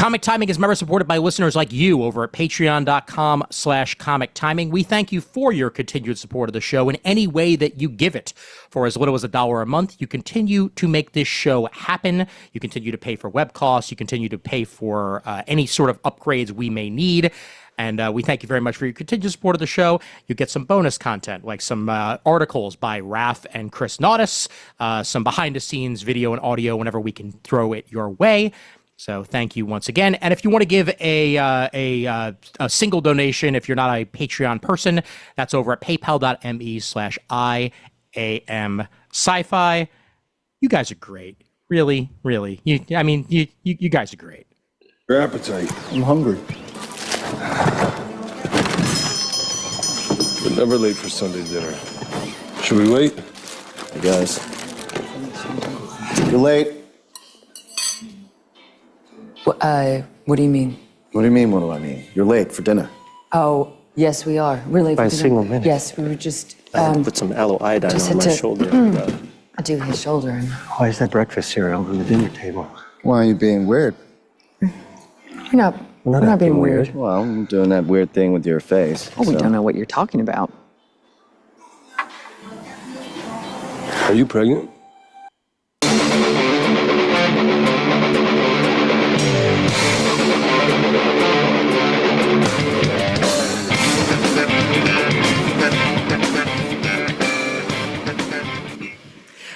Comic Timing is member supported by listeners like you over at patreon.com/comic timing. We thank you for your continued support of the show in any way that you give it. For as little as $1 a month, you continue to make this show happen. You continue to pay for web costs. You continue to pay for any sort of upgrades we may need. And we thank you very much for your continued support of the show. You get some bonus content, like some articles by Raph and Chris Naudis, some behind-the-scenes video and audio whenever we can throw it your way. So thank you once again. And if you want to give a single donation, if you're not a Patreon person, that's over at paypal.me/IAM sci-fi. You guys are great. Really, really. You guys are great. Your appetite. I'm hungry. We're never late for Sunday dinner. Should we wait? I guess. You're late. What do you mean? What do you mean, what do I mean? You're late for dinner. Oh, yes, we are. We're late By for a dinner. single minute. Yes, we were just, I had to put some aloe iodine just on had my to- shoulder. I do his shoulder. And Why is that breakfast cereal on the dinner table? Why are you being weird? we're not being weird. Well, I'm doing that weird thing with your face. Oh, we don't know what you're talking about. Are you pregnant?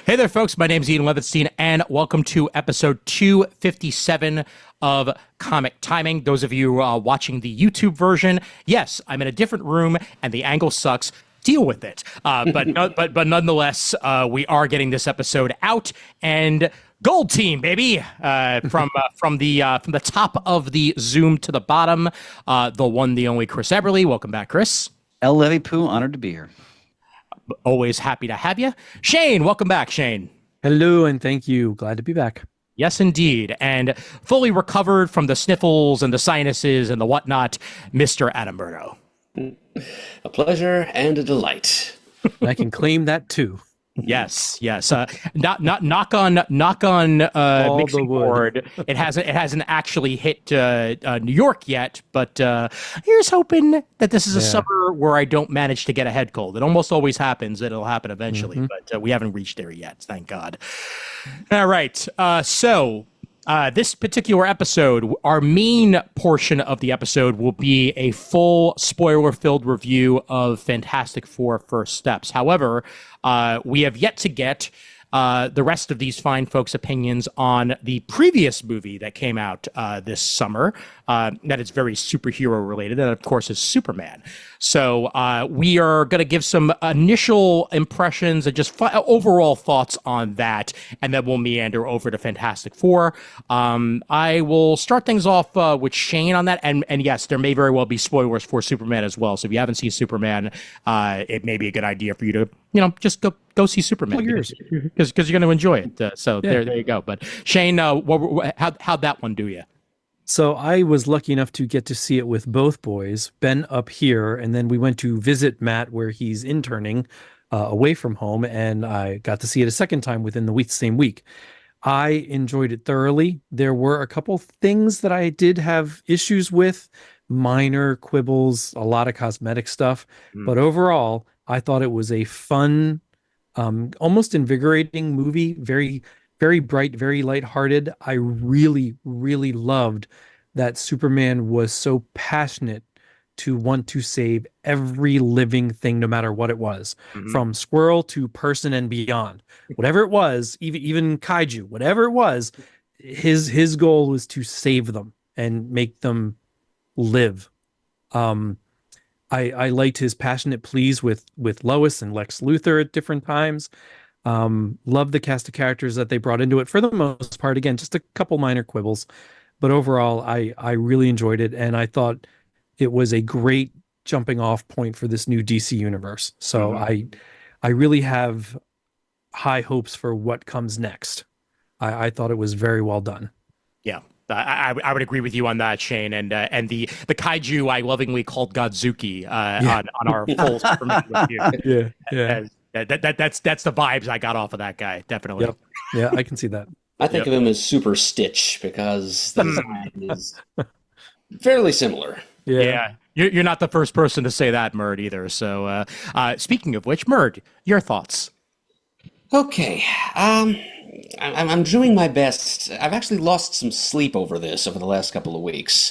Hey there, folks. My name's Ian Levinstein, and welcome to episode 257 of Comic Timing. Those of you watching the YouTube version, yes, I'm in a different room, and the angle sucks. Deal with it. But nonetheless, we are getting this episode out, and Gold Team, baby, from the top of the Zoom to the bottom, the one, the only Chris Eberle. Welcome back, Chris. L. Levy Poo, honored to be here. Always happy to have you. Shane, welcome back, Shane. Hello, and thank you. Glad to be back. Yes, indeed. And fully recovered from the sniffles and the sinuses and the whatnot, Mr. Adam Murdo. A pleasure and a delight. I can claim that too. Yes. Not knock on mixing board. It hasn't actually hit New York yet, but here's hoping that this is a summer where I don't manage to get a head cold. It almost always happens. It'll happen eventually, but we haven't reached there yet. Thank God. All right. So this particular episode, our main portion of the episode will be a full spoiler-filled review of Fantastic Four: First Steps. However, we have yet to get the rest of these fine folks' opinions on the previous movie that came out this summer, that is very superhero-related, and of course is Superman. So we are going to give some initial impressions and just overall thoughts on that, and then we'll meander over to Fantastic Four. I will start things off with Shane on that, and yes, there may very well be spoilers for Superman as well. So if you haven't seen Superman, it may be a good idea for you to, just go see Superman because you're going to enjoy it. There you go. But Shane, how'd that one do you? So I was lucky enough to get to see it with both boys, Ben up here, and then we went to visit Matt where he's interning away from home, and I got to see it a second time within the same week. I enjoyed it thoroughly. There were a couple things that I did have issues with, minor quibbles, a lot of cosmetic stuff, but overall, I thought it was a fun, almost invigorating movie, very, very bright, very lighthearted. I really, really loved that Superman was so passionate to want to save every living thing, no matter what it was, from squirrel to person and beyond. Whatever it was, even kaiju, whatever it was, his goal was to save them and make them live. I liked his passionate pleas with Lois and Lex Luthor at different times. Love the cast of characters that they brought into it. For the most part, again, just a couple minor quibbles, but overall, I really enjoyed it, and I thought it was a great jumping off point for this new DC universe. So I really have high hopes for what comes next. I thought it was very well done. Yeah. I would agree with you on that, Shane, and the kaiju I lovingly called Godzuki on our full Superman review. Yeah. That's the vibes I got off of that guy, definitely. Yep. Yeah, I can see that. I think of him as Super Stitch because the design is fairly similar. Yeah. You're not the first person to say that, Murd, either. So, speaking of which, Murd, your thoughts? Okay, I'm doing my best. I've actually lost some sleep over this over the last couple of weeks.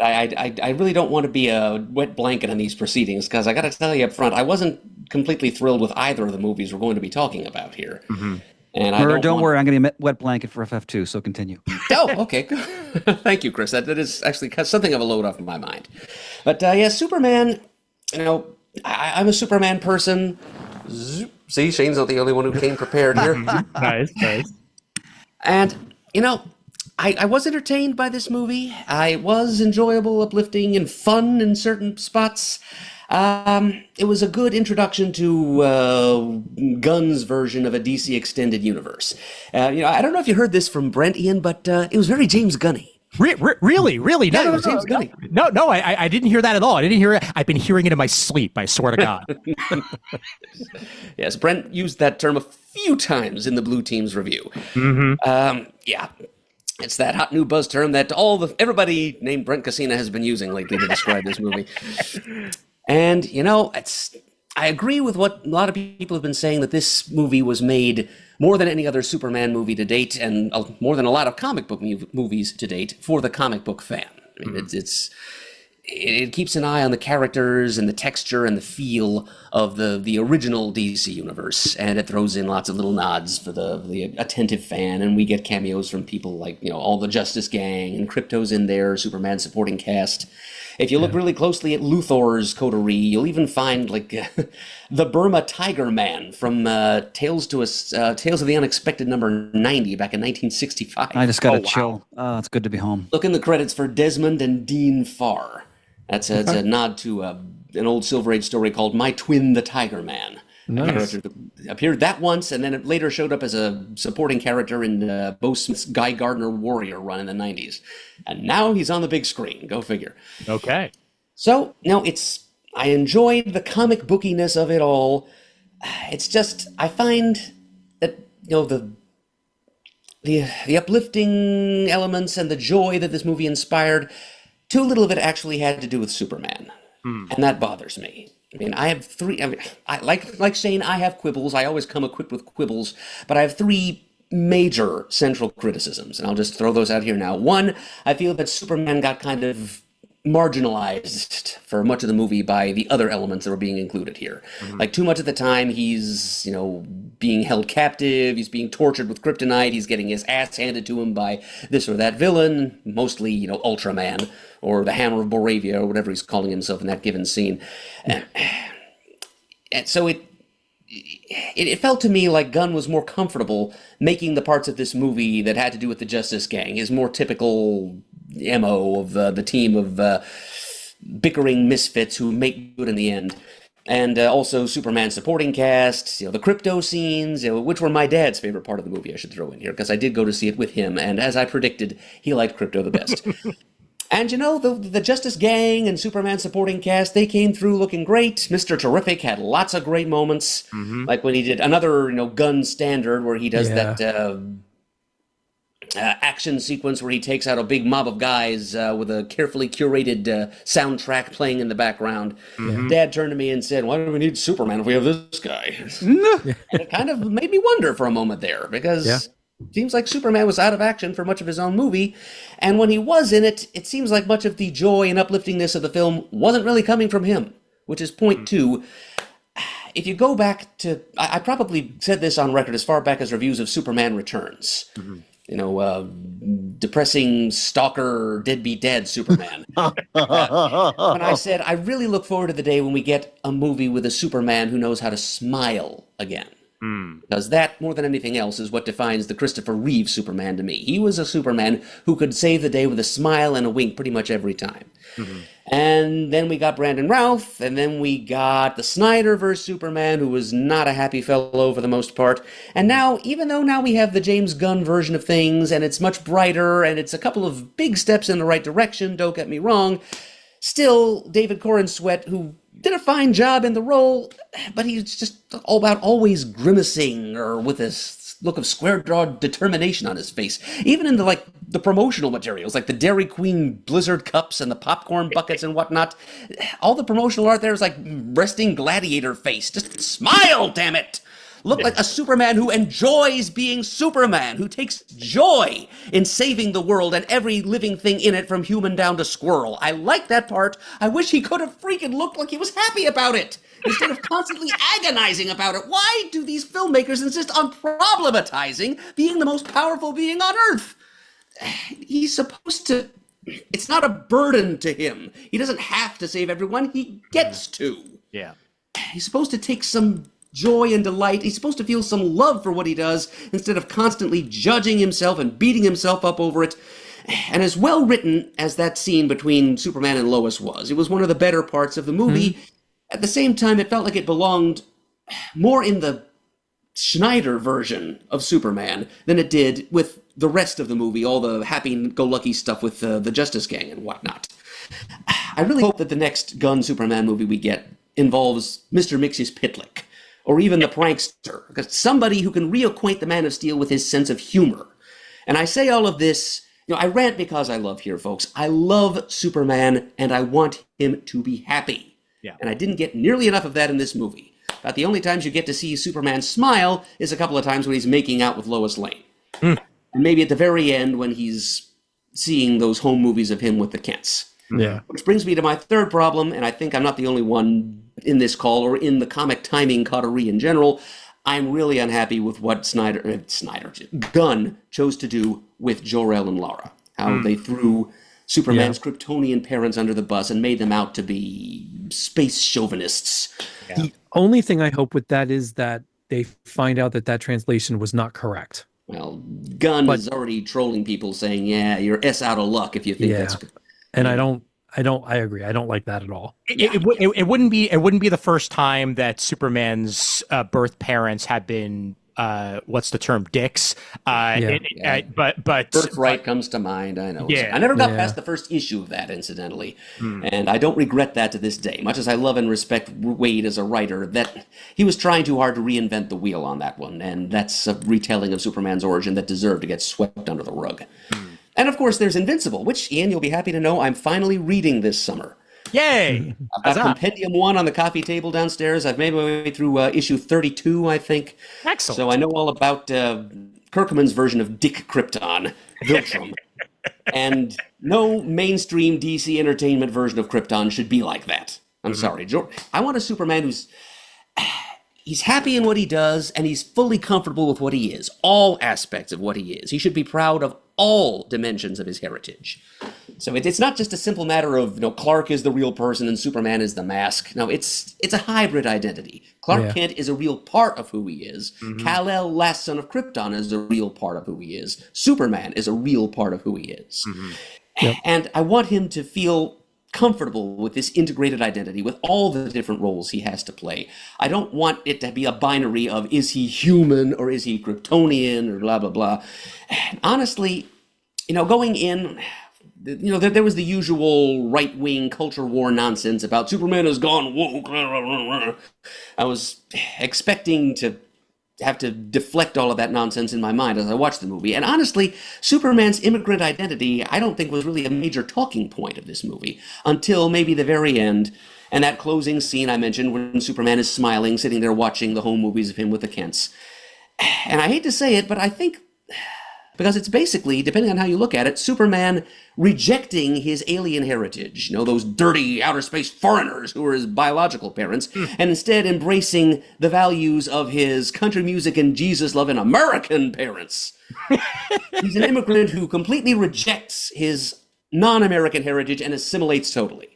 I really don't want to be a wet blanket on these proceedings because I got to tell you up front, I wasn't completely thrilled with either of the movies we're going to be talking about here. And I Don't worry, I'm going to be a wet blanket for FF2, so continue. Oh, okay. Thank you, Chris. That is actually something of a load off of my mind. But yeah, Superman, I'm a Superman person. See, Shane's not the only one who came prepared here. Nice. And, I was entertained by this movie. I was enjoyable, uplifting, and fun in certain spots. It was a good introduction to Gunn's version of a DC extended universe. I don't know if you heard this from Brent, Ian, but it was very James Gunny. Really? No, James Gunny. No, I didn't hear that at all. I didn't hear it. I've been hearing it in my sleep, I swear to God. Yes, Brent used that term a few times in the Blue Team's review. Yeah, it's that hot new buzz term that everybody named Brent Cassina has been using lately to describe this movie. And, I agree with what a lot of people have been saying, that this movie was made more than any other Superman movie to date, and more than a lot of comic book movies to date, for the comic book fan. I mean, it keeps an eye on the characters and the texture and the feel of the original DC universe, and it throws in lots of little nods for the attentive fan, and we get cameos from people like, all the Justice Gang, and Krypto's in there, Superman supporting cast. If you look really closely at Luthor's coterie, you'll even find the Burma Tiger Man from Tales of the Unexpected number 90 back in 1965. I just got a chill. It's good to be home. Look in the credits for Desmond and Dean Farr. It's a nod to an old Silver Age story called My Twin the Tiger Man. Nice. A character that appeared that once, and then it later showed up as a supporting character in Bo Smith's Guy Gardner Warrior run in the 90s. And now he's on the big screen. Go figure. Okay. So, I enjoyed the comic bookiness of it all. It's just, I find that, the uplifting elements and the joy that this movie inspired, too little of it actually had to do with Superman. And that bothers me. I mean, I have three. Like Shane, I have quibbles. I always come equipped with quibbles, but I have three major central criticisms, and I'll just throw those out here now. One, I feel that Superman got kind of marginalized for much of the movie by the other elements that were being included here. Like, too much of the time, he's, being held captive, he's being tortured with kryptonite, he's getting his ass handed to him by this or that villain, mostly, Ultraman, or the Hammer of Boravia, or whatever he's calling himself in that given scene. And so it felt to me like Gunn was more comfortable making the parts of this movie that had to do with the Justice Gang, his more typical MO of the team of bickering misfits who make good in the end. And also Superman supporting cast, the Krypto scenes, which were my dad's favorite part of the movie, I should throw in here, because I did go to see it with him, and as I predicted, he liked Krypto the best. And the Justice Gang and Superman supporting cast, they came through looking great. Mr. Terrific had lots of great moments, like when he did another, Gunn standard where he does that action sequence where he takes out a big mob of guys with a carefully curated soundtrack playing in the background. Dad turned to me and said, "Why do we need Superman if we have this guy?" And it kind of made me wonder for a moment there, because it seems like Superman was out of action for much of his own movie, and when he was in it, it seems like much of the joy and upliftingness of the film wasn't really coming from him, which is point two. If you go back to, I probably said this on record as far back as reviews of Superman Returns. Depressing stalker, deadbeat dad Superman. When I said, I really look forward to the day when we get a movie with a Superman who knows how to smile again. Because that, more than anything else, is what defines the Christopher Reeve Superman to me. He was a Superman who could save the day with a smile and a wink pretty much every time. And then we got Brandon Routh, and then we got the Snyderverse Superman, who was not a happy fellow for the most part. And now, even though now we have the James Gunn version of things, and it's much brighter, and it's a couple of big steps in the right direction, don't get me wrong, still, David Corenswet, who did a fine job in the role, but he's just all about always grimacing or with his look of square-jawed determination on his face. Even in the promotional materials, like the Dairy Queen Blizzard cups and the popcorn buckets and whatnot, all the promotional art there is like resting gladiator face. Just smile, damn it! Look like a Superman who enjoys being Superman, who takes joy in saving the world and every living thing in it from human down to squirrel. I like that part. I wish he could have freaking looked like he was happy about it, instead of constantly agonizing about it. Why do these filmmakers insist on problematizing being the most powerful being on Earth? He's supposed to... It's not a burden to him. He doesn't have to save everyone. He gets to. Yeah. He's supposed to take some joy and delight. He's supposed to feel some love for what he does instead of constantly judging himself and beating himself up over it. And as well written as that scene between Superman and Lois was, it was one of the better parts of the movie. At the same time, it felt like it belonged more in the Schneider version of Superman than it did with the rest of the movie, all the happy-go-lucky stuff with the Justice Gang and whatnot. I really hope that the next Gunn Superman movie we get involves Mr. Mxyzptlk, or even the prankster, because somebody who can reacquaint the Man of Steel with his sense of humor. And I say all of this, I rant because I love here, folks. I love Superman, and I want him to be happy. Yeah. And I didn't get nearly enough of that in this movie. About the only times you get to see Superman smile is a couple of times when he's making out with Lois Lane. And maybe at the very end when he's seeing those home movies of him with the Kents. Yeah. Which brings me to my third problem, and I think I'm not the only one in this call or in the comic timing coterie in general. I'm really unhappy with what Gunn chose to do with Jor-El and Lara. How they threw Superman's Kryptonian parents under the bus and made them out to be space chauvinists. Yeah. The only thing I hope with that is that they find out that that translation was not correct. Well, Gunn is already trolling people saying, yeah, you're S out of luck if you think that's good. And I agree. I don't like that at all. It wouldn't be the first time that Superman's birth parents had been what's the term, dicks. But Birthright comes to mind. I know. Yeah. I never got past the first issue of that, incidentally, and I don't regret that to this day. Much as I love and respect Wade as a writer, that he was trying too hard to reinvent the wheel on that one, and that's a retelling of Superman's origin that deserved to get swept under the rug. And of course, there's Invincible, which, Ian, you'll be happy to know I'm finally reading this summer. Yay! I've got Compendium 1 on the coffee table downstairs. I've made my way through issue 32, I think. Excellent. So I know all about Kirkman's version of Dick Krypton, Viltrum. And no mainstream DC Entertainment version of Krypton should be like that. I'm sorry. I want a Superman who's... He's happy in what he does, and he's fully comfortable with what he is. All aspects of what he is. He should be proud of all dimensions of his heritage. So it's not just a simple matter of, Clark is the real person and Superman is the mask. No, it's a hybrid identity. Clark Kent is a real part of who he is. Kal-El, last son of Krypton, is a real part of who he is. Superman is a real part of who he is. And I want him to feel comfortable with this integrated identity, with all the different roles he has to play. I don't want it to be a binary of, is he human or is he Kryptonian or blah, blah, blah. And honestly, going in, there was the usual right-wing culture war nonsense about Superman has gone woke. I was expecting to have to deflect all of that nonsense in my mind as I watched the movie. And honestly, Superman's immigrant identity, I don't think was really a major talking point of this movie until maybe the very end. And that closing scene I mentioned when Superman is smiling, sitting there watching the home movies of him with the Kents. And I hate to say it, but I think, because it's basically, depending on how you look at it, Superman rejecting his alien heritage, those dirty outer space foreigners who are his biological parents, and instead embracing the values of his country music and Jesus-loving American parents. He's an immigrant who completely rejects his non-American heritage and assimilates totally.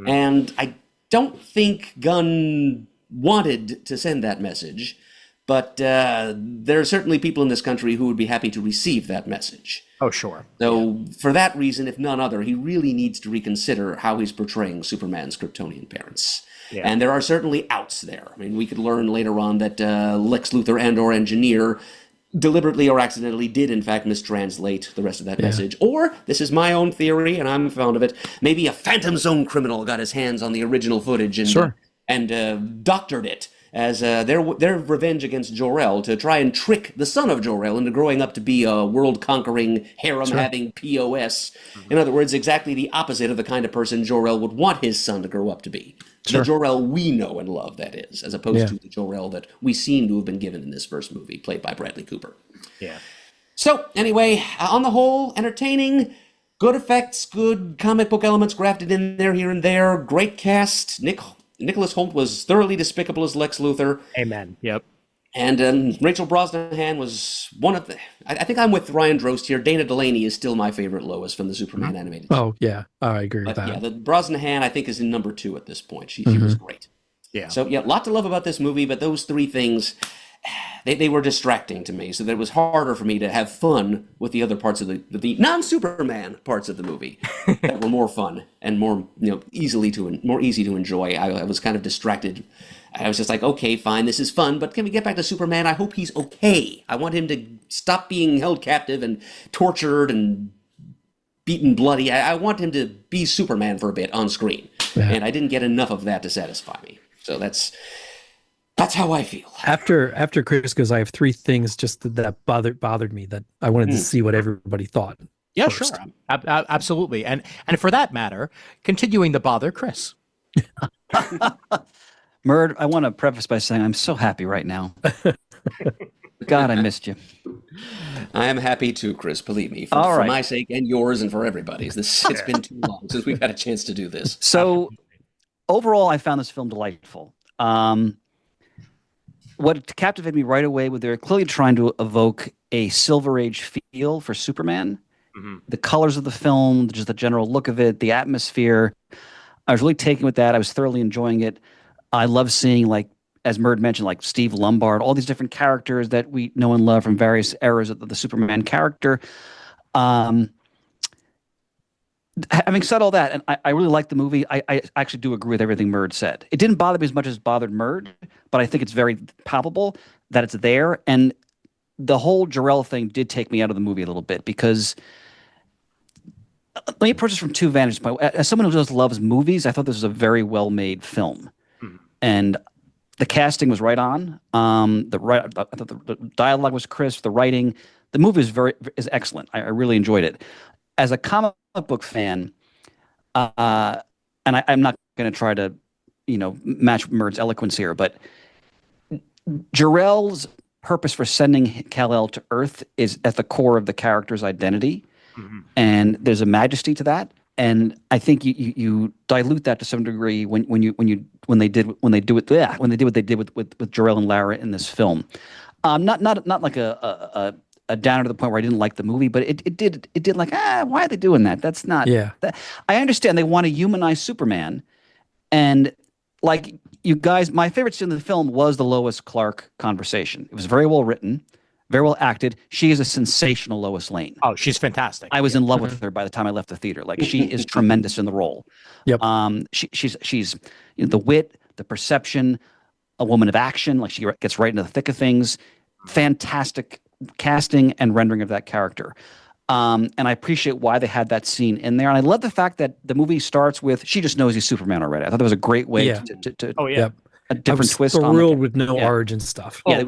And I don't think Gunn wanted to send that message, but there are certainly people in this country who would be happy to receive that message. Oh, sure. So for that reason, if none other, he really needs to reconsider how he's portraying Superman's Kryptonian parents. Yeah. And there are certainly outs there. I mean, we could learn later on that Lex Luthor and/or Engineer deliberately or accidentally did in fact mistranslate the rest of that message. Or, this is my own theory, and I'm fond of it, maybe a Phantom Zone criminal got his hands on the original footage and doctored it as their revenge against Jor-El to try and trick the son of Jor-El into growing up to be a world-conquering, harem-having POS. In other words, exactly the opposite of the kind of person Jor-El would want his son to grow up to be. The Jor-El we know and love, that is, as opposed to the Jor-El that we seem to have been given in this first movie, played by Bradley Cooper. Yeah. So, anyway, on the whole, entertaining, good effects, good comic book elements grafted in there, here and there, great cast. Nicholas Hoult was thoroughly despicable as Lex Luthor. Amen. Yep. And Rachel Brosnahan was one of the... I think I'm with Ryan Drost here. Dana Delaney is still my favorite Lois from the Superman animated series. Oh, yeah. I agree with that. Yeah, the Brosnahan, I think, is in number 2 at this point. She was great. Yeah. So, yeah, a lot to love about this movie, but those three things, they were distracting to me, so that it was harder for me to have fun with the other parts of the non-Superman parts of the movie that were more fun and more easy to enjoy. I was kind of distracted. I was just like, okay, fine, this is fun, but can we get back to Superman? I hope he's okay. I want him to stop being held captive and tortured and beaten bloody. I want him to be Superman for a bit on screen, and I didn't get enough of that to satisfy me. So that's how I feel. After Chris goes, I have three things just that bothered me that I wanted to see what everybody thought. Yeah, first. sure. Absolutely. And for that matter, continuing to bother Chris. Murd, I want to preface by saying I'm so happy right now. God, I missed you. I am happy too, Chris, believe me, for my sake and yours and for everybody's. It's been too long since we've had a chance to do this. So overall, I found this film delightful. What captivated me right away was they're clearly trying to evoke a Silver Age feel for Superman. The colors of the film, just the general look of it, the atmosphere. I was really taken with that. I was thoroughly enjoying it. I love seeing, like, as Murd mentioned, like Steve Lombard, all these different characters that we know and love from various eras of the Superman character. Having said all that, and I really like the movie, I actually do agree with everything Murd said. It didn't bother me as much as it bothered Murd, but I think it's very palpable that it's there. And the whole Jor-El thing did take me out of the movie a little bit because let me approach this from two vantage points. As someone who just loves movies, I thought this was a very well-made film. And the casting was right on. I thought the dialogue was crisp. The writing, the movie is excellent. I really enjoyed it. As a comic book fan, and I'm not going to try to, match Murd's eloquence here, but Jor-El's purpose for sending Kal-El to Earth is at the core of the character's identity, and there's a majesty to that. And I think you dilute that to some degree when they did what they did with Jor-El and Lara in this film. Not like a downer to the point where I didn't like the movie, but it did like, why are they doing that? That's not. Yeah. I understand they want to humanize Superman, and like you guys, my favorite scene in the film was the Lois Clark conversation. It was very well written. Very well acted. She is a sensational Lois Lane. Oh, she's fantastic. I was in love with her by the time I left the theater. Like, she is tremendous in the role. Yep. She's the wit, the perception, a woman of action. Like, she gets right into the thick of things. Fantastic casting and rendering of that character. And I appreciate why they had that scene in there. And I love the fact that the movie starts with she just knows he's Superman already. I thought that was a great way to Oh yeah. Yep. a different twist on thrilled with no origin stuff. Yeah,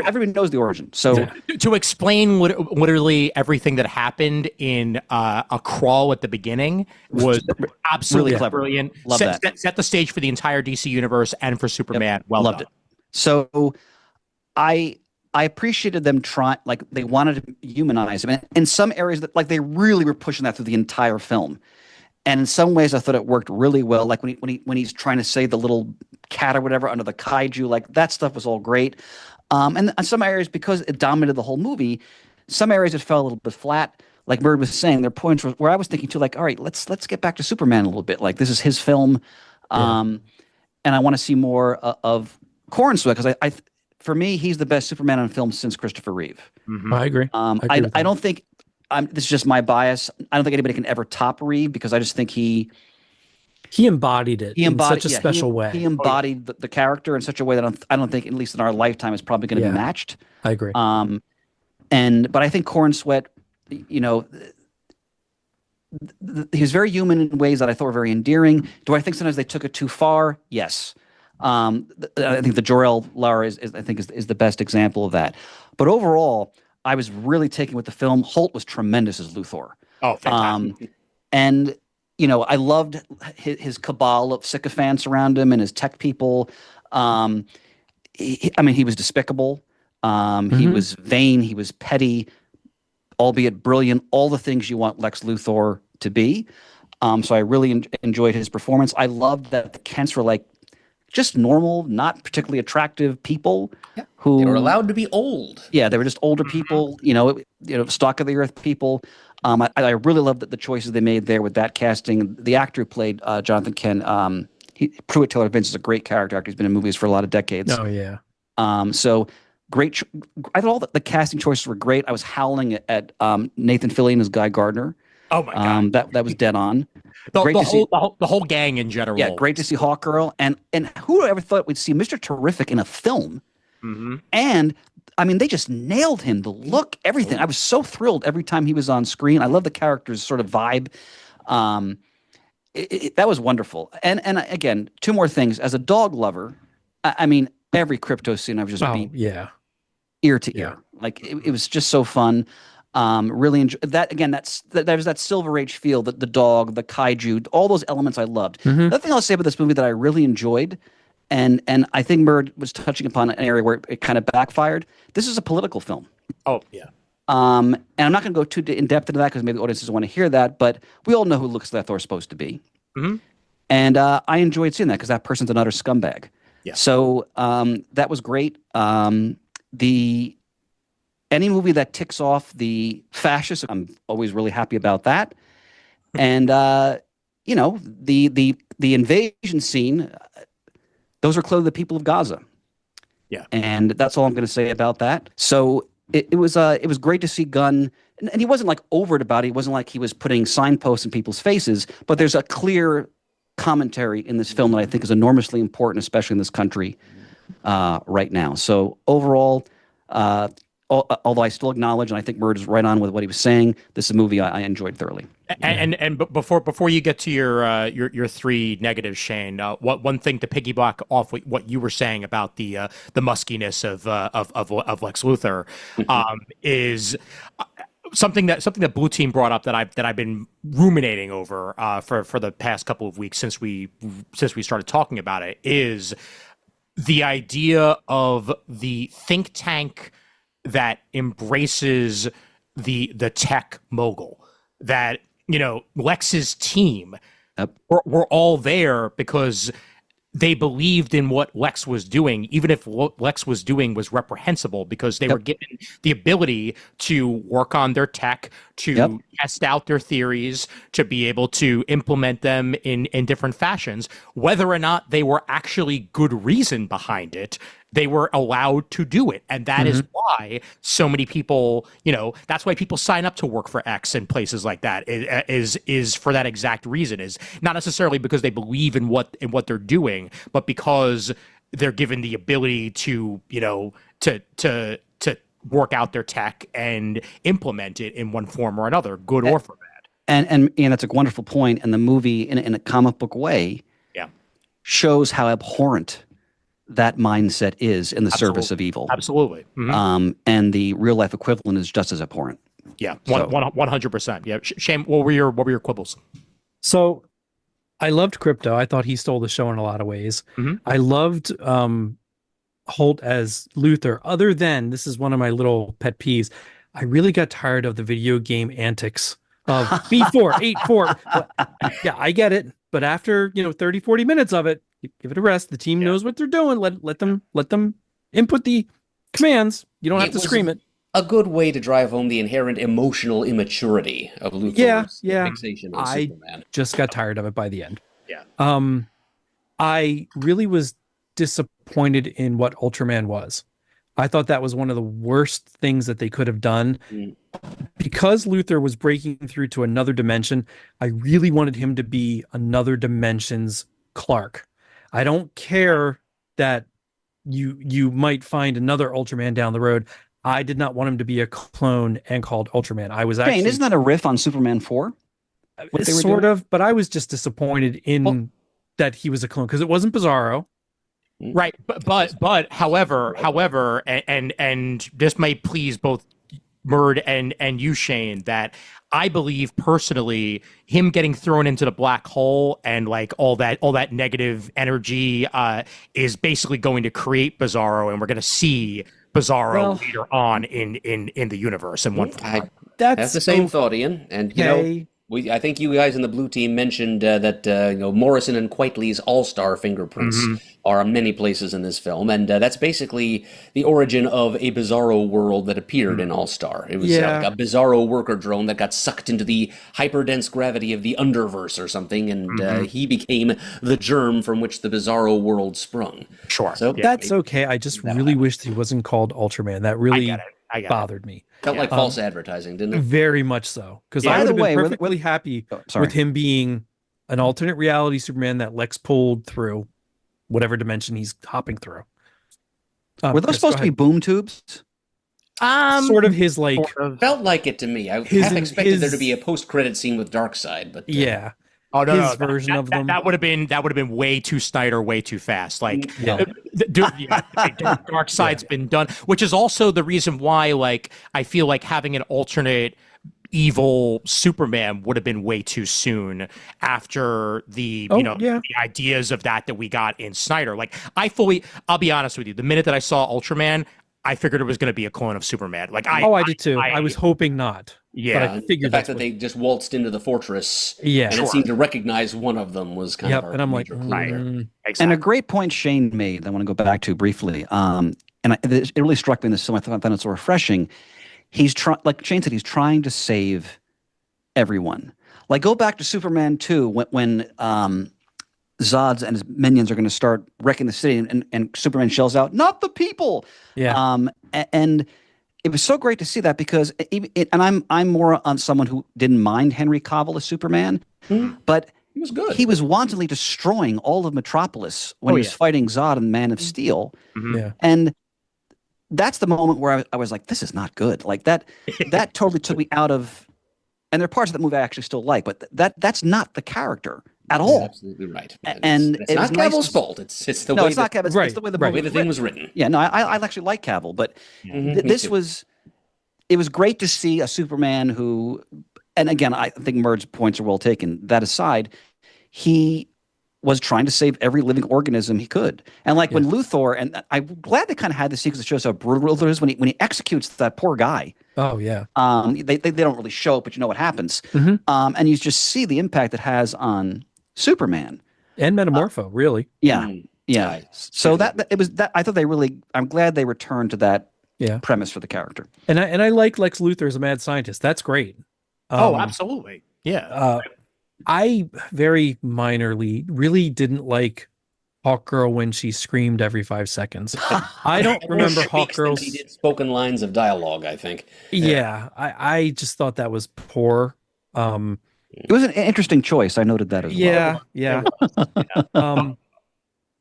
everybody knows the origin. So to explain literally everything that happened in a crawl at the beginning was absolutely really clever. Brilliant. Love that. Set the stage for the entire DC universe and for Superman. Yep. Well Loved done. it. So I appreciated them trying, like, they wanted to humanize him. And in some areas that, like, they really were pushing that through the entire film. And in some ways, I thought it worked really well. Like when he's trying to save the little cat or whatever under the kaiju, like that stuff was all great. And in some areas, because it dominated the whole movie, some areas it fell a little bit flat. Like Murd was saying, there are points where I was thinking too, like, all right, let's get back to Superman a little bit. Like, this is his film, and I want to see more of Cornswell, because for me, he's the best Superman on film since Christopher Reeve. I agree. I don't think. This is just my bias. I don't think anybody can ever top Reeve, because I just think he embodied it in such a special way. He embodied the character in such a way that I don't think, at least in our lifetime, is probably going to be matched. I agree. But I think Corn Sweat, he was very human in ways that I thought were very endearing. Do I think sometimes they took it too far? Yes. I think the Jor-El Lara is the best example of that. But overall, I was really taken with the film. Holt was tremendous as Luthor. Oh, fantastic. And I loved his cabal of sycophants around him and his tech people. He was despicable. He was vain. He was petty, albeit brilliant. All the things you want Lex Luthor to be. So I really enjoyed his performance. I loved that the Kents were like just normal, not particularly attractive people who They were allowed to be old. Yeah, they were just older people, stock of the earth people. I really loved the choices they made there with that casting. The actor who played Jonathan Kent, Pruitt Taylor Vince is a great character actor. He's been in movies for a lot of decades. Oh yeah. So great. I thought all the casting choices were great. I was howling at Nathan Fillion as Guy Gardner. Oh my god, that was dead on. The whole gang in general. Yeah, great to see Hawkgirl, and who ever thought we'd see Mr. Terrific in a film? Mm-hmm. And they just nailed him. The look, everything. I was so thrilled every time he was on screen. I love the character's sort of vibe. That was wonderful. And again, two more things. As a dog lover, every crypto scene I was just beat ear to ear. Like it was just so fun. Really enjoy that. Again, that was that Silver Age feel, that the dog, the kaiju, all those elements I loved. The other thing I'll say about this movie that I really enjoyed, and I think Murd was touching upon an area where it kind of backfired. This is a political film. Oh yeah. And I'm not going to go too in depth into that because maybe the audience doesn't want to hear that. But we all know who Lex Luthor is supposed to be, and I enjoyed seeing that because that person's an utter scumbag. Yeah. So that was great. Any movie that ticks off the fascist, I'm always really happy about that. And the invasion scene, those are clearly the people of Gaza. Yeah. And that's all I'm going to say about that. So it was great to see Gunn, and he wasn't like over it about it. It wasn't like he was putting signposts in people's faces, but there's a clear commentary in this film that I think is enormously important, especially in this country right now. So overall, although I still acknowledge, and I think Murd is right on with what he was saying, this is a movie I enjoyed thoroughly. And before you get to your three negatives, Shane, one thing to piggyback off what you were saying about the muskiness of Lex Luthor is something that Blue Team brought up that I've been ruminating over for the past couple of weeks since we started talking about it, is the idea of the think tank that embraces the tech mogul, that Lex's team were all there because they believed in what Lex was doing, even if what Lex was doing was reprehensible, because they were given the ability to work on their tech, to test out their theories, to be able to implement them in different fashions. Whether or not they were actually good reason behind it, they were allowed to do it. And that is why so many people, that's why people sign up to work for X and places like that, is for that exact reason, is not necessarily because they believe in what they're doing, but because they're given the ability to, to work out their tech and implement it in one form or another, good or for bad. And that's a wonderful point. And the movie, in a comic book way, shows how abhorrent that mindset is in the service of evil. Absolutely. And the real life equivalent is just as abhorrent. Yeah, 100%. Yeah, Shane, what were your quibbles? So, I loved Crypto. I thought he stole the show in a lot of ways. I loved Holt as Luthor. Other than, this is one of my little pet peeves, I really got tired of the video game antics of B4, 8-4. Yeah, I get it. But after 30, 40 minutes of it, give it a rest. The team knows what they're doing. Let them input the commands. You don't have to scream it. A good way to drive home the inherent emotional immaturity of Luthor's fixation on Superman. I just got tired of it by the end. Yeah. I really was disappointed in what Ultraman was. I thought that was one of the worst things that they could have done. Because Luthor was breaking through to another dimension, I really wanted him to be another dimension's Clark. I don't care that you might find another Ultraman down the road. I did not want him to be a clone and called Ultraman. I was actually... isn't that a riff on Superman 4? Sort of, but I was just disappointed in that he was a clone, because it wasn't Bizarro. Right, but however, and this may please both Murd and you, Shane, that I believe personally him getting thrown into the black hole and like all that negative energy is basically going to create Bizarro, and we're going to see Bizarro later on in the universe in one form. I That's have the same thought, Ian. And you know, I think you guys in the blue team mentioned that Morrison and Quitely's all-star fingerprints are in many places in this film, and that's basically the origin of a Bizarro world that appeared in All-Star. It was like a Bizarro worker drone that got sucked into the hyperdense gravity of the Underverse or something, and he became the germ from which the Bizarro world sprung. Sure, so that's okay. I just really wished he wasn't called Ultraman. That really bothered me. Felt like false advertising, didn't it? Very much so. Because I would have been perfectly happy with him being an alternate reality Superman that Lex pulled through whatever dimension he's hopping through. Were those supposed to be boom tubes? Sort of his like. Felt like it to me. I half expected there to be a post-credit scene with Darkseid, but yeah. Oh no! His version of them that would have been way too Snyder, way too fast. Like, Darkseid's been done, which is also the reason why, like, I feel like having an alternate evil Superman would have been way too soon after the the ideas of that we got in Snyder. Like, I'll be honest with you, the minute that I saw Ultraman, I figured it was going to be a clone of Superman. Like, I did too. I was hoping not. Yeah, but I figured the fact that they just waltzed into the fortress, and it seemed to recognize one of them was kind of. And I'm like, exactly. And a great point Shane made that I want to go back to briefly. It really struck me in this film. I thought it so refreshing. He's like Shane said, he's trying to save everyone. Like, go back to Superman 2 when Zod's and his minions are going to start wrecking the city, and Superman shells out, "Not the people!" Yeah. And it was so great to see that, because I'm more on someone who didn't mind Henry Cavill as Superman, but he was good. He was wantonly destroying all of Metropolis when he was fighting Zod and Man of Steel. And that's the moment where I was like, this is not good. Like, that totally took me out of, and there are parts of that movie I actually still like, but that's not the character at all. You're absolutely right. And it's not Cavill's fault. It's the way it's not Cavill. It's the way the thing was written. Yeah, no, I actually like Cavill, but it was great to see a Superman who, and again, I think Murd's points are well taken. That aside, he was trying to save every living organism he could. And like when Luthor, and I'm glad they kind of had this sequence that shows how brutal Luthor is when he executes that poor guy. Oh yeah. They don't really show it, but you know what happens. And you just see the impact it has on Superman and Metamorpho, really. Yeah. So that it was that I thought I'm glad they returned to that premise for the character. And I like Lex Luthor as a mad scientist. That's great. Absolutely. Yeah. I very minorly really didn't like Hawkgirl when she screamed every 5 seconds. I don't remember Hawkgirl's he did spoken lines of dialogue, I think. Yeah, I just thought that was poor. It was an interesting choice. I noted that as well. Yeah.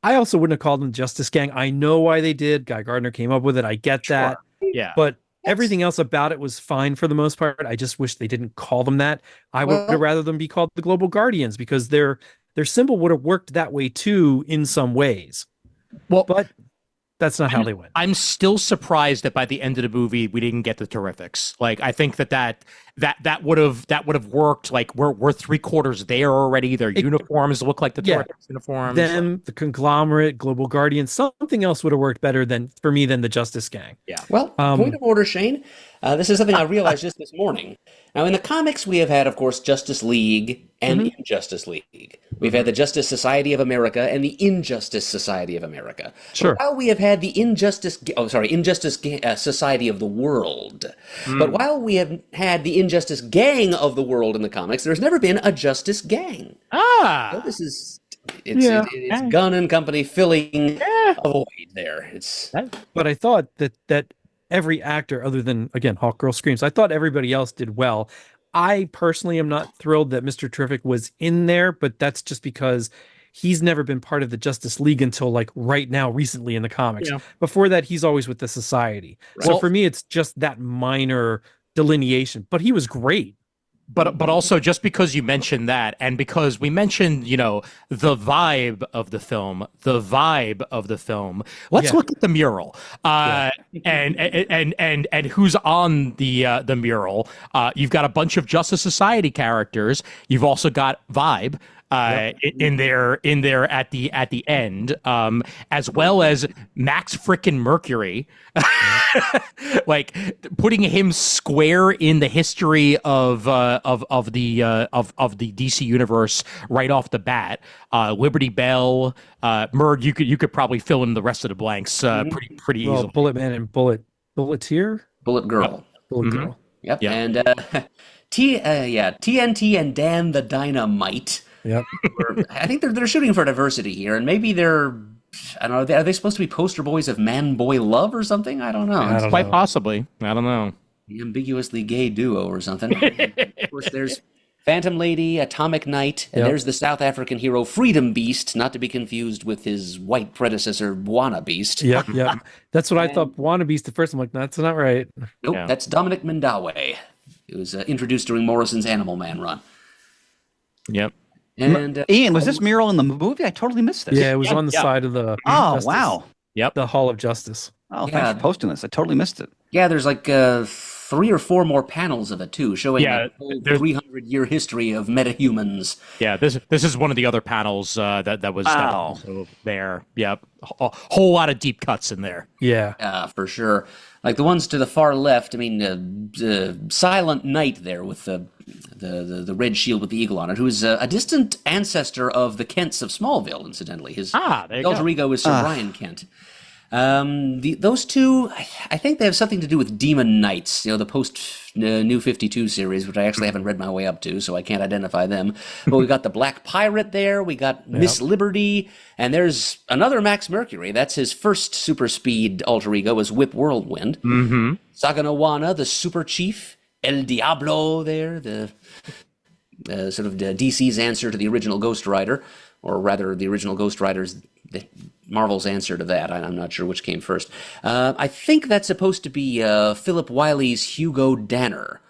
I also wouldn't have called them Justice Gang. I know why they did. Guy Gardner came up with it. I get that. Yeah. But everything else about it was fine for the most part. I just wish they didn't call them that. I would have rather them be called the Global Guardians, because their symbol would have worked that way too in some ways. Well, but that's not how they went. I'm still surprised that by the end of the movie we didn't get the Terrifics. Like, I think that would have worked. Like, we're 3/4 there already. Their uniforms look like the Terrifics uniforms. Them, the Conglomerate, Global Guardians, something else would have worked better than the Justice Gang. Yeah. Well, point of order, Shane. This is something I realized just this morning. Now, in the comics, we have had, of course, Justice League and Injustice League. We've had the Justice Society of America and the Injustice Society of America. Sure. But while we have had the Injustice Society of the World, but while we have had the Injustice Gang of the world in the comics, there's never been a Justice Gang. So this is it's Gunn and company filling a void there. But I thought that every actor, other than, again, Hawkgirl screams, I thought everybody else did well. I personally am not thrilled that Mr. Terrific was in there, but that's just because he's never been part of the Justice League until like right now, recently in the comics. Before that, he's always with the Society. So for me, it's just that minor delineation, but he was great. but also just because you mentioned that, and because we mentioned, the vibe of the film, let's look at the mural, and who's on the mural. You've got a bunch of Justice Society characters. You've also got Vibe. In there at the end, as well as Max frickin' Mercury, like putting him square in the history of the DC universe right off the bat. Liberty Bell, Murd, you could probably fill in the rest of the blanks pretty easily. Bullet Man and Bulleteer, Bullet Girl. Bullet Girl. Yep. And TNT and Dan the Dynamite. Yep. I think they're shooting for diversity here, and maybe they're, I don't know, are they supposed to be poster boys of man-boy love or something? I don't know. Quite possibly. I don't know. The ambiguously gay duo or something. Of course, there's Phantom Lady, Atomic Knight, and there's the South African hero Freedom Beast, not to be confused with his white predecessor Wanna Beast. Yep. That's what I thought. Wanna Beast at first. I'm like, that's not right. Nope, that's Dominic Mindawe. It was introduced during Morrison's Animal Man run. Yep. And Ian, was this mural in the movie? I totally missed this. Yeah, it was on the side of the wow. Yep. The Hall of Justice. Oh, thanks for posting this. I totally missed it. Yeah, there's like 3 or 4 more panels of it too, showing the whole 300-year history of metahumans. Yeah, this is one of the other panels that was also there. Yep, a whole lot of deep cuts in there. Yeah, for sure. Like the ones to the far left. I mean, Silent Knight there with the red shield with the eagle on it, who is a distant ancestor of the Kents of Smallville. Incidentally, his alter ego is Sir Brian Kent. Those two, I think they have something to do with Demon Knights, the post New 52 series, which I actually haven't read my way up to, so I can't identify them. But we got the Black Pirate there, we got Miss Liberty, and there's another Max Mercury. That's his first super speed alter ego, is Whip Whirlwind. Mm-hmm. Saganawana, the Super Chief, El Diablo there, the sort of DC's answer to the original Ghost Rider, or rather the original Ghost Rider's Marvel's answer to that. I'm not sure which came first. I think that's supposed to be Philip Wiley's Hugo Danner.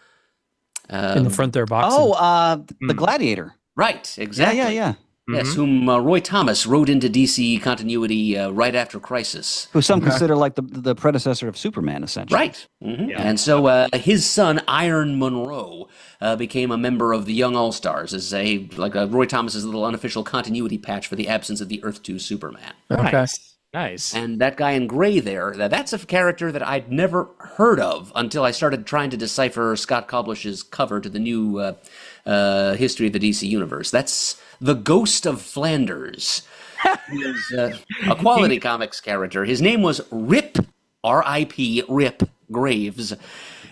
In the front there, boxing. Oh, the Gladiator. Right, exactly. Yeah. Yes, whom Roy Thomas wrote into DC continuity right after Crisis. Who some consider like the predecessor of Superman, essentially. Right. Mm-hmm. Yeah. And so his son, Iron Monroe, became a member of the Young All-Stars as Roy Thomas's little unofficial continuity patch for the absence of the Earth 2 Superman. Okay. Nice. And that guy in gray there, that's a character that I'd never heard of until I started trying to decipher Scott Koblish's cover to the new history of the DC Universe. That's the Ghost of Flanders. He is a Quality Comics character. His name was Rip, R-I-P, Rip Graves.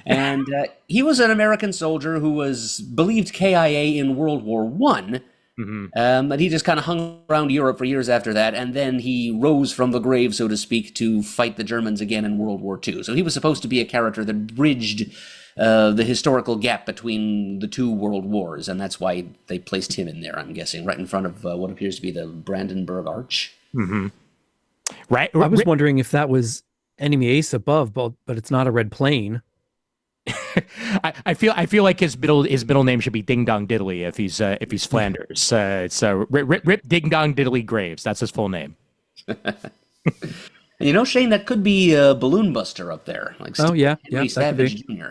And he was an American soldier who was believed KIA in World War I. Mm-hmm. But he just kind of hung around Europe for years after that, and then he rose from the grave, so to speak, to fight the Germans again in World War II. So he was supposed to be a character that bridged the historical gap between the two world wars, and that's why they placed him in there, I'm guessing, right in front of what appears to be the Brandenburg Arch. Mm-hmm. Right. I was wondering if that was enemy ace above, but it's not a red plane. I feel like his middle name should be Ding Dong Diddley if he's Flanders. It's Rip Ding Dong Diddley Graves. That's his full name. And Shane, that could be Balloon Buster up there. Like Henry Savage Jr.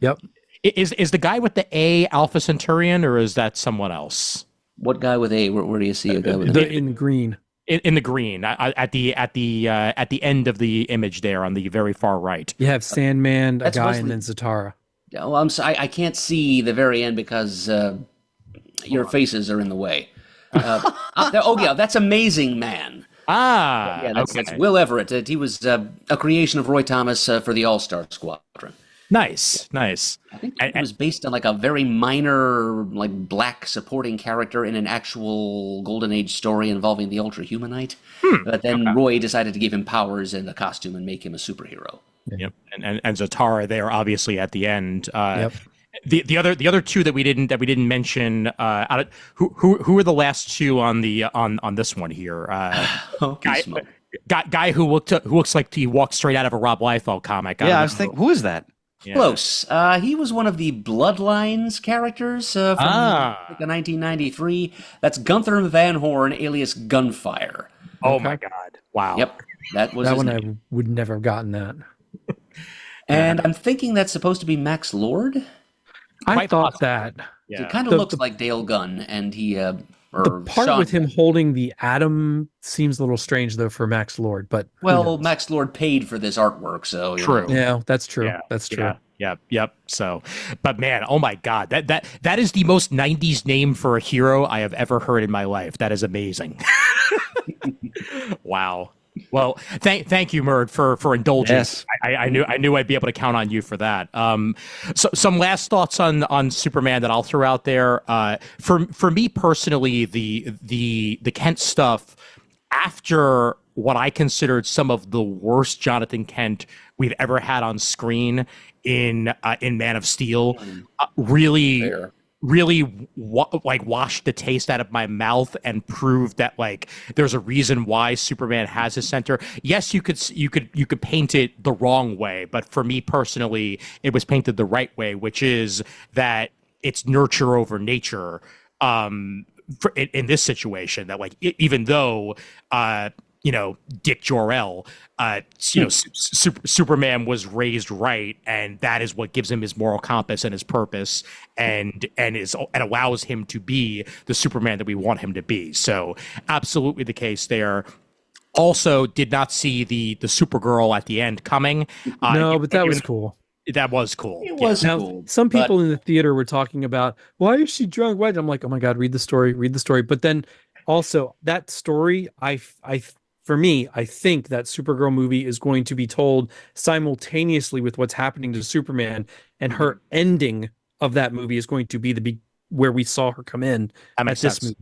Yep. Is the guy with the A Alpha Centurion, or is that someone else? What guy with A? Where do you see a guy with A? In green. In the green, at the end of the image there on the very far right. You have Sandman, a guy, Wesley. and then Zatara. Well, I'm sorry, I can't see the very end because your faces are in the way. That's Amazing Man. That's Will Everett. He was a creation of Roy Thomas for the All-Star Squadron. Nice. I think it was based on like a very minor, like black supporting character in an actual Golden Age story involving the Ultra Humanite. But then Roy decided to give him powers and a costume and make him a superhero. Yep, and Zatara there obviously at the end. Yep. The other two that we didn't mention. Who are the last two on this one here? Guy who looks like he walked straight out of a Rob Liefeld comic. I was thinking, who is that? Yeah. Close. He was one of the Bloodlines characters from the 1993. That's Gunther Van Horn, alias Gunfire. Oh my God! Wow. Yep, that was That his one name. I would never have gotten that. And I'm thinking that's supposed to be Max Lord. I Quite thought possible. that. Yeah. It kind of looks like Dale Gunn, and he The or part Sean. with him holding the atom seems a little strange though for Max Lord, but who Well, knows? Max Lord paid for this artwork, so you True. know. Yeah, that's true. Yeah, That's true. Yep. So, but man, oh my God, that is the most '90s name for a hero I have ever heard in my life. That is amazing. Wow. Well, thank you, Murd, for indulging. Yes. I knew I'd be able to count on you for that. So some last thoughts on Superman that I'll throw out there. For me personally, the Kent stuff after what I considered some of the worst Jonathan Kent we've ever had on screen in Man of Steel, really. Fair. Really washed the taste out of my mouth and proved that like there's a reason why Superman has a center. Yes, you could paint it the wrong way, but for me personally, it was painted the right way, which is that it's nurture over nature. In this situation, that like even though Dick Jor-El, Superman was raised right, and that is what gives him his moral compass and his purpose, and allows him to be the Superman that we want him to be. So, absolutely the case there. Also, did not see the Supergirl at the end coming. No, but that was cool. That was cool. It was Now, cool. some people but in the theater were talking about why is she drunk? Why? I'm like, oh my God, read the story. But then also that story, for me, I think that Supergirl movie is going to be told simultaneously with what's happening to Superman, and her ending of that movie is going to be where we saw her come in That at makes this sense. movie.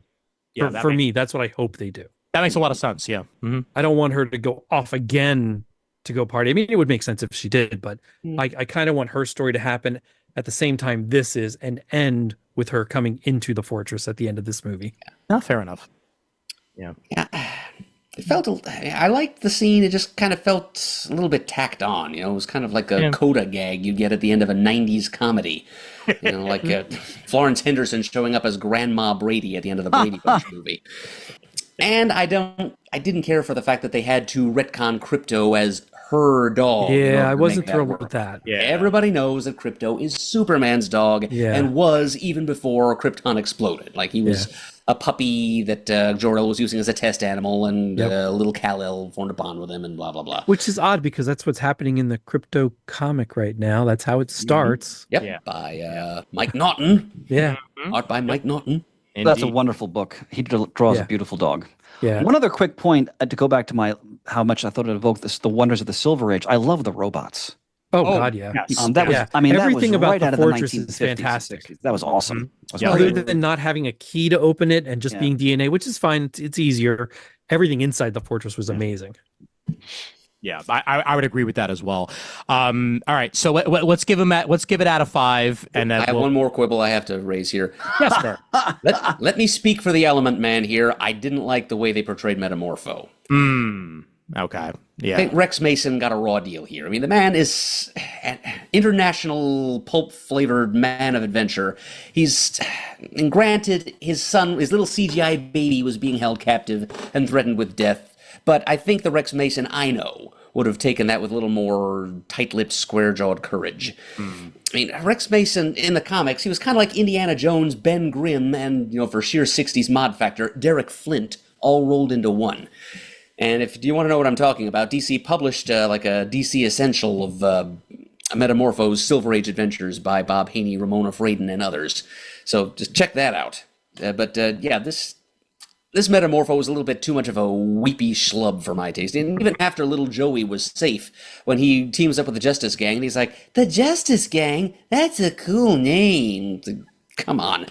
Yeah, For me, that's what I hope they do. that makes a lot of sense. Yeah. Mm-hmm. I don't want her to go off again to go party. I mean, it would make sense if she did, but I kind of want her story to happen at the same time this is, and end with her coming into the fortress at the end of this movie. No, fair enough. Yeah. it felt. I liked the scene. It just kind of felt a little bit tacked on. You know, it was kind of like a coda gag you'd get at the end of a '90s comedy. You know, like Florence Henderson showing up as Grandma Brady at the end of the Brady Bunch movie. And I didn't care for the fact that they had to retcon Crypto as her dog. Yeah, I wasn't thrilled work. with that. Yeah. Everybody knows that Crypto is Superman's dog, and was even before Krypton exploded. Like he was a puppy that Jor-El was using as a test animal, and little Kal-El formed a bond with him, and blah blah blah. Which is odd because that's what's happening in the Crypto comic right now. That's how it starts. Yep, Yeah. by Mike Naughton. Yeah. Art by Mike Naughton. That's a Indeed. wonderful book. He draws Yeah. a beautiful dog. Yeah. One other quick point to go back to how much I thought it evoked the wonders of the Silver Age. I love the robots. Oh, God, yeah. yes. That was, Yeah. I mean, Everything that was about right the out of the fortress is 1950s and fantastic. 60s. That was awesome. Yeah. Other than not having a key to open it and just Yeah. being DNA, which is fine. It's easier. Everything inside the fortress was amazing. Yeah, I would agree with that as well. All right, so let's give it out of 5, and I have one more quibble I have to raise here. Yes, sir. Let me speak for the Element Man here. I didn't like the way they portrayed Metamorpho. Okay. I Yeah. think Rex Mason got a raw deal here. I mean, the man is an international pulp-flavored man of adventure. And granted, his little CGI baby was being held captive and threatened with death. But I think the Rex Mason I know would have taken that with a little more tight-lipped, square-jawed courage. I mean, Rex Mason in the comics, he was kind of like Indiana Jones, Ben Grimm, and, for sheer 60s mod factor, Derek Flint, all rolled into one. And if you want to know what I'm talking about, DC published like a DC Essential of Metamorpho's Silver Age Adventures by Bob Haney, Ramona Fraden, and others. So just check that out. This Metamorpho was a little bit too much of a weepy schlub for my taste. And even after Little Joey was safe, when he teams up with the Justice Gang, and he's like, the Justice Gang? That's a cool name. It's like, come on.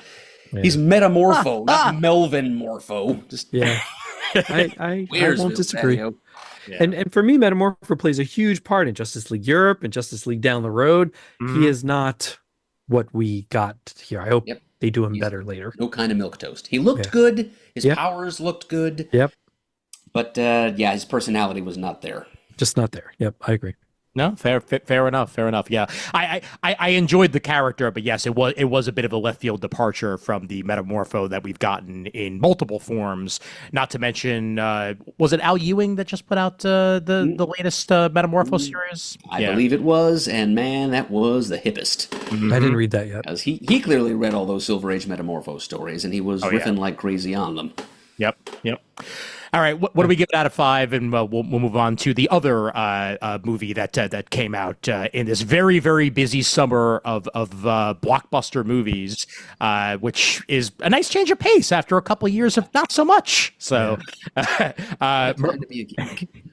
Yeah. He's Metamorpho, not Melvin Morpho. Just I won't disagree. Yeah. And for me, Metamorpho plays a huge part in Justice League Europe and Justice League down the road. He is not what we got here. I hope they do him better later. No kind of milquetoast. He looked good. His powers looked good. Yep. But his personality was not there. Just not there. Yep, I agree. No, fair enough. Fair enough. Yeah, I enjoyed the character, but yes, it was a bit of a left field departure from the Metamorpho that we've gotten in multiple forms. Not to mention, was it Al Ewing that just put out the latest Metamorpho series? I believe it was, and man, that was the hippest. I didn't read that yet. Because he clearly read all those Silver Age Metamorpho stories, and he was riffing like crazy on them. Yep. All right, what do we give it out of 5? And we'll move on to the other movie that came out in this very, very busy summer of blockbuster movies, which is a nice change of pace after a couple of years of not so much. So,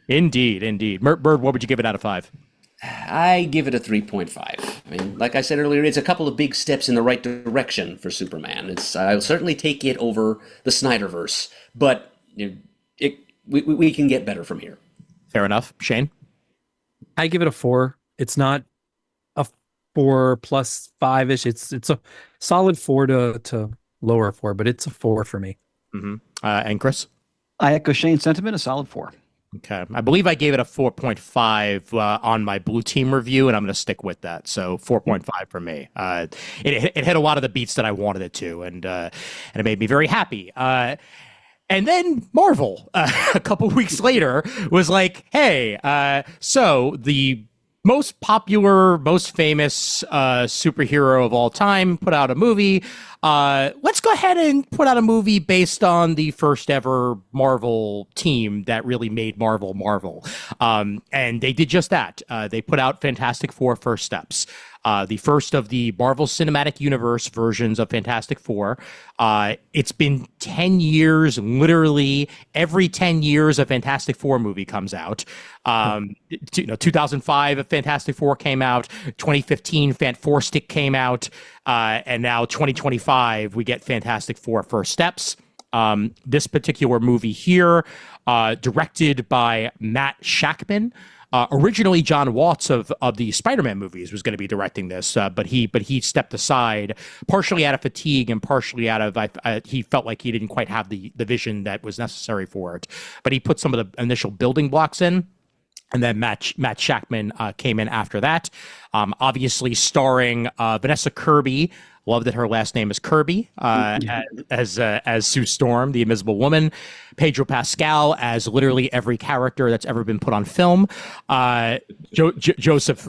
indeed. Murd, what would you give it out of 5? I give it a 3.5. I mean, like I said earlier, it's a couple of big steps in the right direction for Superman. I'll certainly take it over the Snyderverse, but we can get better from here. Fair enough. Shane? I give it a 4. It's not a 4 plus 5-ish. It's a solid 4 to lower 4, but it's a 4 for me. Mm-hmm. And Chris? I echo Shane's sentiment, a solid 4. Okay. I believe I gave it a 4.5 on my Blue Team review, and I'm going to stick with that. So 4.5 for me. It hit a lot of the beats that I wanted it to, and it made me very happy. And then Marvel, a couple weeks later, was like, hey, so the most popular, most famous superhero of all time put out a movie. Let's go ahead and put out a movie based on the first ever Marvel team that really made Marvel. And they did just that. They put out Fantastic Four First Steps. The first of the Marvel Cinematic Universe versions of Fantastic Four. It's been 10 years, literally every 10 years a Fantastic Four movie comes out. 2005 a Fantastic Four came out, 2015 Fantastic came out, and now 2025 we get Fantastic Four First Steps. This particular movie here, directed by Matt Shakman. Originally, John Watts of the Spider-Man movies was going to be directing this, but he stepped aside, partially out of fatigue and partially out of he felt like he didn't quite have the vision that was necessary for it. But he put some of the initial building blocks in, and then Matt Shakman came in after that. Obviously, starring Vanessa Kirby. Love that her last name is Kirby, as Sue Storm, the Invisible Woman. Pedro Pascal as literally every character that's ever been put on film. Joseph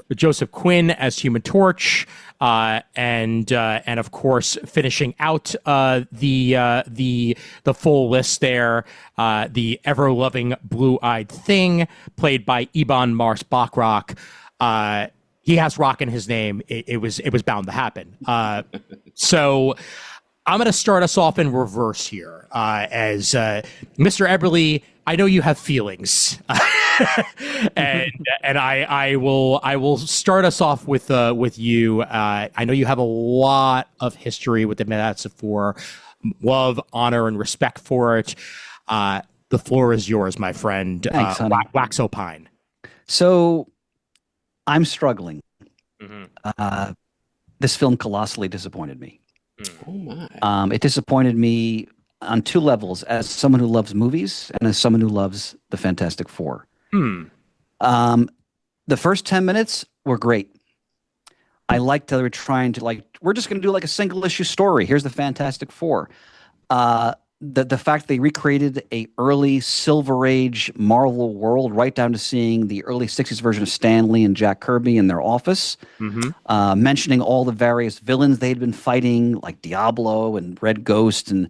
Quinn as Human Torch, and of course finishing out the full list there, the ever loving blue-eyed Thing, played by Eban Mars Bachrach. He has rock in his name. It was bound to happen. So I'm going to start us off in reverse here. As Mr. Eberle, I know you have feelings, and I will start us off with you. I know you have a lot of history with the Fantastic Four, love, honor, and respect for it. The floor is yours, my friend. Thanks, honey. Wax opine. So I'm struggling. Mm-hmm. This film colossally disappointed me. Oh my! It disappointed me on 2 levels: as someone who loves movies and as someone who loves the Fantastic Four. The first 10 minutes were great. I liked that they were trying to we're just going to do like a single issue story. Here's the Fantastic Four. The fact they recreated a early Silver Age Marvel world, right down to seeing the early 60s version of Stan Lee and Jack Kirby in their office, mentioning all the various villains they'd been fighting, like Diablo and Red Ghost, and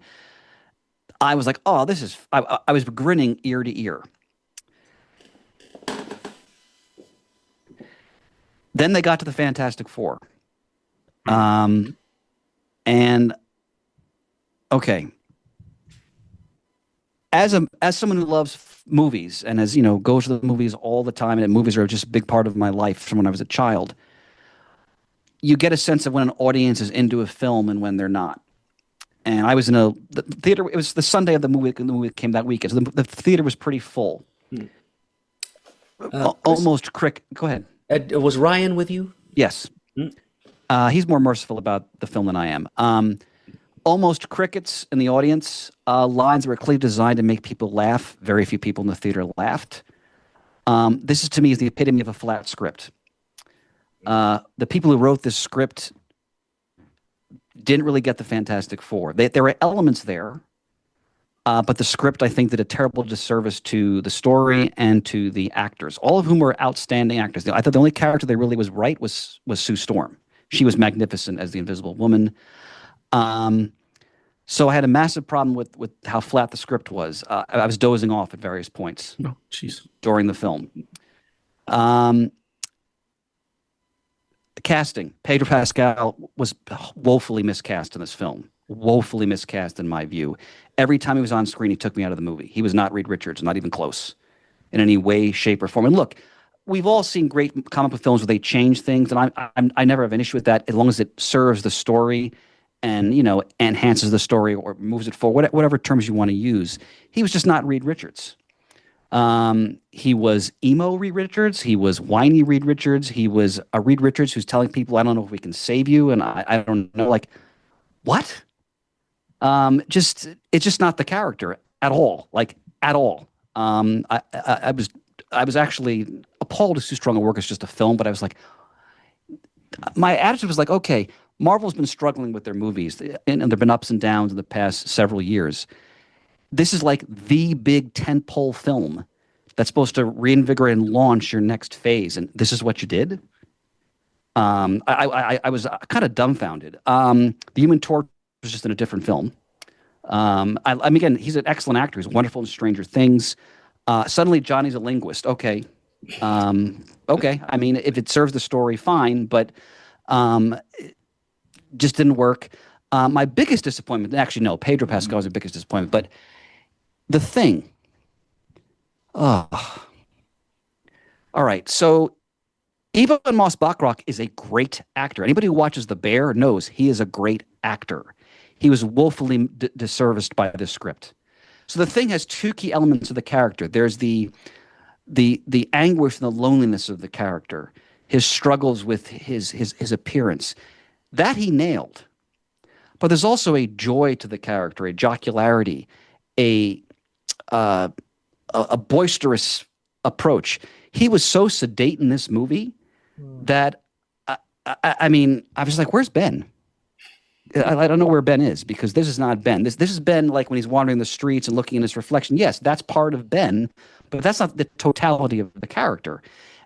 I was like, oh, this is... I was grinning ear to ear. Then they got to the Fantastic Four. And, okay... As someone who loves movies and goes to the movies all the time, and movies are just a big part of my life from when I was a child, you get a sense of when an audience is into a film and when they're not. And I was in the theater. It was the Sunday of the movie. The movie came that weekend, so the theater was pretty full. Almost crick. Go ahead. Was Ryan with you? Yes. He's more merciful about the film than I am. Almost crickets in the audience. Lines that were clearly designed to make people laugh. Very few people in the theater laughed. This is to me is the epitome of a flat script. The people who wrote this script didn't really get the Fantastic Four. There were elements there, but the script, I think, did a terrible disservice to the story and to the actors, all of whom were outstanding actors. I thought the only character they really was right was Sue Storm. She was magnificent as the Invisible Woman. So I had a massive problem with how flat the script was. I was dozing off at various points during the film. The casting. Pedro Pascal was woefully miscast in this film. Woefully miscast in my view. Every time he was on screen, he took me out of the movie. He was not Reed Richards, not even close, in any way, shape, or form. And look, we've all seen great comic book films where they change things, and I never have an issue with that as long as it serves the story and, you know, enhances the story or moves it forward, whatever terms you want to use. He was just not Reed Richards. He was emo Reed Richards. He was whiny Reed Richards. He was a Reed Richards who's telling people, I don't know if we can save you. And I don't know, like, what? It's just not the character at all, like at all. I was actually appalled is too strong a word. It's just a film, but I was like, my attitude was like, okay, Marvel's been struggling with their movies and there've been ups and downs in the past several years. This is like the big tentpole film that's supposed to reinvigorate and launch your next phase, and this is what you did. I was kind of dumbfounded. The Human Torch was just in a different film. I mean, again, he's an excellent actor. He's wonderful in Stranger Things. Suddenly, Johnny's a linguist. Okay. Okay. I mean, if it serves the story, fine, but it just didn't work. My biggest disappointment, actually, no, Pedro Pascal was the biggest disappointment, but The Thing. Oh. All right. So Eva Moss Bachrach is a great actor. Anybody who watches The Bear knows he is a great actor. He was woefully disserviced by this script. So The Thing has two key elements of the character. There's the anguish and the loneliness of the character, his struggles with his appearance. That he nailed. But there's also a joy to the character, a jocularity, a boisterous approach. He was so sedate in this movie that I mean, I was like, "Where's Ben?" I don't know where Ben is, because this is not Ben. This is Ben like when he's wandering the streets and looking in his reflection. Yes, that's part of Ben, but that's not the totality of the character.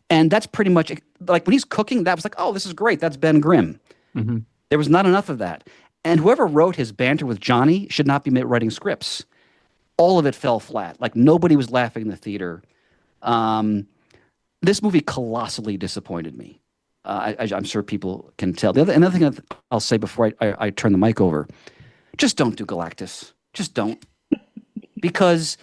And that's pretty much like when he's cooking. That was like, "Oh, this is great. That's Ben Grimm." Mm-hmm. There was not enough of that. And whoever wrote his banter with Johnny should not be writing scripts. All of it fell flat. Like nobody was laughing in the theater. This movie colossally disappointed me. I'm sure people can tell. Another thing I'll say before I turn the mic over, just don't do Galactus. Just don't. Because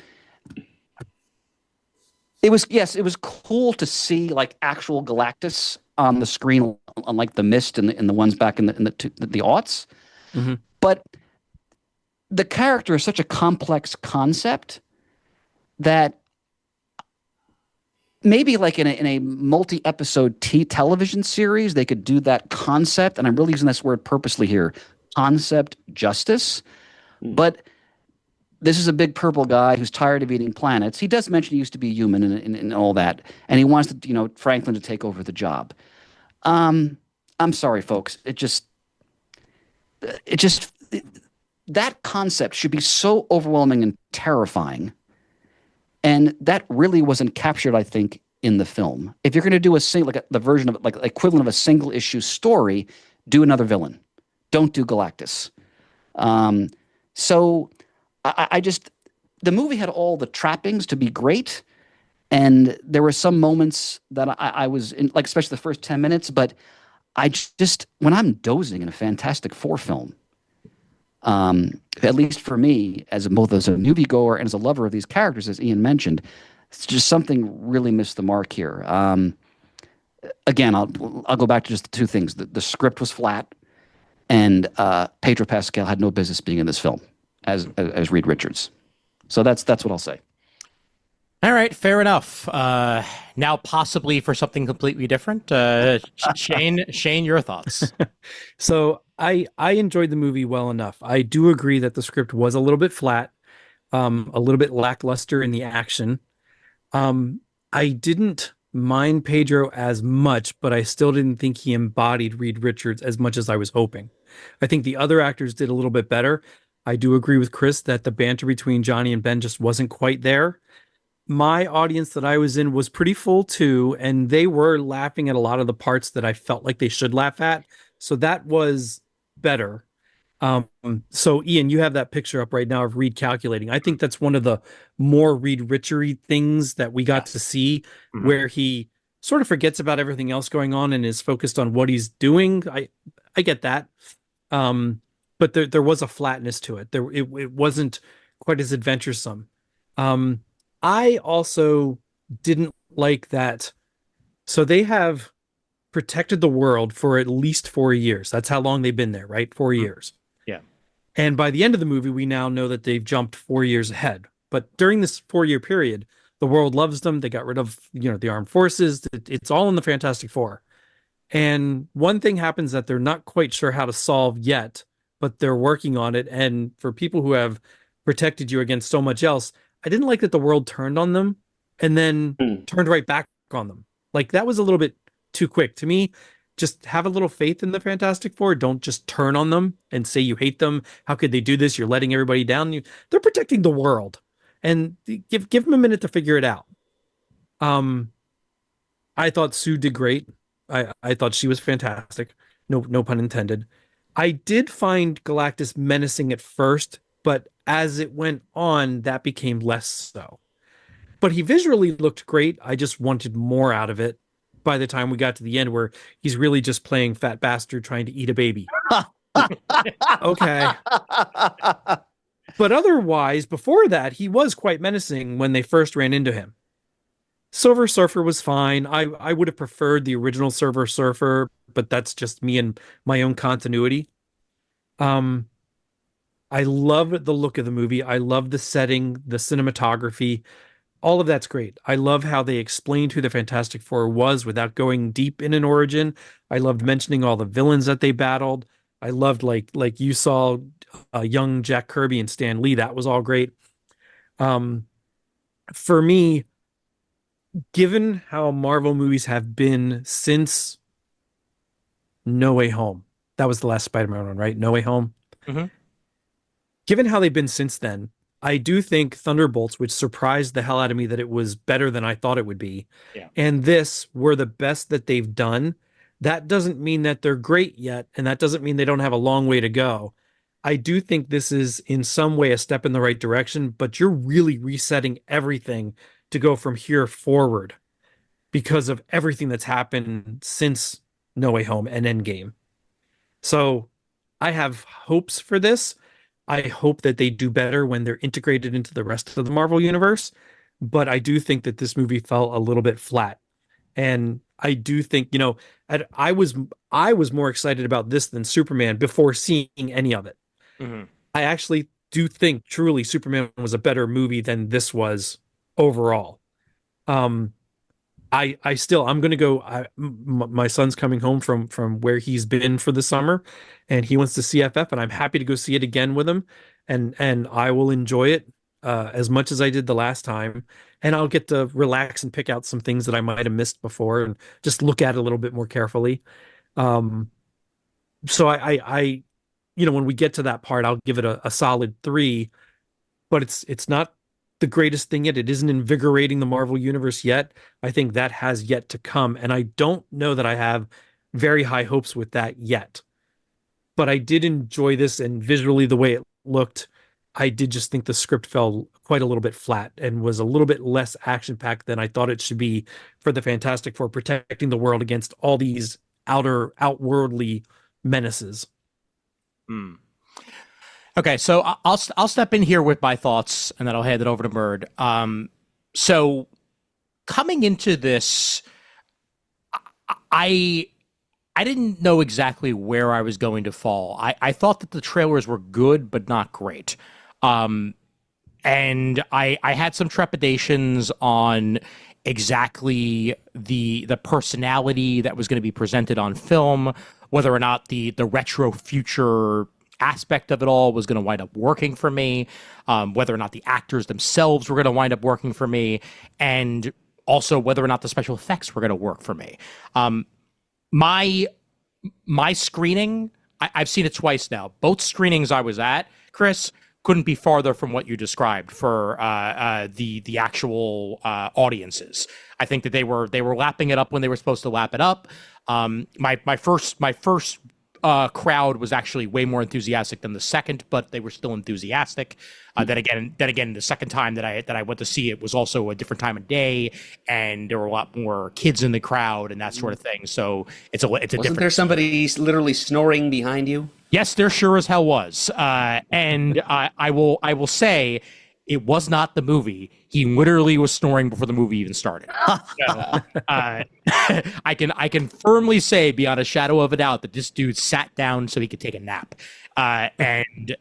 it was cool to see like actual Galactus on the screen, unlike the Mist and the ones back in the aughts. Mm-hmm. But the character is such a complex concept that maybe like in a multi-episode television series, they could do that concept, and I'm really using this word purposely here, concept justice. But this is a big purple guy who's tired of eating planets. He does mention he used to be human and all that, and he wants to, Franklin to take over the job. I'm sorry, folks. That concept should be so overwhelming and terrifying. And that really wasn't captured, I think, in the film. If you're going to do the version of like equivalent of a single issue story, do another villain. Don't do Galactus. So the movie had all the trappings to be great. And there were some moments that I was in, like especially the first 10 minutes, but when I'm dozing in a Fantastic Four film, at least for me, both as a moviegoer and as a lover of these characters, as Ian mentioned, it's just something really missed the mark here. Again, I'll go back to just the two things. The script was flat, and Pedro Pascal had no business being in this film as Reed Richards. So that's what I'll say. All right, fair enough. Now, possibly for something completely different, Shane, your thoughts? So I enjoyed the movie well enough. I do agree that the script was a little bit flat, a little bit lackluster in the action. I didn't mind Pedro as much, but I still didn't think he embodied Reed Richards as much as I was hoping. I think the other actors did a little bit better. I do agree with Chris that the banter between Johnny and Ben just wasn't quite there. My audience that I was in was pretty full too, and they were laughing at a lot of the parts that I felt like they should laugh at. So that was better. So Ian, you have that picture up right now of Reed calculating. I think that's one of the more Reed Richery things that we got to see, where he sort of forgets about everything else going on and is focused on what he's doing. I get that. But there was a flatness to it. It wasn't quite as adventuresome. I also didn't like that. So they have protected the world for at least 4 years. That's how long they've been there, right? 4 years. Yeah. And by the end of the movie, we now know that they've jumped 4 years ahead. But during this 4-year period, the world loves them. They got rid of, the armed forces. It's all in the Fantastic Four. And one thing happens that they're not quite sure how to solve yet, but they're working on it. And for people who have protected you against so much else, I didn't like that the world turned on them and then turned right back on them. Like, that was a little bit too quick to me. Just have a little faith in the Fantastic Four. Don't just turn on them and say you hate them. How could they do this? You're letting everybody down. They're protecting the world, and give them a minute to figure it out. I thought Sue did great. I thought she was fantastic. No pun intended. I did find Galactus menacing at first, but as it went on, that became less so. But he visually looked great. I just wanted more out of it by the time we got to the end, where he's really just playing fat bastard trying to eat a baby. Okay. But otherwise, before that, he was quite menacing when they first ran into him. Silver Surfer was fine. I would have preferred the original Silver Surfer, but that's just me and my own continuity. I love the look of the movie. I love the setting, the cinematography. All of that's great. I love how they explained who the Fantastic Four was without going deep in an origin. I loved mentioning all the villains that they battled. I loved, like you saw, young Jack Kirby and Stan Lee. That was all great. For me, given how Marvel movies have been since No Way Home, that was the last Spider-Man one, right? No Way Home. Mm-hmm. Given how they've been since then, I do think Thunderbolts, which surprised the hell out of me that it was better than I thought it would be, and this were the best that they've done. That doesn't mean that they're great yet, and that doesn't mean they don't have a long way to go. I do think this is in some way a step in the right direction, but you're really resetting everything to go from here forward because of everything that's happened since No Way Home and Endgame. So I have hopes for this. I hope that they do better when they're integrated into the rest of the Marvel universe, but I do think that this movie fell a little bit flat. And I do think, I was more excited about this than Superman before seeing any of it. Mm-hmm. I actually do think truly Superman was a better movie than this was overall. I'm going to go. My son's coming home from where he's been for the summer, and he wants to see FF, and I'm happy to go see it again with him, and I will enjoy it as much as I did the last time, and I'll get to relax and pick out some things that I might have missed before, and just look at it a little bit more carefully. So I when we get to that part, I'll give it a solid 3, but it's not the greatest thing yet. It isn't invigorating the Marvel universe yet. I think that has yet to come, and I don't know that I have very high hopes with that yet. But I did enjoy this, and visually the way it looked, I did just think the script fell quite a little bit flat and was a little bit less action-packed than I thought it should be for the Fantastic Four protecting the world against all these outworldly menaces. Okay, so I'll step in here with my thoughts, and then I'll hand it over to Murd. So coming into this, I didn't know exactly where I was going to fall. I thought that the trailers were good, but not great. And I had some trepidations on exactly the personality that was going to be presented on film, whether or not the retro future aspect of it all was going to wind up working for me, whether or not the actors themselves were going to wind up working for me. And also whether or not the special effects were going to work for me. My screening, I've seen it twice now. Both screenings I was at, Chris, couldn't be farther from what you described for the actual audiences. I think that they were lapping it up when they were supposed to lap it up. My first crowd was actually way more enthusiastic than the second, but they were still enthusiastic. Then again, the second time that I went to see it was also a different time of day, and there were a lot more kids in the crowd and that sort of thing. So it's a Wasn't different. there somebody literally snoring behind you? Yes, there sure as hell was. And I will say, it was not the movie. He literally was snoring before the movie even started. So, I can firmly say beyond a shadow of a doubt that this dude sat down so he could take a nap. And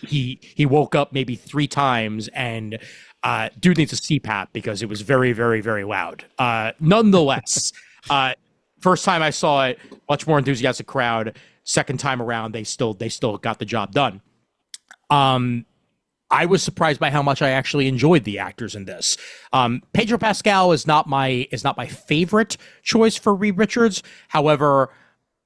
he woke up maybe 3 times, and dude needs a CPAP because it was very, very, very loud. Nonetheless, first time I saw it, much more enthusiastic crowd. Second time around, they still got the job done. I was surprised by how much I actually enjoyed the actors in this. Pedro Pascal is not my favorite choice for Reed Richards. However,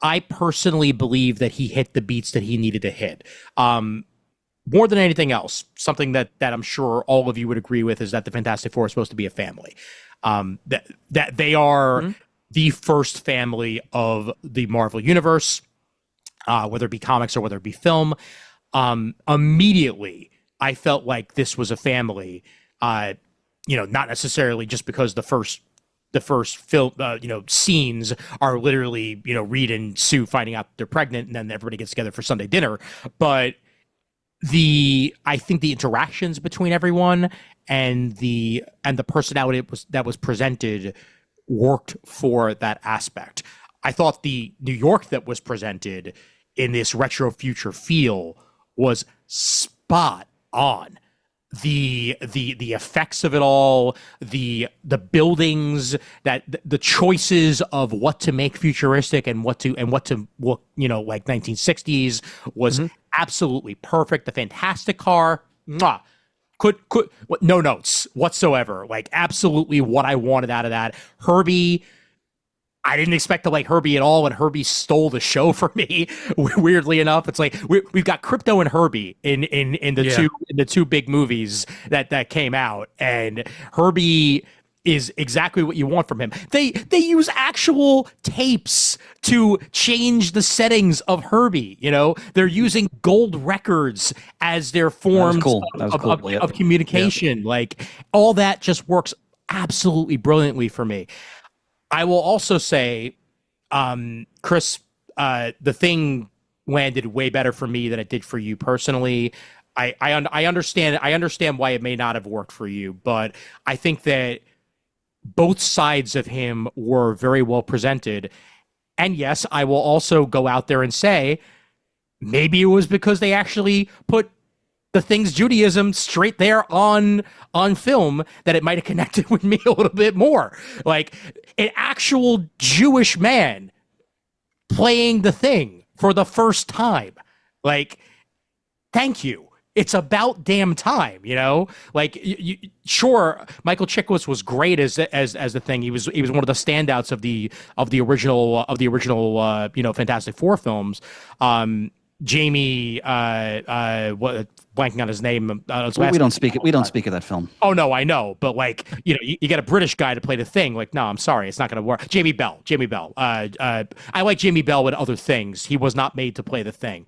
I personally believe that he hit the beats that he needed to hit. More than anything else, something that I'm sure all of you would agree with is that the Fantastic Four is supposed to be a family. That they are the first family of the Marvel Universe, whether it be comics or whether it be film. Immediately, I felt like this was a family, not necessarily just because the first film, scenes are literally, Reed and Sue finding out they're pregnant and then everybody gets together for Sunday dinner. But I think the interactions between everyone and the personality that was presented worked for that aspect. I thought the New York that was presented in this retro future feel was spot on. The effects of it all, the buildings, that the choices of what to make futuristic and what to look, like 1960s was absolutely perfect. The Fantastic Car, mwah, no notes whatsoever. Like, absolutely what I wanted out of that. Herbie, I didn't expect to like Herbie at all, and Herbie stole the show for me. Weirdly enough, it's like we've got Crypto and Herbie in the two big movies that came out, and Herbie is exactly what you want from him. They use actual tapes to change the settings of Herbie. They're using gold records as their forms of communication. Yep. Like, all that just works absolutely brilliantly for me. I will also say, Chris, the Thing landed way better for me than it did for you personally. I understand why it may not have worked for you, but I think that both sides of him were very well presented. And yes, I will also go out there and say, maybe it was because they actually put the Thing's Judaism straight there on film that it might have connected with me a little bit more. Like, an actual Jewish man playing the Thing for the first time. Like, thank you. It's about damn time, Like, sure, Michael Chiklis was great as the Thing. He was one of the standouts of the original Fantastic Four films. Jamie, blanking on his name. We don't speak of that film. Oh no, I know, but like, you get a British guy to play the Thing. Like, no, I'm sorry, it's not going to work. Jamie Bell. I like Jamie Bell with other things. He was not made to play the Thing.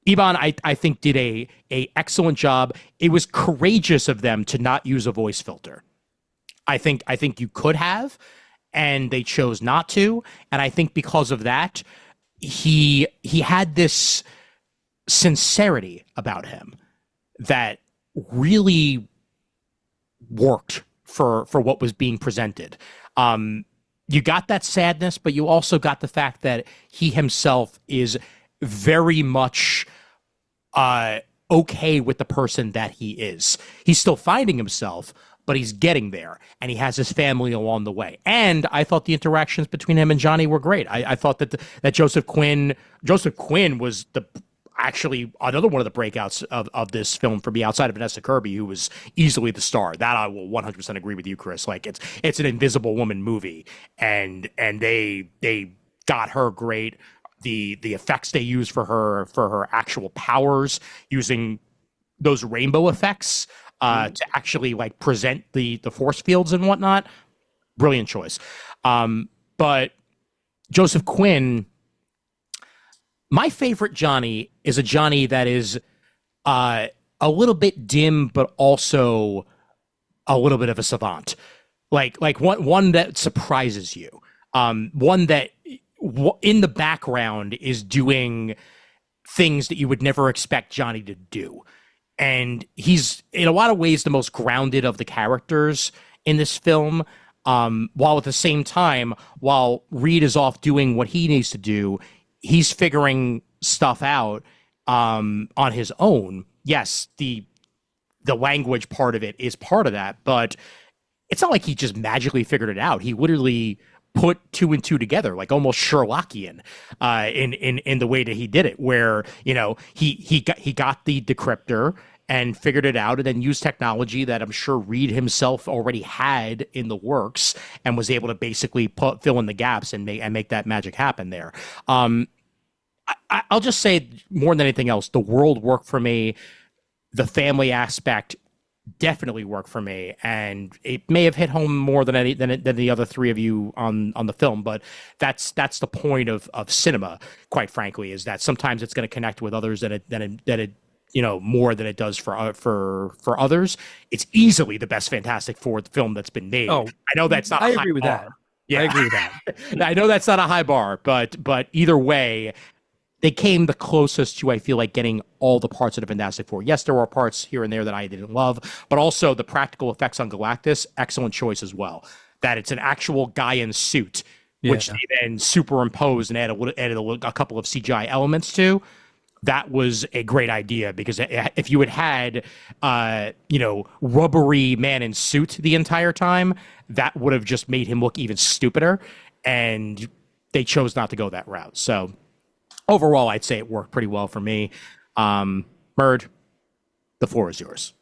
Ivan, I think, did a excellent job. It was courageous of them to not use a voice filter. I think you could have, and they chose not to. And I think because of that, he had this sincerity about him that really worked for what was being presented. You got that sadness, but you also got the fact that he himself is very much okay with the person that he is. He's still finding himself, but he's getting there, and he has his family along the way. And I thought the interactions between him and Johnny were great. I thought that Joseph Quinn was actually another one of the breakouts of this film for me, outside of Vanessa Kirby, who was easily the star. That I will 100% agree with you, Chris. Like it's an Invisible Woman movie, and they got her great. The effects they use for her actual powers, using those rainbow effects to actually like present the force fields and whatnot. Brilliant choice. But Joseph Quinn, my favorite Johnny is a Johnny that is a little bit dim, but also a little bit of a savant. Like one that surprises you. One that in the background is doing things that you would never expect Johnny to do. And he's in a lot of ways the most grounded of the characters in this film. While at the same time, while Reed is off doing what he needs to do, he's figuring stuff out on his own. Yes, the language part of it is part of that, but it's not like he just magically figured it out. He literally put two and two together, like almost Sherlockian, in the way that he did it, where he got the decryptor and figured it out, and then used technology that I'm sure Reed himself already had in the works, and was able to basically fill in the gaps and make that magic happen there. I'll just say, more than anything else, the world worked for me. The family aspect definitely worked for me, and it may have hit home more than the other three of you on the film. But that's the point of cinema, quite frankly, is that sometimes it's going to connect with others than it more than it does for others. It's easily the best Fantastic Four film that's been made. Oh, I know that's not. I agree with that. Yeah, I agree with that. I know that's not a high bar, but either way, they came the closest to, I feel like, getting all the parts of the Fantastic Four. Yes, there were parts here and there that I didn't love, but also the practical effects on Galactus, excellent choice as well. That it's an actual guy in suit, which they then superimposed and added a couple of CGI elements to. That was a great idea, because if you had rubbery man in suit the entire time, that would have just made him look even stupider, and they chose not to go that route. So overall, I'd say it worked pretty well for me. Murd, the floor is yours.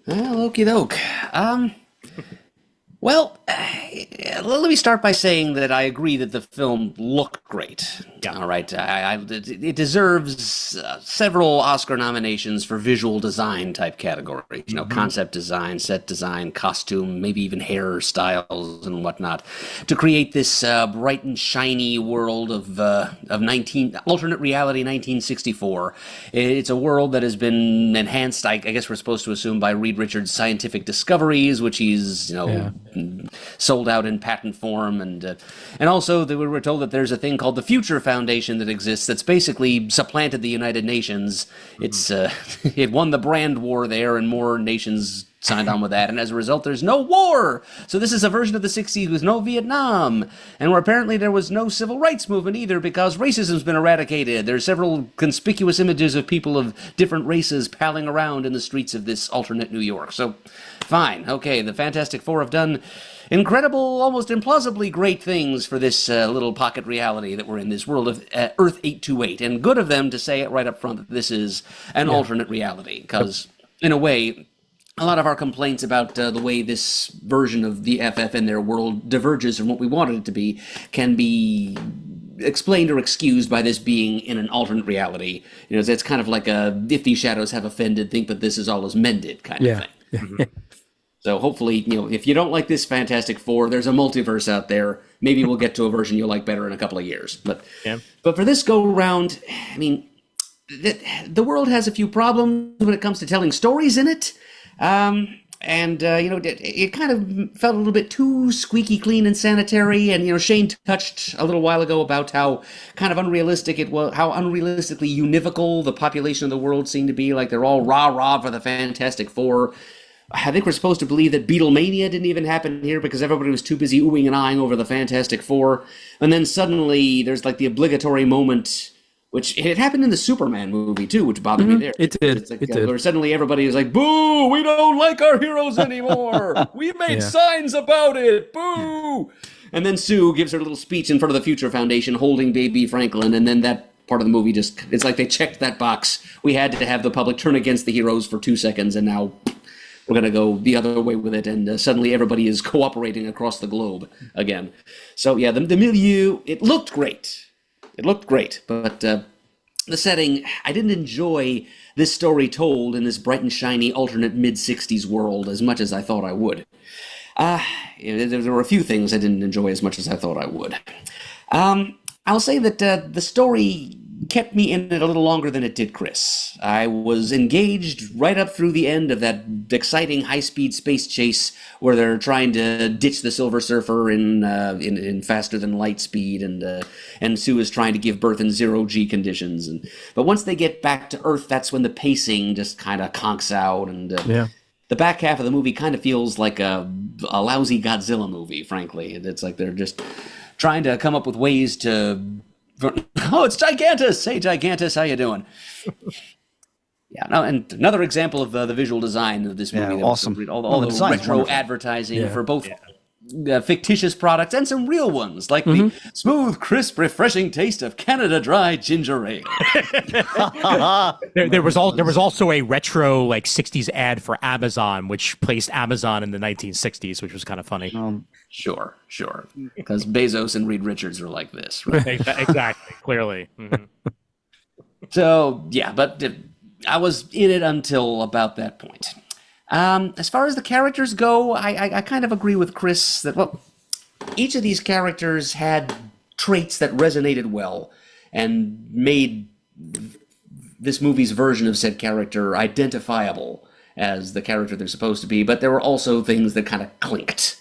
Well, okie doke. Well, let me start by saying that I agree that the film looked great. Yeah. All right. It deserves several Oscar nominations for visual design type categories. Concept design, set design, costume, maybe even hairstyles and whatnot, to create this bright and shiny world of alternate reality 1964. It's a world that has been enhanced, I guess we're supposed to assume, by Reed Richards' scientific discoveries, which he's sold out in patent form, and also we were told that there's a thing called the Future Foundation that exists that's basically supplanted the United Nations. It's it won the brand war there, and more nations signed on with that, and as a result there's no war. So this is a version of the 60s with no Vietnam, and where apparently there was no civil rights movement either, because racism's been eradicated. There's several conspicuous images of people of different races palling around in the streets of this alternate New York. So fine, okay, the Fantastic Four have done incredible, almost implausibly great things for this little pocket reality that we're in, this world of Earth 828, and good of them to say it right up front that this is an alternate reality, because in a way, a lot of our complaints about the way this version of the FF and their world diverges from what we wanted it to be can be explained or excused by this being in an alternate reality. It's kind of like a if these shadows have offended, think that this is all is mended kind of thing. Yeah. So hopefully, if you don't like this Fantastic Four, there's a multiverse out there. Maybe we'll get to a version you'll like better in a couple of years. But for this go round, I mean, the world has a few problems when it comes to telling stories in it. It kind of felt a little bit too squeaky clean and sanitary. And, Shane touched a little while ago about how kind of unrealistic it was, how unrealistically univocal the population of the world seemed to be. Like they're all rah-rah for the Fantastic Four. I think we're supposed to believe that Beatlemania didn't even happen here because everybody was too busy oohing and eyeing over the Fantastic Four. And then suddenly there's like the obligatory moment, which it happened in the Superman movie too, which bothered me there. It did. It did. Where suddenly everybody is like, boo, we don't like our heroes anymore. We made signs about it. Boo. And then Sue gives her little speech in front of the Future Foundation holding baby Franklin, and then that part of the movie just, it's like they checked that box. We had to have the public turn against the heroes for 2 seconds, and now we're going to go the other way with it, and suddenly everybody is cooperating across the globe again. So yeah, the milieu, it looked great. It looked great, but the setting, I didn't enjoy this story told in this bright and shiny alternate mid-60s world as much as I thought I would. There were a few things I didn't enjoy as much as I thought I would. I'll say that the story kept me in it a little longer than it did Chris. I was engaged right up through the end of that exciting high-speed space chase where they're trying to ditch the Silver Surfer in faster than light speed, and Sue is trying to give birth in zero-G conditions. But once they get back to Earth, that's when the pacing just kind of conks out, and the back half of the movie kind of feels like a lousy Godzilla movie, frankly. It's like they're just trying to come up with ways to... Oh, it's Gigantus! Hey, Gigantus, how you doing? Yeah, no, and another example of the visual design of this movie. Yeah, awesome. All the retro advertising for both fictitious products and some real ones, like the smooth, crisp, refreshing taste of Canada Dry ginger ale. There was also a retro like 60s ad for Amazon, which placed Amazon in the 1960s, which was kind of funny. Sure. Because Bezos and Reed Richards are like this, right? Exactly, clearly. Mm-hmm. So, yeah, but I was in it until about that point. As far as the characters go, I kind of agree with Chris that, well, each of these characters had traits that resonated well and made this movie's version of said character identifiable as the character they're supposed to be, but there were also things that kind of clinked.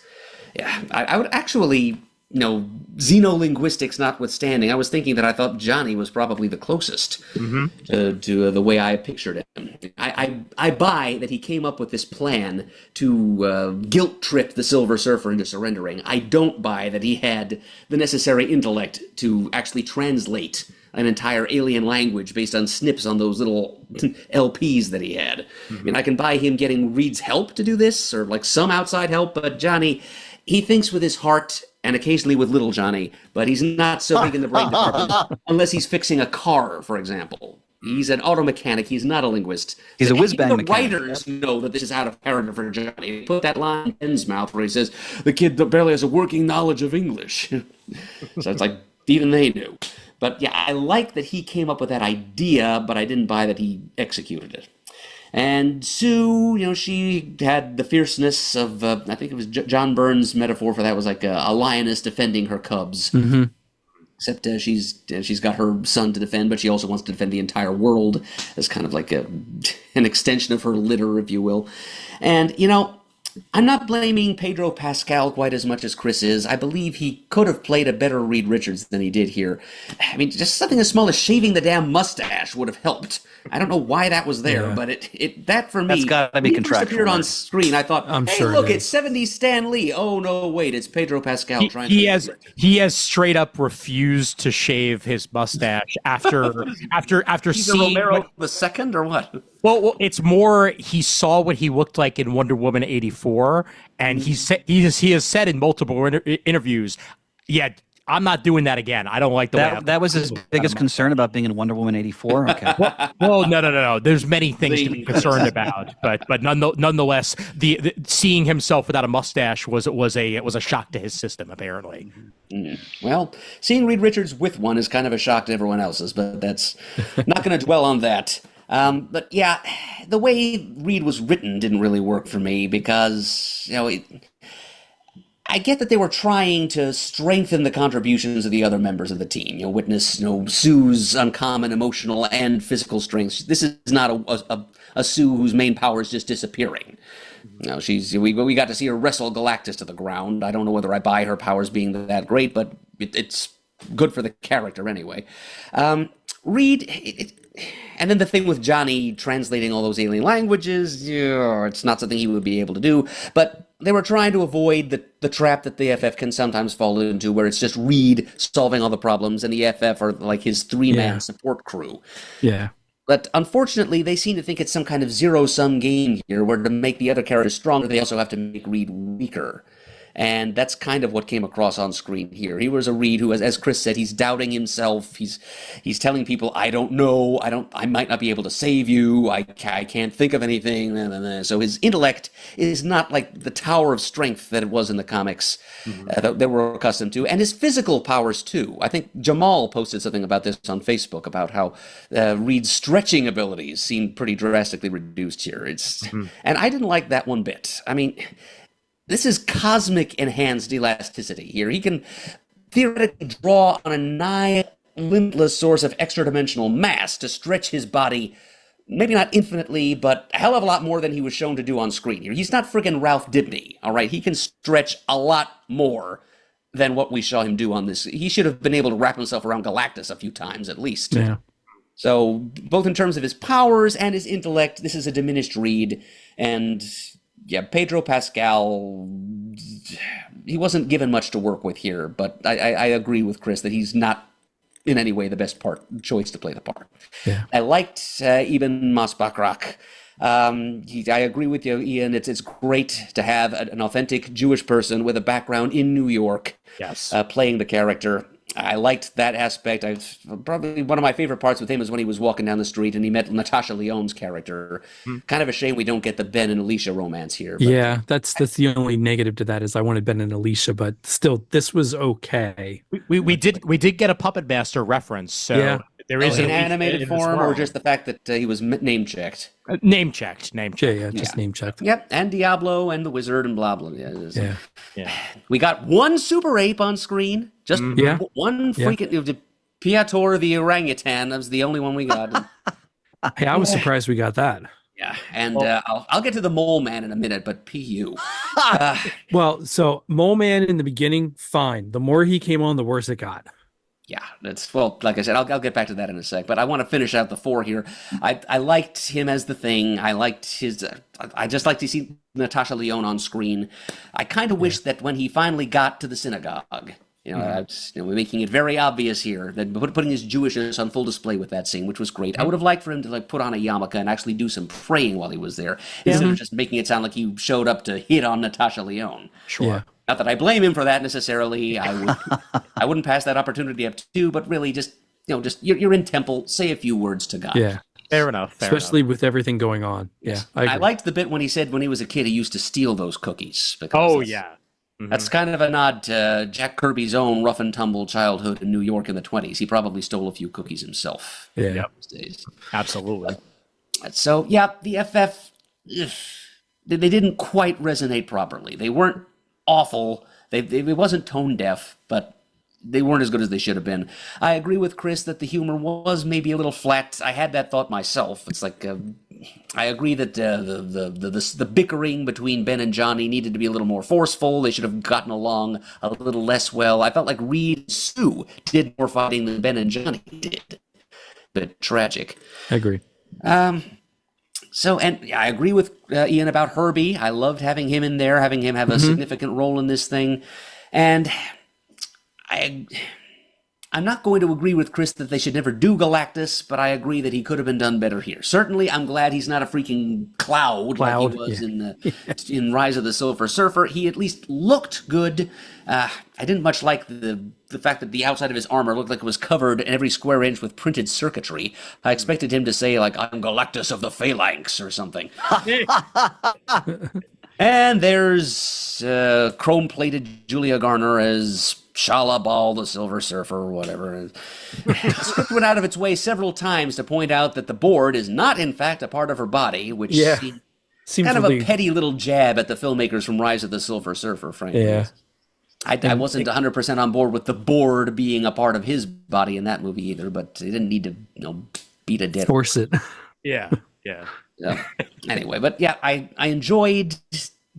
Yeah, I would actually, xenolinguistics notwithstanding, I was thinking that I thought Johnny was probably the closest to the way I pictured him. I buy that he came up with this plan to guilt trip the Silver Surfer into surrendering. I don't buy that he had the necessary intellect to actually translate an entire alien language based on snips on those little LPs that he had. I mean, I can buy him getting Reed's help to do this, or like some outside help, but Johnny, he thinks with his heart and occasionally with little Johnny, but he's not so big in the brain department unless he's fixing a car, for example. He's an auto mechanic. He's not a linguist. He's a whiz-bang the mechanic. Writers know that this is out of character for Johnny. They put that line in Ben's mouth where he says, the kid barely has a working knowledge of English. So it's like, even they knew. But yeah, I like that he came up with that idea, but I didn't buy that he executed it. And Sue, she had the fierceness of, I think it was John Burns' metaphor for that was like a lioness defending her cubs. Except she's got her son to defend, but she also wants to defend the entire world as kind of like an extension of her litter, if you will. And, I'm not blaming Pedro Pascal quite as much as Chris is. I believe he could have played a better Reed Richards than he did here. I mean, just something as small as shaving the damn mustache would have helped. I don't know why that was there, but that for me, that's got to be contractual. When he first appeared on screen, I thought, look, it's 70s Stan Lee. Oh no, wait, it's Pedro Pascal trying to. He has straight up refused to shave his mustache after seeing Romero the second or what? Well, it's more he saw what he looked like in Wonder Woman 84, and he has said in multiple interviews, yeah, I'm not doing that again. I don't like the way that was his biggest concern about being in Wonder Woman 84. Okay. well, no. There's many things to be concerned about, but nonetheless, the seeing himself without a mustache was a shock to his system, apparently. Well, seeing Reed Richards with one is kind of a shock to everyone else's, but that's not going to dwell on that. But yeah, the way Reed was written didn't really work for me because, I get that they were trying to strengthen the contributions of the other members of the team. Witness, Sue's uncommon emotional and physical strengths. This is not a Sue whose main power is just disappearing. We got to see her wrestle Galactus to the ground. I don't know whether I buy her powers being that great, but it's good for the character anyway. Reed. And then the thing with Johnny translating all those alien languages, it's not something he would be able to do. But they were trying to avoid the trap that the FF can sometimes fall into, where it's just Reed solving all the problems, and the FF are like his three-man support crew. Yeah. But unfortunately, they seem to think it's some kind of zero-sum game here, where to make the other characters stronger, they also have to make Reed weaker. And that's kind of what came across on screen here. He was a Reed who, as Chris said, he's doubting himself. He's telling people, I don't know, I might not be able to save you. I can't think of anything. So his intellect is not like the tower of strength that it was in the comics that we're accustomed to. And his physical powers, too. I think Jamal posted something about this on Facebook, about how Reed's stretching abilities seem pretty drastically reduced here. And I didn't like that one bit. I mean, this is cosmic enhanced elasticity here. He can theoretically draw on a nigh limitless source of extra-dimensional mass to stretch his body, maybe not infinitely, but a hell of a lot more than he was shown to do on screen here. He's not friggin' Ralph Dibny, all right? He can stretch a lot more than what we saw him do on this. He should have been able to wrap himself around Galactus a few times at least. Yeah. So both in terms of his powers and his intellect, this is a diminished Reed. And yeah, Pedro Pascal, he wasn't given much to work with here, but I agree with Chris that he's not in any way the best choice to play the part. Yeah. I liked Ibn Masbakrak. I agree with you, Ian. It's great to have an authentic Jewish person with a background in New York, playing the character. I liked that aspect. Probably one of my favorite parts with him is when he was walking down the street and he met Natasha Lyonne's character. Kind of a shame we don't get the Ben and Alicia romance here. But Yeah, that's the only negative to that is I wanted Ben and Alicia, but still, this was okay. We did get a Puppet Master reference, so Yeah. there is in animated in this form, or world. just the fact that he was name checked. Name checked. Yeah, just name checked. Yep, and Diablo and the Wizard and blah blah. Yeah. We got one Super Ape on screen. Just one freaking Piator the orangutan. That was the only one we got. Hey, I was surprised we got that. Yeah, and I'll get to the Mole Man in a minute, but Pu. Well, so Mole Man in the beginning, fine. The more he came on, the worse it got. Yeah, like I said, I'll get back to that in a sec, but I want to finish out the four here. I liked him as the Thing. I liked his. I just like to see Natasha Lyonne on screen. I kind of wish that when he finally got to the synagogue, we're making it very obvious here that putting his Jewishness on full display with that scene, which was great. I would have liked for him to put on a yarmulke and actually do some praying while he was there, instead of just making it sound like he showed up to hit on Natasha Lyonne. Sure. Yeah. Not that I blame him for that necessarily. I wouldn't pass that opportunity up too, but really just you're in temple, say a few words to God. Yeah. Fair enough. Especially with everything going on. Yeah. I liked the bit when he said when he was a kid he used to steal those cookies. That's kind of a nod to Jack Kirby's own rough and tumble childhood in New York in the 1920s. He probably stole a few cookies himself. Yeah. Those days. Absolutely. So yeah, the FF, they didn't quite resonate properly. They weren't awful. It wasn't tone deaf, but they weren't as good as they should have been. I agree with Chris that the humor was maybe a little flat. I had that thought myself. It's like I agree that the bickering between Ben and Johnny needed to be a little more forceful. They should have gotten along a little less well. I felt like Reed and Sue did more fighting than Ben and Johnny did. But tragic. I agree. So, and I agree with Ian about Herbie. I loved having him in there, having him have a significant role in this thing. And I'm not going to agree with Chris that they should never do Galactus, but I agree that he could have been done better here. Certainly, I'm glad he's not a freaking cloud like he was in Rise of the Silver Surfer. He at least looked good. I didn't much like the fact that the outside of his armor looked like it was covered in every square inch with printed circuitry. I expected him to say, like, I'm Galactus of the Phalanx or something. And there's chrome-plated Julia Garner as Shala Ball, the Silver Surfer, or whatever. The script went out of its way several times to point out that the board is not, in fact, a part of her body, which seems kind of a petty little jab at the filmmakers from Rise of the Silver Surfer, frankly. Yeah. I wasn't 100% on board with the board being a part of his body in that movie either, but they didn't need to, beat a dead Force it. Yeah. Anyway, but yeah, I enjoyed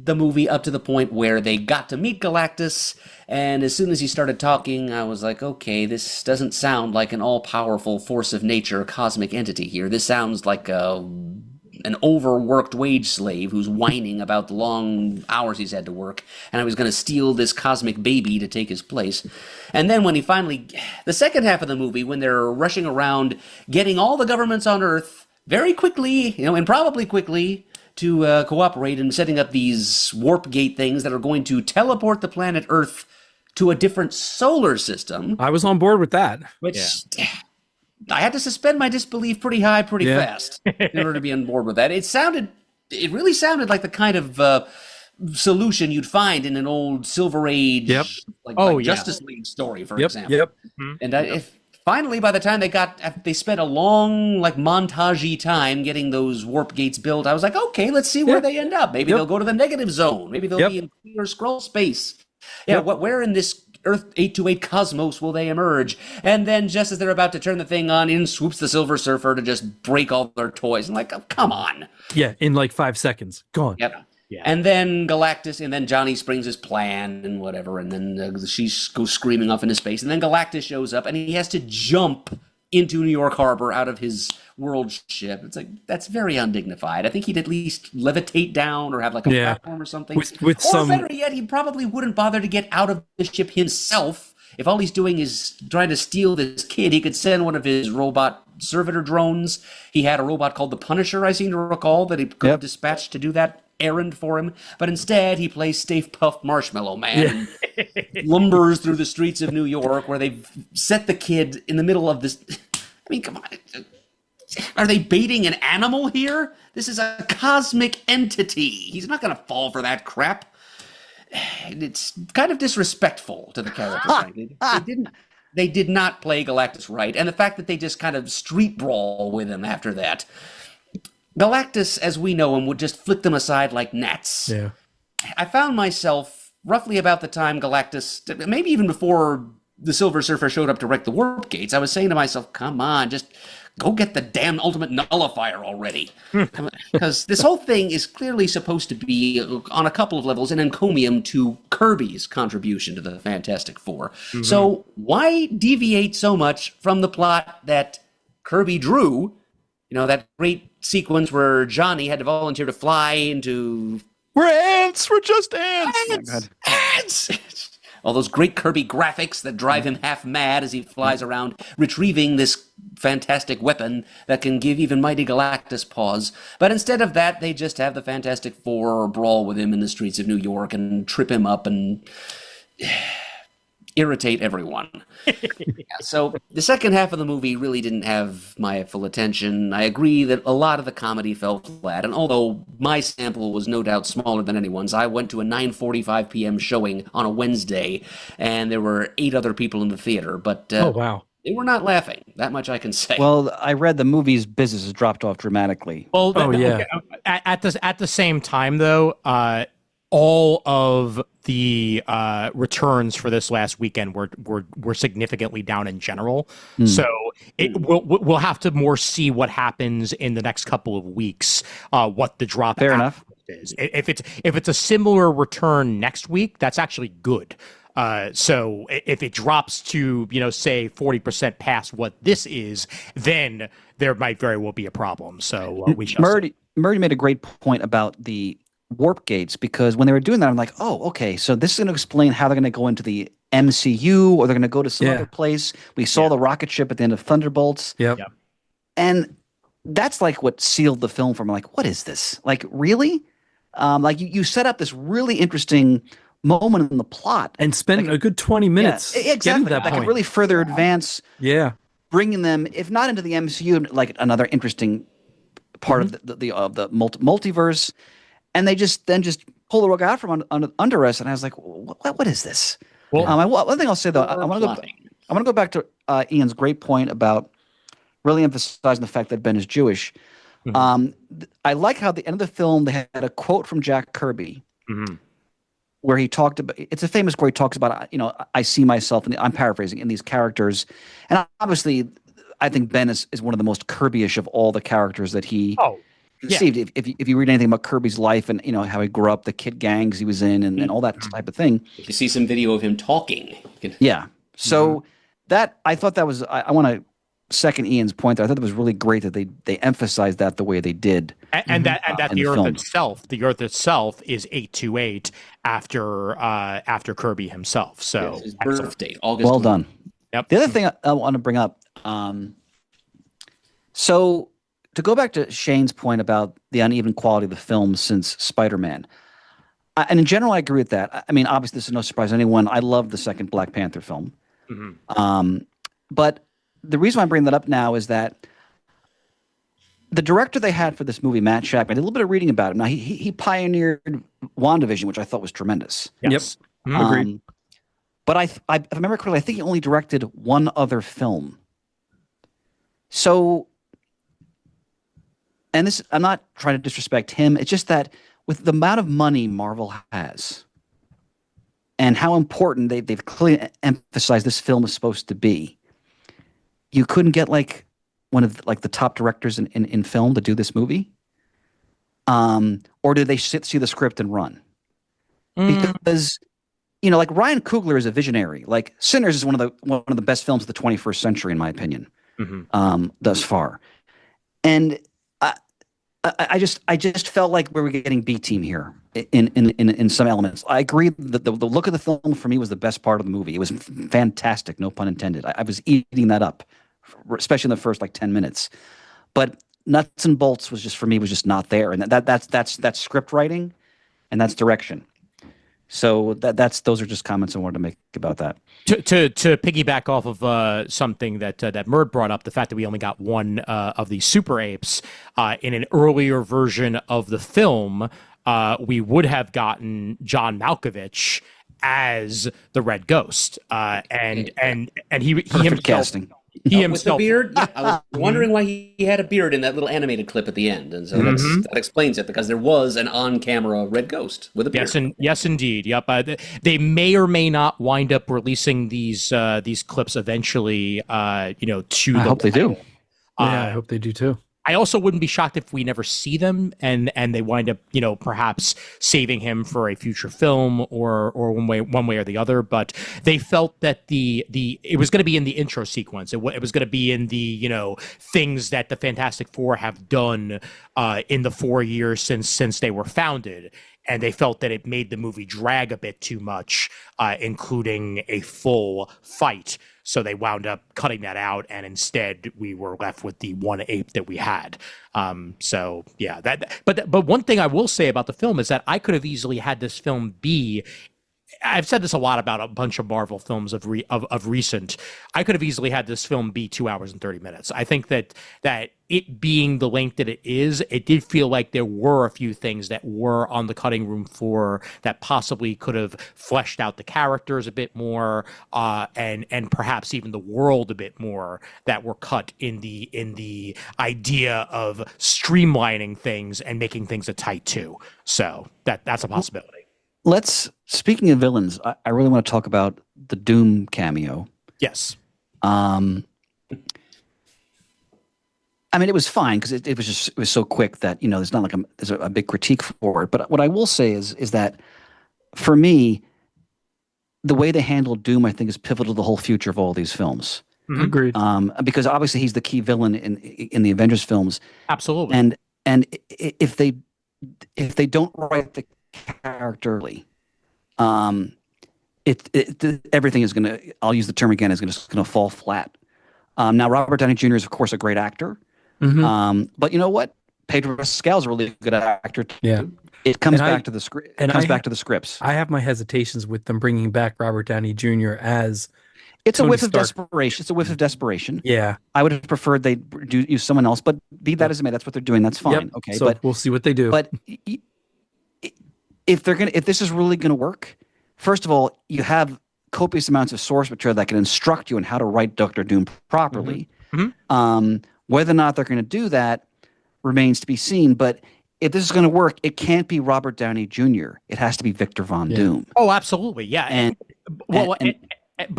the movie up to the point where they got to meet Galactus, and as soon as he started talking, I was like, okay, this doesn't sound like an all-powerful force of nature cosmic entity here. This sounds like an overworked wage slave who's whining about the long hours he's had to work, and I was going to steal this cosmic baby to take his place. And then when he finally, the second half of the movie, when they're rushing around getting all the governments on Earth very quickly, and probably quickly, to cooperate in setting up these warp gate things that are going to teleport the planet Earth to a different solar system. I was on board with that. Which I had to suspend my disbelief pretty high, pretty fast in order to be on board with that. It really sounded like the kind of solution you'd find in an old Silver Age, like Justice League story, for example. And finally, by the time they spent a long, like, montagey time getting those warp gates built, I was like, okay, let's see where they end up. Maybe they'll go to the negative zone. Maybe they'll be in clear scroll space. Yeah, where in this Earth 828 cosmos will they emerge? And then just as they're about to turn the thing on, in swoops the Silver Surfer to just break all their toys. I'm like, oh, come on. Yeah, in like 5 seconds. Gone. Yep. Yeah. And then Galactus, and then Johnny springs his plan and whatever, and then she goes screaming off into space, and then Galactus shows up, and he has to jump into New York Harbor out of his world ship. It's like, that's very undignified. I think he'd at least levitate down or have like a platform or something. With or better yet, he probably wouldn't bother to get out of the ship himself. If all he's doing is trying to steal this kid, he could send one of his robot servitor drones. He had a robot called the Punisher, I seem to recall, that he could have dispatched to do that errand for him, but instead he plays Stay Puft Marshmallow Man and lumbers through the streets of New York, where they've set the kid in the middle of this. I mean, come on. Are they baiting an animal here? This is a cosmic entity. He's not going to fall for that crap. It's kind of disrespectful to the character, frankly. They did not play Galactus right, and the fact that they just kind of street brawl with him after that. Galactus, as we know him, would just flick them aside like gnats. Yeah. I found myself, roughly about the time Galactus, maybe even before the Silver Surfer showed up to wreck the warp gates, I was saying to myself, come on, just go get the damn ultimate nullifier already. Because this whole thing is clearly supposed to be, on a couple of levels, an encomium to Kirby's contribution to the Fantastic Four. Mm-hmm. So why deviate so much from the plot that Kirby drew? You know, that great sequence where Johnny had to volunteer to fly into... We're ants! We're just ants! Ants! All those great Kirby graphics that drive him half mad as he flies around, retrieving this fantastic weapon that can give even mighty Galactus pause. But instead of that, they just have the Fantastic Four brawl with him in the streets of New York and trip him up and... irritate everyone. So the second half of the movie really didn't have my full attention. I agree that a lot of the comedy fell flat, and although my sample was no doubt smaller than anyone's, I went to a 9:45 p.m. showing on a Wednesday, and there were 8 other people in the theater, but oh wow, they were not laughing. That much I can say. Well, I read the movie's business has dropped off dramatically. Well, at the same time though, all of the returns for this last weekend were significantly down in general. So we'll have to more see what happens in the next couple of weeks. What the drop Fair enough is. If it's a similar return next week, that's actually good. So if it drops to say 40% past what this is, then there might very well be a problem. So we shall see. Murd made a great point about the warp gates, because when they were doing that, I'm like, oh, okay, so this is going to explain how they're going to go into the MCU, or they're going to go to some other place. We saw the rocket ship at the end of Thunderbolts. Yep. And that's like what sealed the film for me. Like, what is this? Like, really? Like you set up this really interesting moment in the plot. And spend a good 20 minutes getting to that point. Could really further advance bringing them, if not into the MCU, like another interesting part of the multiverse. And they just pull the rug out from under us, and I was like, "What is this?" Well, one thing I'll say though, I want to go back to Ian's great point about really emphasizing the fact that Ben is Jewish. I like how at the end of the film they had a quote from Jack Kirby, where he talked about. It's a famous quote. He talks about, I see myself, and I'm paraphrasing, in these characters, and obviously, I think Ben is one of the most Kirby-ish of all the characters that he. Steve, if you read anything about Kirby's life and how he grew up, the kid gangs he was in, and all that type of thing, if you see some video of him talking, So that I thought that was I want to second Ian's point there. I thought it was really great that they emphasized that the way they did, and that the Earth itself is 828 after Kirby himself. So his birth date, August. Well done. Yep. The other thing I want to bring up, so to go back to Shane's point about the uneven quality of the film since Spider-Man, and in general, I agree with that. I mean, obviously, this is no surprise to anyone. I love the second Black Panther film. But the reason why I bring that up now is that the director they had for this movie, Matt Shackman, I did a little bit of reading about him. Now, he pioneered WandaVision, which I thought was tremendous. Yes. Agreed. But if I remember correctly, I think he only directed one other film. So, and this, I'm not trying to disrespect him. It's just that with the amount of money Marvel has and how important they've clearly emphasized this film is supposed to be, you couldn't get like one of like the top directors in film to do this movie? Or did they see the script and run? Because, you know, like Ryan Coogler is a visionary. Like Sinners is one of the best films of the 21st century, in my opinion, thus far. And I just felt like we were getting B team here in some elements. I agree that the look of the film for me was the best part of the movie. It was fantastic, no pun intended. I was eating that up, especially in the first like 10 minutes. But nuts and bolts was just not there, and that's script writing, and that's direction. So those are just comments I wanted to make about that. To piggyback off of something that Murd brought up, the fact that we only got one of these super apes in an earlier version of the film, we would have gotten John Malkovich as the Red Ghost, and he himself casting. He with the beard. Yeah, I was wondering why he had a beard in that little animated clip at the end, and so that explains it, because there was an on-camera Red Ghost with a beard. Yes, indeed. Yep. They may or may not wind up releasing these clips eventually. To I hope they do. Yeah, I hope they do too. I also wouldn't be shocked if we never see them and they wind up, perhaps saving him for a future film or one way or the other. But they felt that it was going to be in the intro sequence. It was going to be in the, things that the Fantastic Four have done in the 4 years since they were founded. And they felt that it made the movie drag a bit too much, including a full fight. So they wound up cutting that out, and instead we were left with the one ape that we had. So yeah, but one thing I will say about the film is that I could have easily had this film be. I've said this a lot about a bunch of Marvel films of recent. I could have easily had this film be 2 hours and 30 minutes. I think that it being the length that it is, it did feel like there were a few things that were on the cutting room floor that possibly could have fleshed out the characters a bit more, and perhaps even the world a bit more, that were cut in the idea of streamlining things and making things a tight two. So that's a possibility. Speaking of villains, I really want to talk about the Doom cameo. Yes. I mean, it was fine because it was so quick that, there's not like there's a big critique for it. But what I will say is that for me, the way they handled Doom, I think, is pivotal to the whole future of all these films. Agreed. Because obviously he's the key villain in the Avengers films. Absolutely. And if they don't write the character early, everything is going to, I'll use the term again, is going to fall flat. Now, Robert Downey Jr. is, of course, a great actor. But you know what? Pedro Pascal's a really good actor too. Yeah. It comes back to the script. It comes back to the scripts. I have my hesitations with them bringing back Robert Downey Jr. as It's a Tony whiff of Stark. desperation. It's a whiff of desperation. Yeah. I would have preferred they use someone else, but be that as it may, that's what they're doing. That's fine. Yep. Okay. So we'll see what they do. But if this is really gonna work, first of all, you have copious amounts of source material that can instruct you on how to write Doctor Doom properly. Whether or not they're going to do that remains to be seen. But if this is going to work, it can't be Robert Downey Jr. It has to be Victor Von Doom. Oh, absolutely. Yeah. But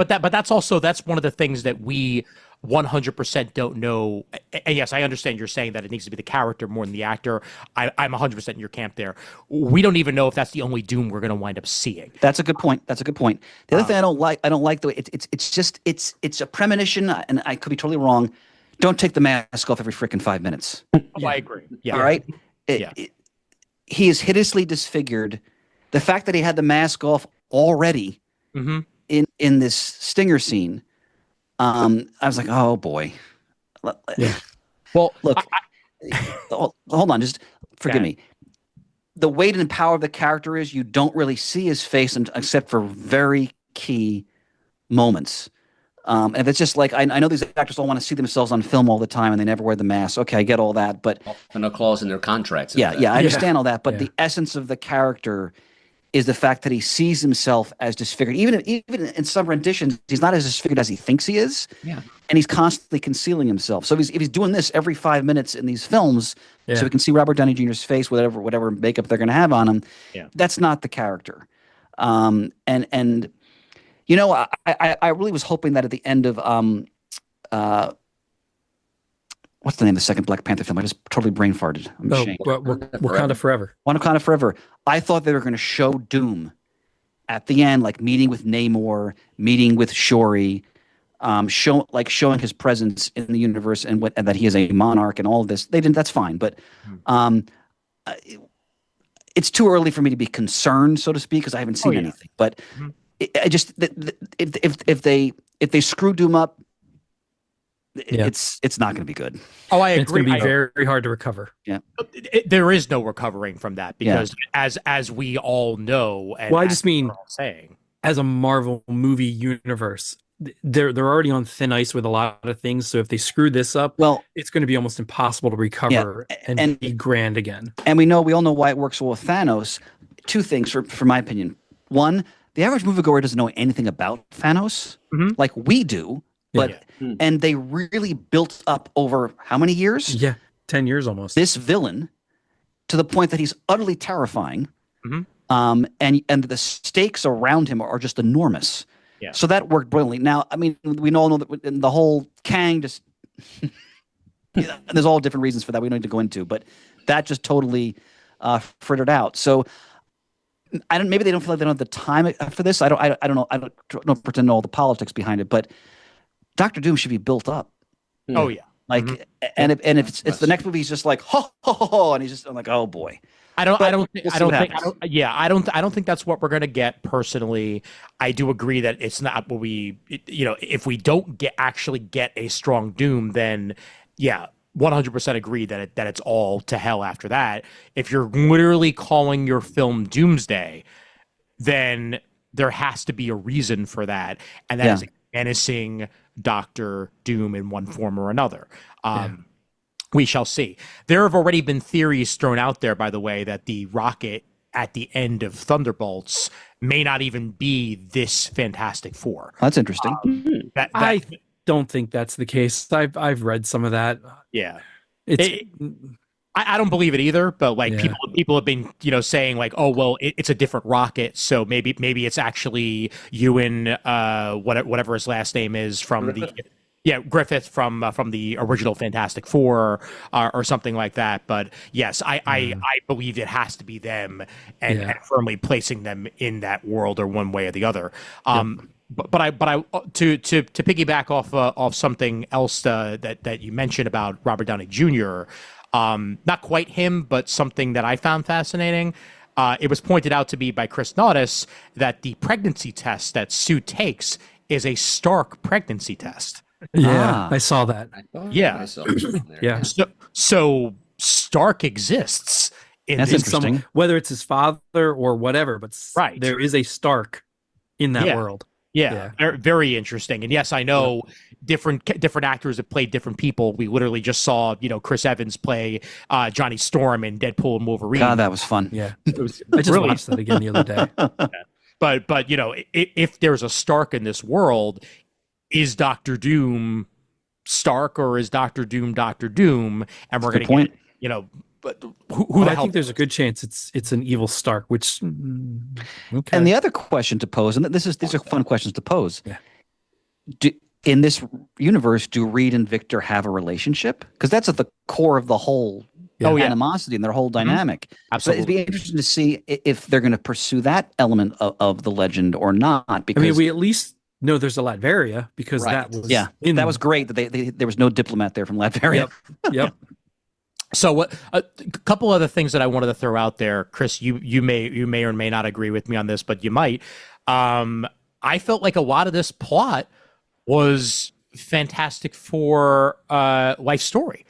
that's one of the things that we 100% don't know. And yes, I understand you're saying that it needs to be the character more than the actor. I'm 100% in your camp there. We don't even know if that's the only Doom we're going to wind up seeing. That's a good point. The other thing I don't like the way it's a premonition, and I could be totally wrong. Don't take the mask off every freaking 5 minutes. Oh, I agree. Yeah. All right. He is hideously disfigured. The fact that he had the mask off already in this stinger scene, I was like, oh boy. Yeah. Well, look, hold on, just forgive me. The weight and power of the character is you don't really see his face except for very key moments. And if it's just like, I know these actors all want to see themselves on film all the time and they never wear the mask. Okay, I get all that, but and a clause in their contracts. I understand all that, but the essence of the character is the fact that he sees himself as disfigured. Even in some renditions, he's not as disfigured as he thinks he is. Yeah. And he's constantly concealing himself. So if he's doing this every 5 minutes in these films, so we can see Robert Downey Jr.'s face, whatever makeup they're going to have on him, that's not the character. And you know, I really was hoping that at the end of what's the name of the second Black Panther film? I just totally brain farted. I'm ashamed. Wakanda Forever. Wakanda Forever. I thought they were going to show Doom at the end, like meeting with Namor, meeting with Shuri, showing his presence in the universe and that he is a monarch and all of this. They didn't. That's fine, but it's too early for me to be concerned, so to speak, because I haven't seen anything. But I just if they screw Doom up, it's not going to be good. Oh, I agree. It's going to be very hard to recover. Yeah, there is no recovering from that because, as we all know, and I just mean saying, as a Marvel movie universe, they're already on thin ice with a lot of things. So if they screw this up, it's going to be almost impossible to recover and be grand again. And we all know why it works well with Thanos. Two things, for my opinion. One, the average moviegoer doesn't know anything about Thanos like we do. But and they really built up over how many years? 10 years almost. This villain to the point that he's utterly terrifying. And the stakes around him are just enormous. Yeah. So that worked brilliantly. Now, I mean, we all know that the whole Kang just there's all different reasons for that we don't need to go into, but that just totally frittered out. So maybe they don't feel like they don't have the time for this. I don't know. I don't pretend to know all the politics behind it, but Doctor Doom should be built up. Oh yeah, like and if it's the next movie, he's just like ho ho ho, and he's just I'm like, oh boy. I don't think that's what we're gonna get. Personally, I do agree that it's not what if we don't actually get a strong Doom, then 100% agree that it's all to hell after that. If you're literally calling your film Doomsday, then there has to be a reason for that, and that is menacing Doctor Doom in one form or another. We shall see. There have already been theories thrown out there, by the way, that the rocket at the end of Thunderbolts may not even be this Fantastic Four. That's interesting. I don't think that's the case. I've read some of that. Yeah. I don't believe it either, but people have been saying like, oh well, it's a different rocket, so maybe it's actually Ewan, whatever his last name is from Griffith from the original Fantastic Four or something like that. But yes, I believe it has to be them and firmly placing them in that world or one way or the other. But I to piggyback off something else that you mentioned about Robert Downey Jr. Not quite him, but something that I found fascinating. It was pointed out to me by Chris Naudis that the pregnancy test that Sue takes is a Stark pregnancy test. Yeah, I saw that. Yeah. Yeah. So Stark exists That's interesting. Whether it's his father or whatever, but there is a Stark in that world. Yeah. Very interesting. And yes, I know different actors have played different people. We literally just saw, Chris Evans play Johnny Storm in Deadpool and Wolverine. God, that was fun. Yeah. I just watched that again the other day. But if there's a Stark in this world, is Doctor Doom Stark or is Doctor Doom Doctor Doom? And we're going to get, but who the hell? I think there's a good chance it's an evil Stark, which okay. And the other question to pose, and these are fun questions to pose. Yeah. In this universe, do Reed and Victor have a relationship? Because that's at the core of the whole animosity and their whole dynamic. Absolutely. So it'd be interesting to see if they're going to pursue that element of the legend or not. Because we at least know there's a Latveria because that was that was great that there was no diplomat there from Latveria. Yep. So a couple other things that I wanted to throw out there, Chris. You may or may not agree with me on this, but you might. I felt like a lot of this plot was Fantastic Four life story.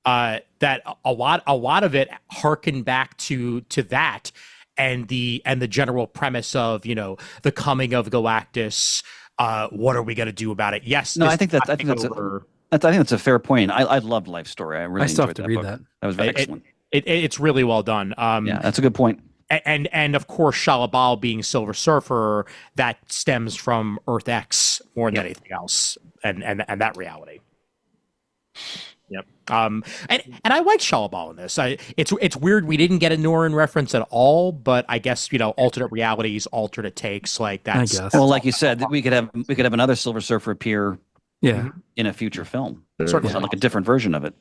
that a lot of it harkened back to that, and the general premise of, you know, the coming of Galactus. What are we going to do about it? Yes. No, I think that's a fair point. I loved Life Story. I really still have enjoyed to that read book. that. That was very excellent. It's really well done. Yeah, that's a good point. And of course, Shalabal being Silver Surfer, that stems from Earth X more than anything else, and that reality. Yep. And I like Shalabal in this. It's weird we didn't get a Norrin reference at all, but I guess, you know, alternate realities, alternate takes, like that's. I guess. Well, like you said, we could have another Silver Surfer appear in a future film. Certainly. Like a different version of it.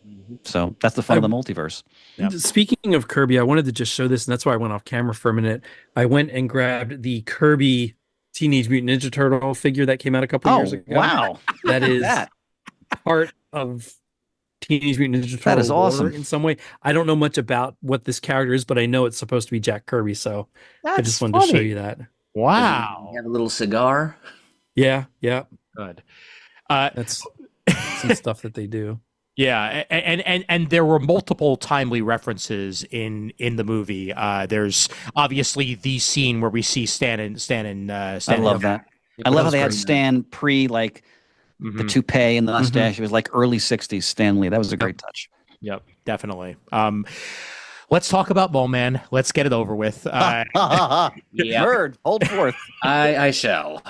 So that's the fun of the multiverse. Yep. Speaking of Kirby, I wanted to just show this, and that's why I went off camera for a minute. I went and grabbed the Kirby Teenage Mutant Ninja Turtle figure that came out a couple years ago. Wow. That is part of Teenage Mutant Ninja Turtle. That is awesome. In some way. I don't know much about what this character is, but I know it's supposed to be Jack Kirby, so I just wanted to show you that. Wow. You have a little cigar. Yeah. Good. That's some stuff that they do. Yeah, and there were multiple timely references in the movie. There's obviously the scene where we see Stan. I love that. I love how they had Stan pre the toupee and the mustache. It was like early '60s Stan Lee. That was a great touch. Yep, definitely. Let's talk about Mole Man. Let's get it over with. Murd, hold forth. I shall.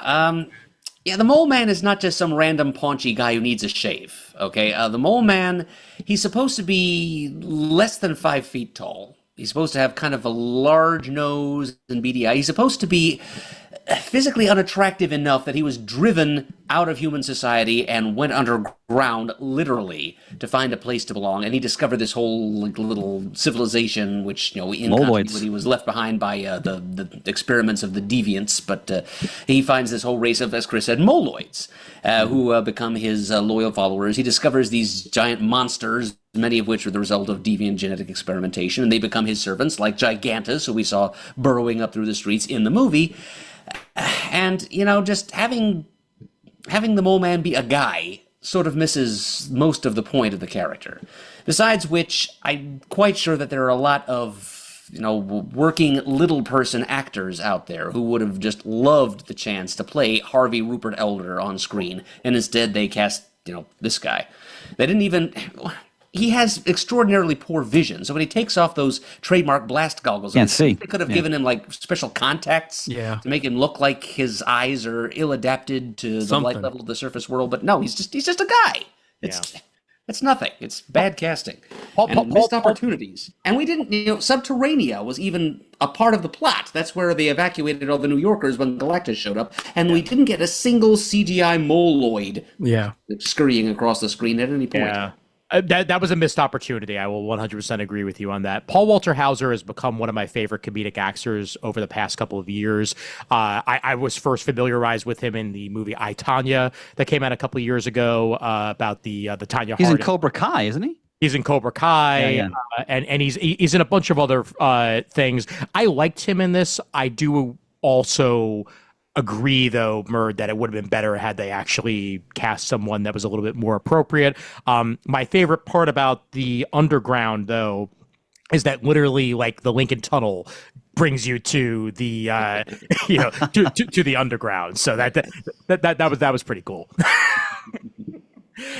Yeah, the Mole Man is not just some random paunchy guy who needs a shave, okay? The Mole Man, he's supposed to be less than 5 feet tall. He's supposed to have kind of a large nose and beady eye. He's supposed to be physically unattractive enough that he was driven out of human society and went underground, literally, to find a place to belong. And he discovered this whole little civilization, which, you know, in continuity was left behind by the experiments of the deviants. But he finds this whole race of, as Chris said, moloids, who become his loyal followers. He discovers these giant monsters, many of which are the result of deviant genetic experimentation, and they become his servants, like Gigantus, who we saw burrowing up through the streets in the movie. And, you know, just having the Mole Man be a guy sort of misses most of the point of the character. Besides which, I'm quite sure that there are a lot of, you know, working little person actors out there who would have just loved the chance to play Harvey Rupert Elder on screen, and instead they cast, you know, this guy. They didn't even... He has extraordinarily poor vision, so when he takes off those trademark blast goggles, can't see. They could have given him like special contacts to make him look like his eyes are ill-adapted to the light level of the surface world. But no, he's just a guy. It's nothing. It's bad casting and missed opportunities. And we didn't, you know, Subterranea was even a part of the plot. That's where they evacuated all the New Yorkers when Galactus showed up, and we didn't get a single CGI moloid scurrying across the screen at any point. Yeah. That was a missed opportunity. I will 100% agree with you on that. Paul Walter Hauser has become one of my favorite comedic actors over the past couple of years. I was first familiarized with him in the movie I, Tonya that came out a couple of years ago about the Tanya Harding. He's in Cobra Kai, isn't he? He's in Cobra Kai, and he's in a bunch of other things. I liked him in this. I do also agree, though, Murd, that it would have been better had they actually cast someone that was a little bit more appropriate. My favorite part about the Underground, though, is that literally, like, the Lincoln Tunnel brings you to the to the Underground. So that was pretty cool.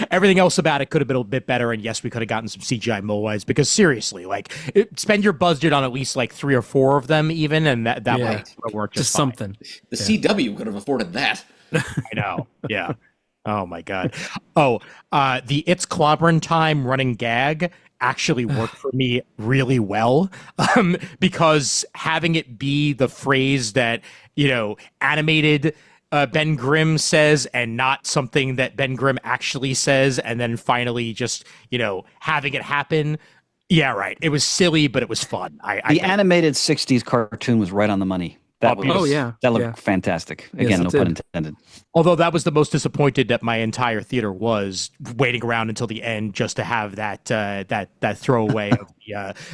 Everything else about it could have been a bit better, and yes, we could have gotten some CGI moloids, because seriously, like, spend your budget on at least like 3 or 4 of them, even, and that might work just fine. Something. The CW could have afforded that. I know. Yeah. Oh my God. Oh, the It's Clobbering Time running gag actually worked for me really well, because having it be the phrase that, you know, animated Ben Grimm says and not something that Ben Grimm actually says, and then finally just, you know, having it happen. Yeah, right. It was silly, but it was fun. The animated 60s cartoon was right on the money. That was, Oh, yeah. that looked Yeah. fantastic. Yes, Again, it no pun did. intended. Although that was the most disappointed that my entire theater was, waiting around until the end just to have that throwaway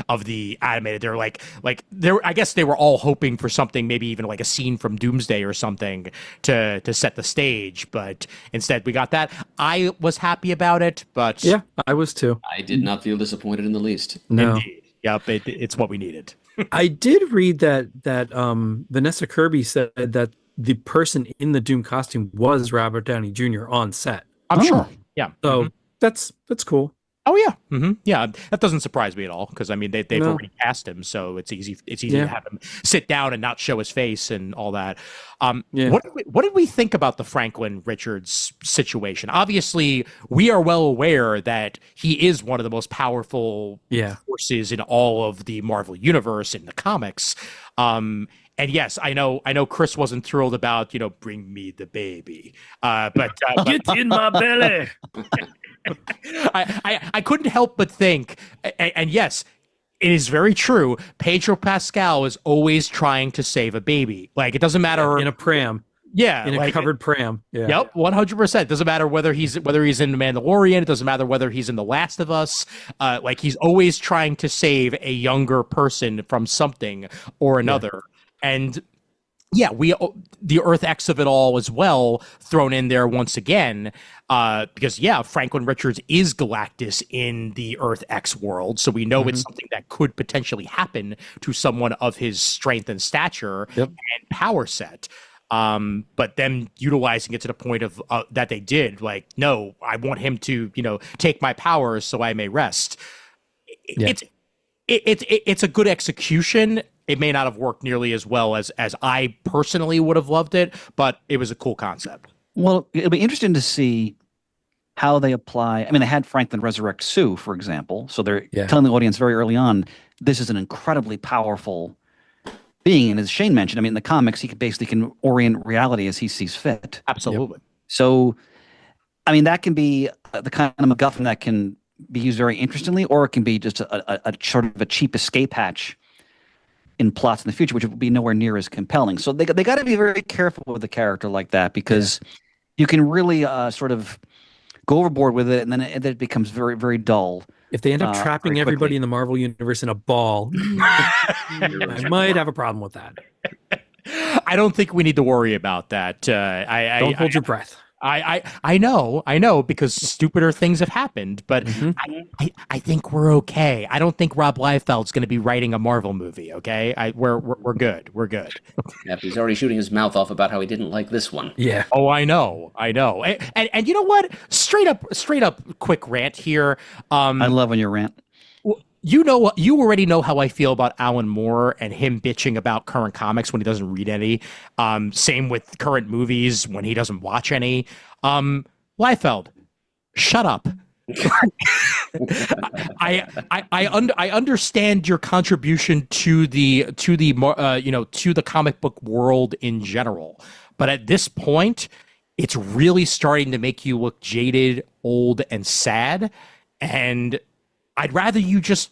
of the animated. They're like I guess they were all hoping for something, maybe even like a scene from Doomsday or something to set the stage, but instead we got that. I was happy about it, but Yeah, I was too. I did not feel disappointed in the least. No. indeed, yep, it's what we needed. I did read that Vanessa Kirby said that the person in the Doom costume was Robert Downey Jr. on set. I'm sure. Yeah. So that's cool. Oh yeah, yeah. That doesn't surprise me at all because I mean they've No. already cast him, so it's easy Yeah. to have him sit down and not show his face and all that. Yeah. What did we think about the Franklin Richards situation? Obviously, we are well aware that he is one of the most powerful forces in all of the Marvel universe in the comics. And yes, I know Chris wasn't thrilled about bring me the baby, but Get in my belly. I couldn't help but think, and yes, it is very true. Pedro Pascal is always trying to save a baby. Like it doesn't matter In a pram. Yeah, In a like, covered pram. Yeah. Yep, 100%. Doesn't matter whether he's in The Mandalorian. It doesn't matter whether he's in The Last of Us. Like he's always trying to save a younger person from something or another. And yeah, the Earth X of it all as well thrown in there once again, because Franklin Richards is Galactus in the Earth X world, so we know it's something that could potentially happen to someone of his strength and stature and power set. But them utilizing it to the point of that they did, like, no, I want him to, take my powers so I may rest. It's a good execution. It may not have worked nearly as well as I personally would have loved it, but it was a cool concept. Well, it'll be interesting to see how they apply. I mean, they had Franklin resurrect Sue, for example. So they're telling the audience very early on, this is an incredibly powerful being. And as Shane mentioned, I mean, in the comics, he can orient reality as he sees fit. Absolutely. So, I mean, that can be the kind of MacGuffin that can be used very interestingly, or it can be just a sort of a cheap escape hatch in plots in the future, which will be nowhere near as compelling. So they got to be very careful with a character like that, because you can really sort of go overboard with it, and then it becomes very, very dull. If they end up trapping everybody in the Marvel universe in a ball, I might have a problem with that. I don't think we need to worry about that. Don't hold your breath. I know, because stupider things have happened, but I think we're okay. I don't think Rob Liefeld's going to be writing a Marvel movie. Okay, we're good. We're good. Yeah, he's already shooting his mouth off about how he didn't like this one. Yeah. Oh, I know. And you know what? Straight up, quick rant here. I love when you rant. You already know how I feel about Alan Moore and him bitching about current comics when he doesn't read any. Same with current movies when he doesn't watch any. Liefeld, shut up. I understand your contribution to the comic book world in general, but at this point, it's really starting to make you look jaded, old, and sad, and I'd rather you just,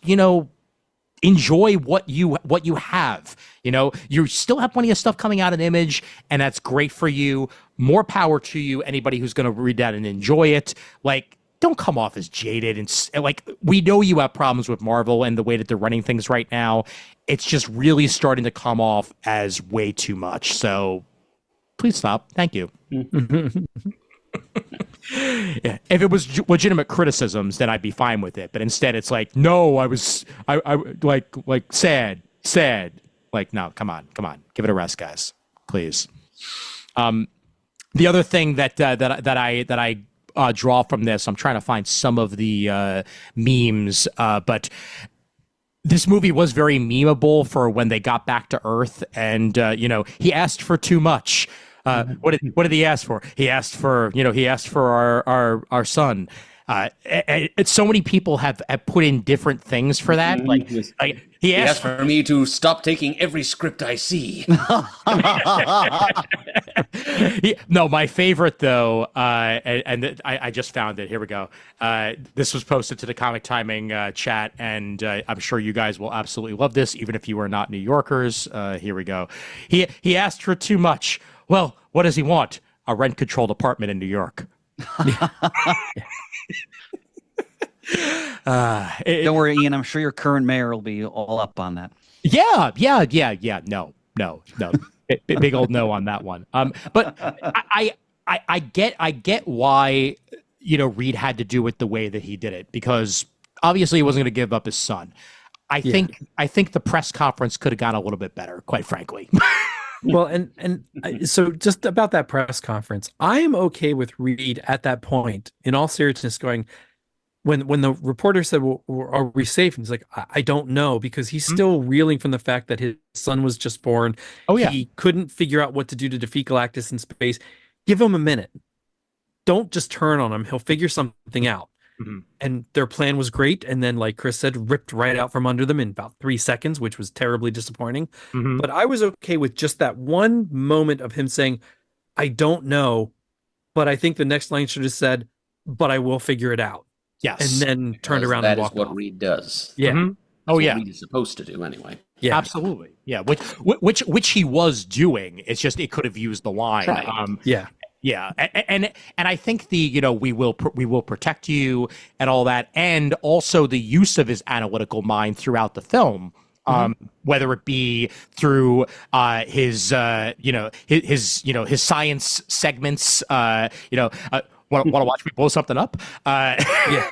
enjoy what you have. You still have plenty of stuff coming out in Image, and that's great for you. More power to you, anybody who's going to read that and enjoy it. Like, don't come off as jaded. And like, we know you have problems with Marvel and the way that they're running things right now. It's just really starting to come off as way too much. So please stop. Thank you. Yeah, if it was legitimate criticisms, then I'd be fine with it. But instead, it's like, no, I like sad. Like, no, come on, give it a rest, guys, please. The other thing that I draw from this, I'm trying to find some of the memes, but this movie was very memeable for when they got back to Earth, and he asked for too much. What did he ask for? He asked for our son. And so many people have put in different things for that. Like he asked for me to stop taking every script I see. No, my favorite though, I just found it. Here we go. This was posted to the Comic Timing chat, and I'm sure you guys will absolutely love this, even if you are not New Yorkers. Here we go. He asked for too much. Well, what does he want? A rent-controlled apartment in New York. Don't worry, Ian. I'm sure your current mayor will be all up on that. Yeah. No. Big old no on that one. But I get why, Reed had to do it the way that he did it, because obviously he wasn't going to give up his son. I think the press conference could have gone a little bit better, quite frankly. Well, so just about that press conference, I am okay with Reed at that point, in all seriousness, going, when the reporter said, well, are we safe? And he's like, I don't know, because he's still reeling from the fact that his son was just born. Oh, yeah. He couldn't figure out what to do to defeat Galactus in space. Give him a minute. Don't just turn on him. He'll figure something out. Mm-hmm. And their plan was great. And then, like Chris said, ripped right out from under them in about 3 seconds, which was terribly disappointing. Mm-hmm. But I was okay with just that one moment of him saying, I don't know, but I think the next line should have said, but I will figure it out. Yes. And then turned around and walked off. That is what Reed does. Yeah. Mm-hmm. Oh, yeah. What Reed is supposed to do anyway. Yeah, absolutely. Yeah, which he was doing. It's just it could have used the line. Right. Yeah, and I think the we will protect you and all that, and also the use of his analytical mind throughout the film, whether it be through his science segments. Want to watch me blow something up? Yeah.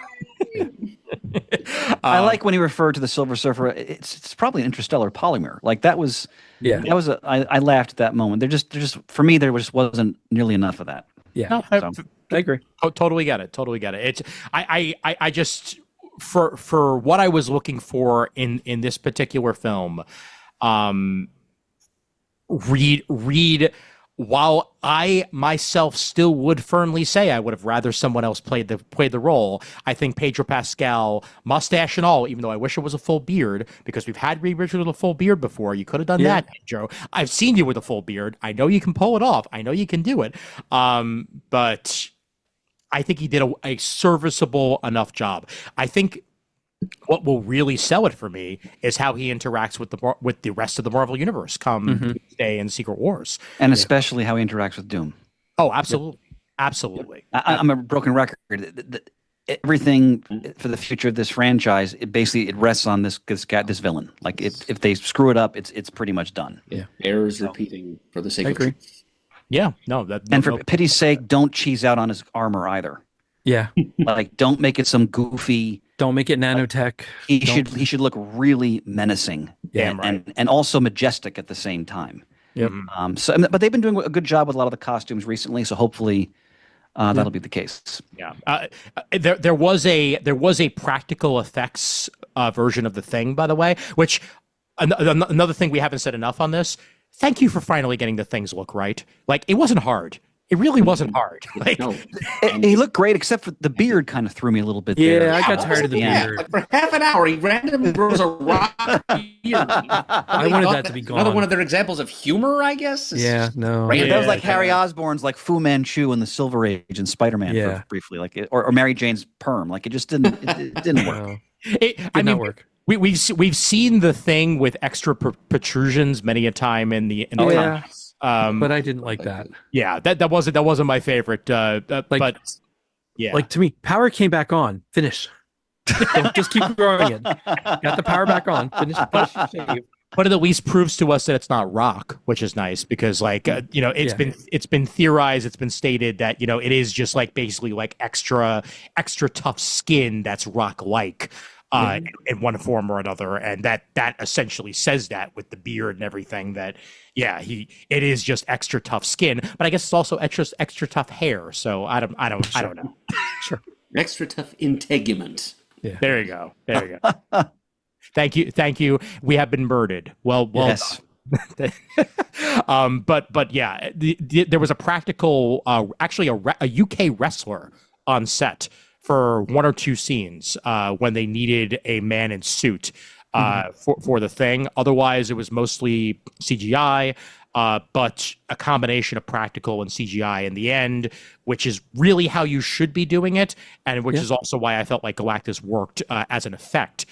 I like when he referred to the Silver Surfer. It's probably an interstellar polymer. Like that was. Yeah, that was I laughed at that moment. There just for me there wasn't nearly enough of that. Yeah, no, I agree. Totally get it. It's I just for what I was looking for in this particular film, Reed. While I myself still would firmly say I would have rather someone else played the role, I think Pedro Pascal, mustache and all, even though I wish it was a full beard, because we've had Reed Richards with a full beard before. You could have done that, Pedro. I've seen you with a full beard. I know you can pull it off. I know you can do it. But I think he did a serviceable enough job. I think what will really sell it for me is how he interacts with the rest of the Marvel universe come Day and Secret Wars, and especially how he interacts with Doom. Oh, absolutely, absolutely. I'm a broken record. Everything for the future of this franchise, it rests on this villain. Like if they screw it up, it's pretty much done. Yeah, errors repeating for the sake of truth. Yeah, and for pity's sake, don't cheese out on his armor either. Yeah, like don't make it some goofy. Don't make it nanotech. He should look really menacing, and also majestic at the same time. Yep. But they've been doing a good job with a lot of the costumes recently, so hopefully that'll be the case. Yeah. There was a practical effects version of the Thing, by the way, which another thing we haven't said enough on this. Thank you for finally getting the Thing's look right. Like it wasn't hard. It really wasn't hard. Like, no. He looked great, except for the beard kind of threw me a little bit there. Yeah, I got tired of the beard. Like for half an hour, he randomly grows a rock beard. I wanted that to be gone. Another one of their examples of humor, I guess. Yeah, no. Right? That was like Harry Osborn's like Fu Manchu in the Silver Age and Spider-Man for briefly, like or Mary Jane's perm. Like it just didn't work. It did not work. We've seen the Thing with extra protrusions many a time in the comics. But I didn't like that. Yeah, that wasn't my favorite. But yeah, like to me, power came back on. Finish. Don't just keep growing it. Got the power back on. Finish. But it at least proves to us that it's not rock, which is nice because it's been theorized, it's been stated that it is just like basically like extra tough skin that's rock like. In one form or another, and that essentially says that with the beard and everything that it is just extra tough skin, but I guess it's also extra tough hair. So I don't know. Sure, extra tough integument. Yeah, there you go. Thank you. We have been murdered. Well yes. But yeah, there was a practical, actually a UK wrestler on set for one or two scenes when they needed a man in suit for the thing. Otherwise, it was mostly CGI, but a combination of practical and CGI in the end, which is really how you should be doing it, and which is also why I felt like Galactus worked as an effect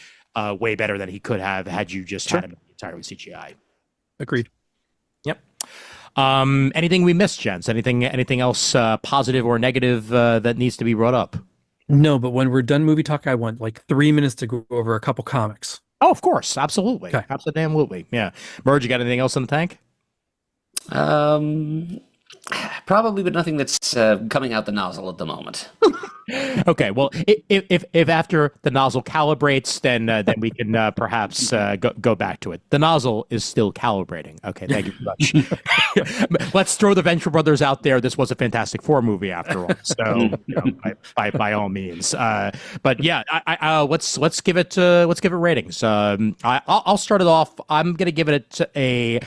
way better than he could have had you just had him entirely CGI. Agreed. Yep. Anything we missed, gents? Anything else positive or negative that needs to be brought up? No, but when we're done movie talk, I want like 3 minutes to go over a couple comics. Oh, of course, absolutely, Okay. absolutely, yeah. Murd, you got anything else in the tank? Probably, but nothing that's coming out the nozzle at the moment. Okay, well, if after the nozzle calibrates, then we can perhaps go back to it. The nozzle is still calibrating. Okay, thank you very much. Let's throw the Venture Brothers out there. This was a Fantastic Four movie after all, so by all means. But yeah, let's give it ratings. I'll start it off. I'm gonna give it a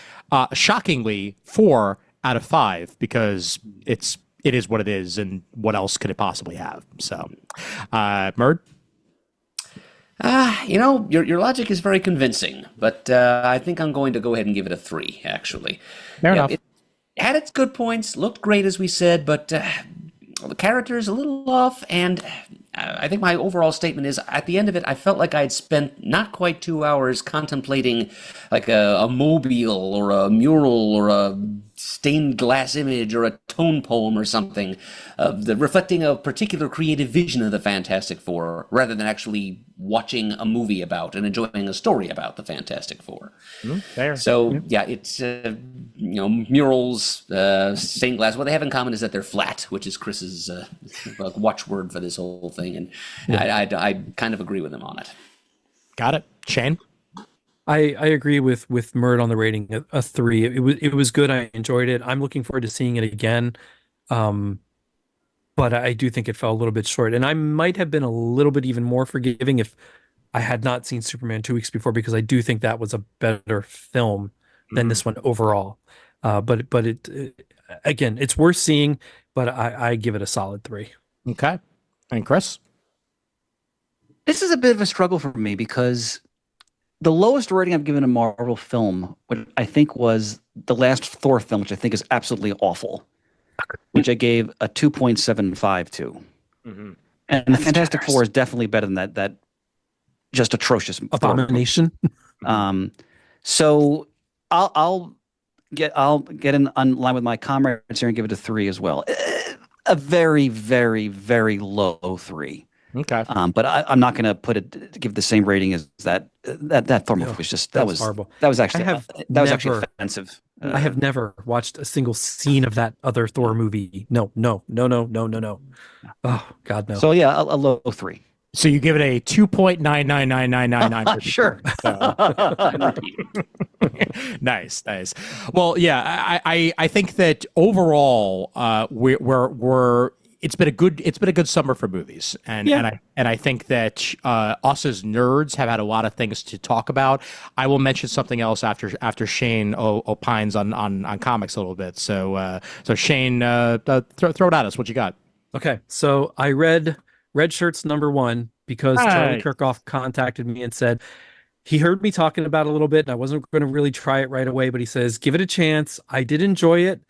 shockingly 4 out of 5 because it is what it is, and what else could it possibly have? So, Murd? Your logic is very convincing, but I think I'm going to go ahead and give it a 3, actually. Fair enough. It had its good points, looked great, as we said, but the character's a little off, and I think my overall statement is, at the end of it, I felt like I'd spent not quite 2 hours contemplating like a mobile or a mural or a stained glass image or a tone poem or something, reflecting a particular creative vision of the Fantastic Four, rather than actually watching a movie about and enjoying a story about the Fantastic Four. Fair. So yeah, it's murals, stained glass. What they have in common is that they're flat, which is Chris's watchword for this whole thing, and I kind of agree with him on it. Got it. Shane? I agree with Murd on the rating, a 3. It was good. I enjoyed it. I'm looking forward to seeing it again. But I do think it fell a little bit short. And I might have been a little bit even more forgiving if I had not seen Superman 2 weeks before, because I do think that was a better film than this one overall. But again, it's worth seeing, but I give it a solid 3. Okay. And Chris? This is a bit of a struggle for me because the lowest rating I've given a Marvel film, which I think was the last Thor film, which I think is absolutely awful, which I gave a 2.75 to. Mm-hmm. And the Fantastic Four is definitely better than that just atrocious abomination. So I'll get in line with my comrades here and give it a 3 as well. A very, very, very low 3. Okay. But I'm not going to give the same rating as that Thor movie was just that was horrible. That was actually actually offensive. I have never watched a single scene of that other Thor movie. No. Oh God, no. So yeah, a low 3. So you give it a 2.999999. Sure. Nice. Well, yeah, I think that overall, we're it's been a good summer for movies, and I think that us as nerds have had a lot of things to talk about. I will mention something else after Shane opines on comics a little bit. So Shane, throw it at us. What you got? Okay, so I read Red Shirts #1 because Charlie Kirkhoff contacted me and said he heard me talking about it a little bit, and I wasn't going to really try it right away, but he says give it a chance. I did enjoy it.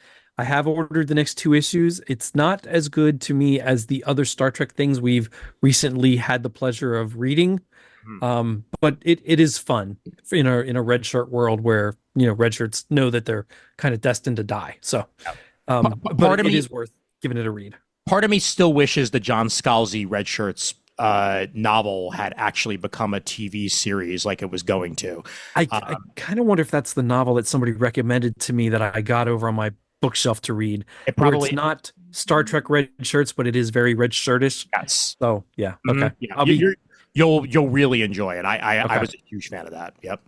I have ordered the next 2 issues. It's not as good to me as the other Star Trek things we've recently had the pleasure of reading, but it is fun in a red shirt world where red shirts know that they're kind of destined to die. So, but it is worth giving it a read. Part of me still wishes the John Scalzi Red Shirts novel had actually become a TV series like it was going to. I kind of wonder if that's the novel that somebody recommended to me that I got over on my bookshelf to read. It's not Star Trek Red Shirts, but it is very red shirtish. Yes. So yeah. Okay. Yeah. You'll really enjoy it. I was a huge fan of that. Yep.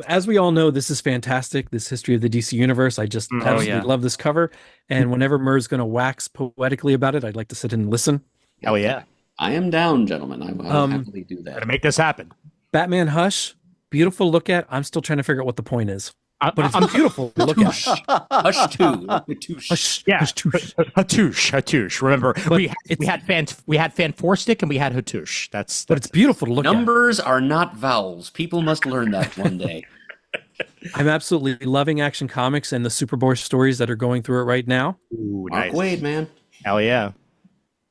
As we all know, this is fantastic. This history of the DC universe. I just absolutely love this cover. And whenever Mur's going to wax poetically about it, I'd like to sit and listen. Hell yeah. I am down, gentlemen. I will happily do that. Gotta make this happen. Batman Hush, beautiful look at. I'm still trying to figure out what the point is. but it's beautiful to look at. Hush too. Hush. Yeah, Hatouche. Hatouche. Remember, we it's- had Fanforstic and we had Hatouche. But it's beautiful to look at. Numbers are not vowels. People must learn that one day. I'm absolutely loving Action Comics and the Superboy stories that are going through it right now. Ooh, Mark nice. Wade, man. Hell yeah.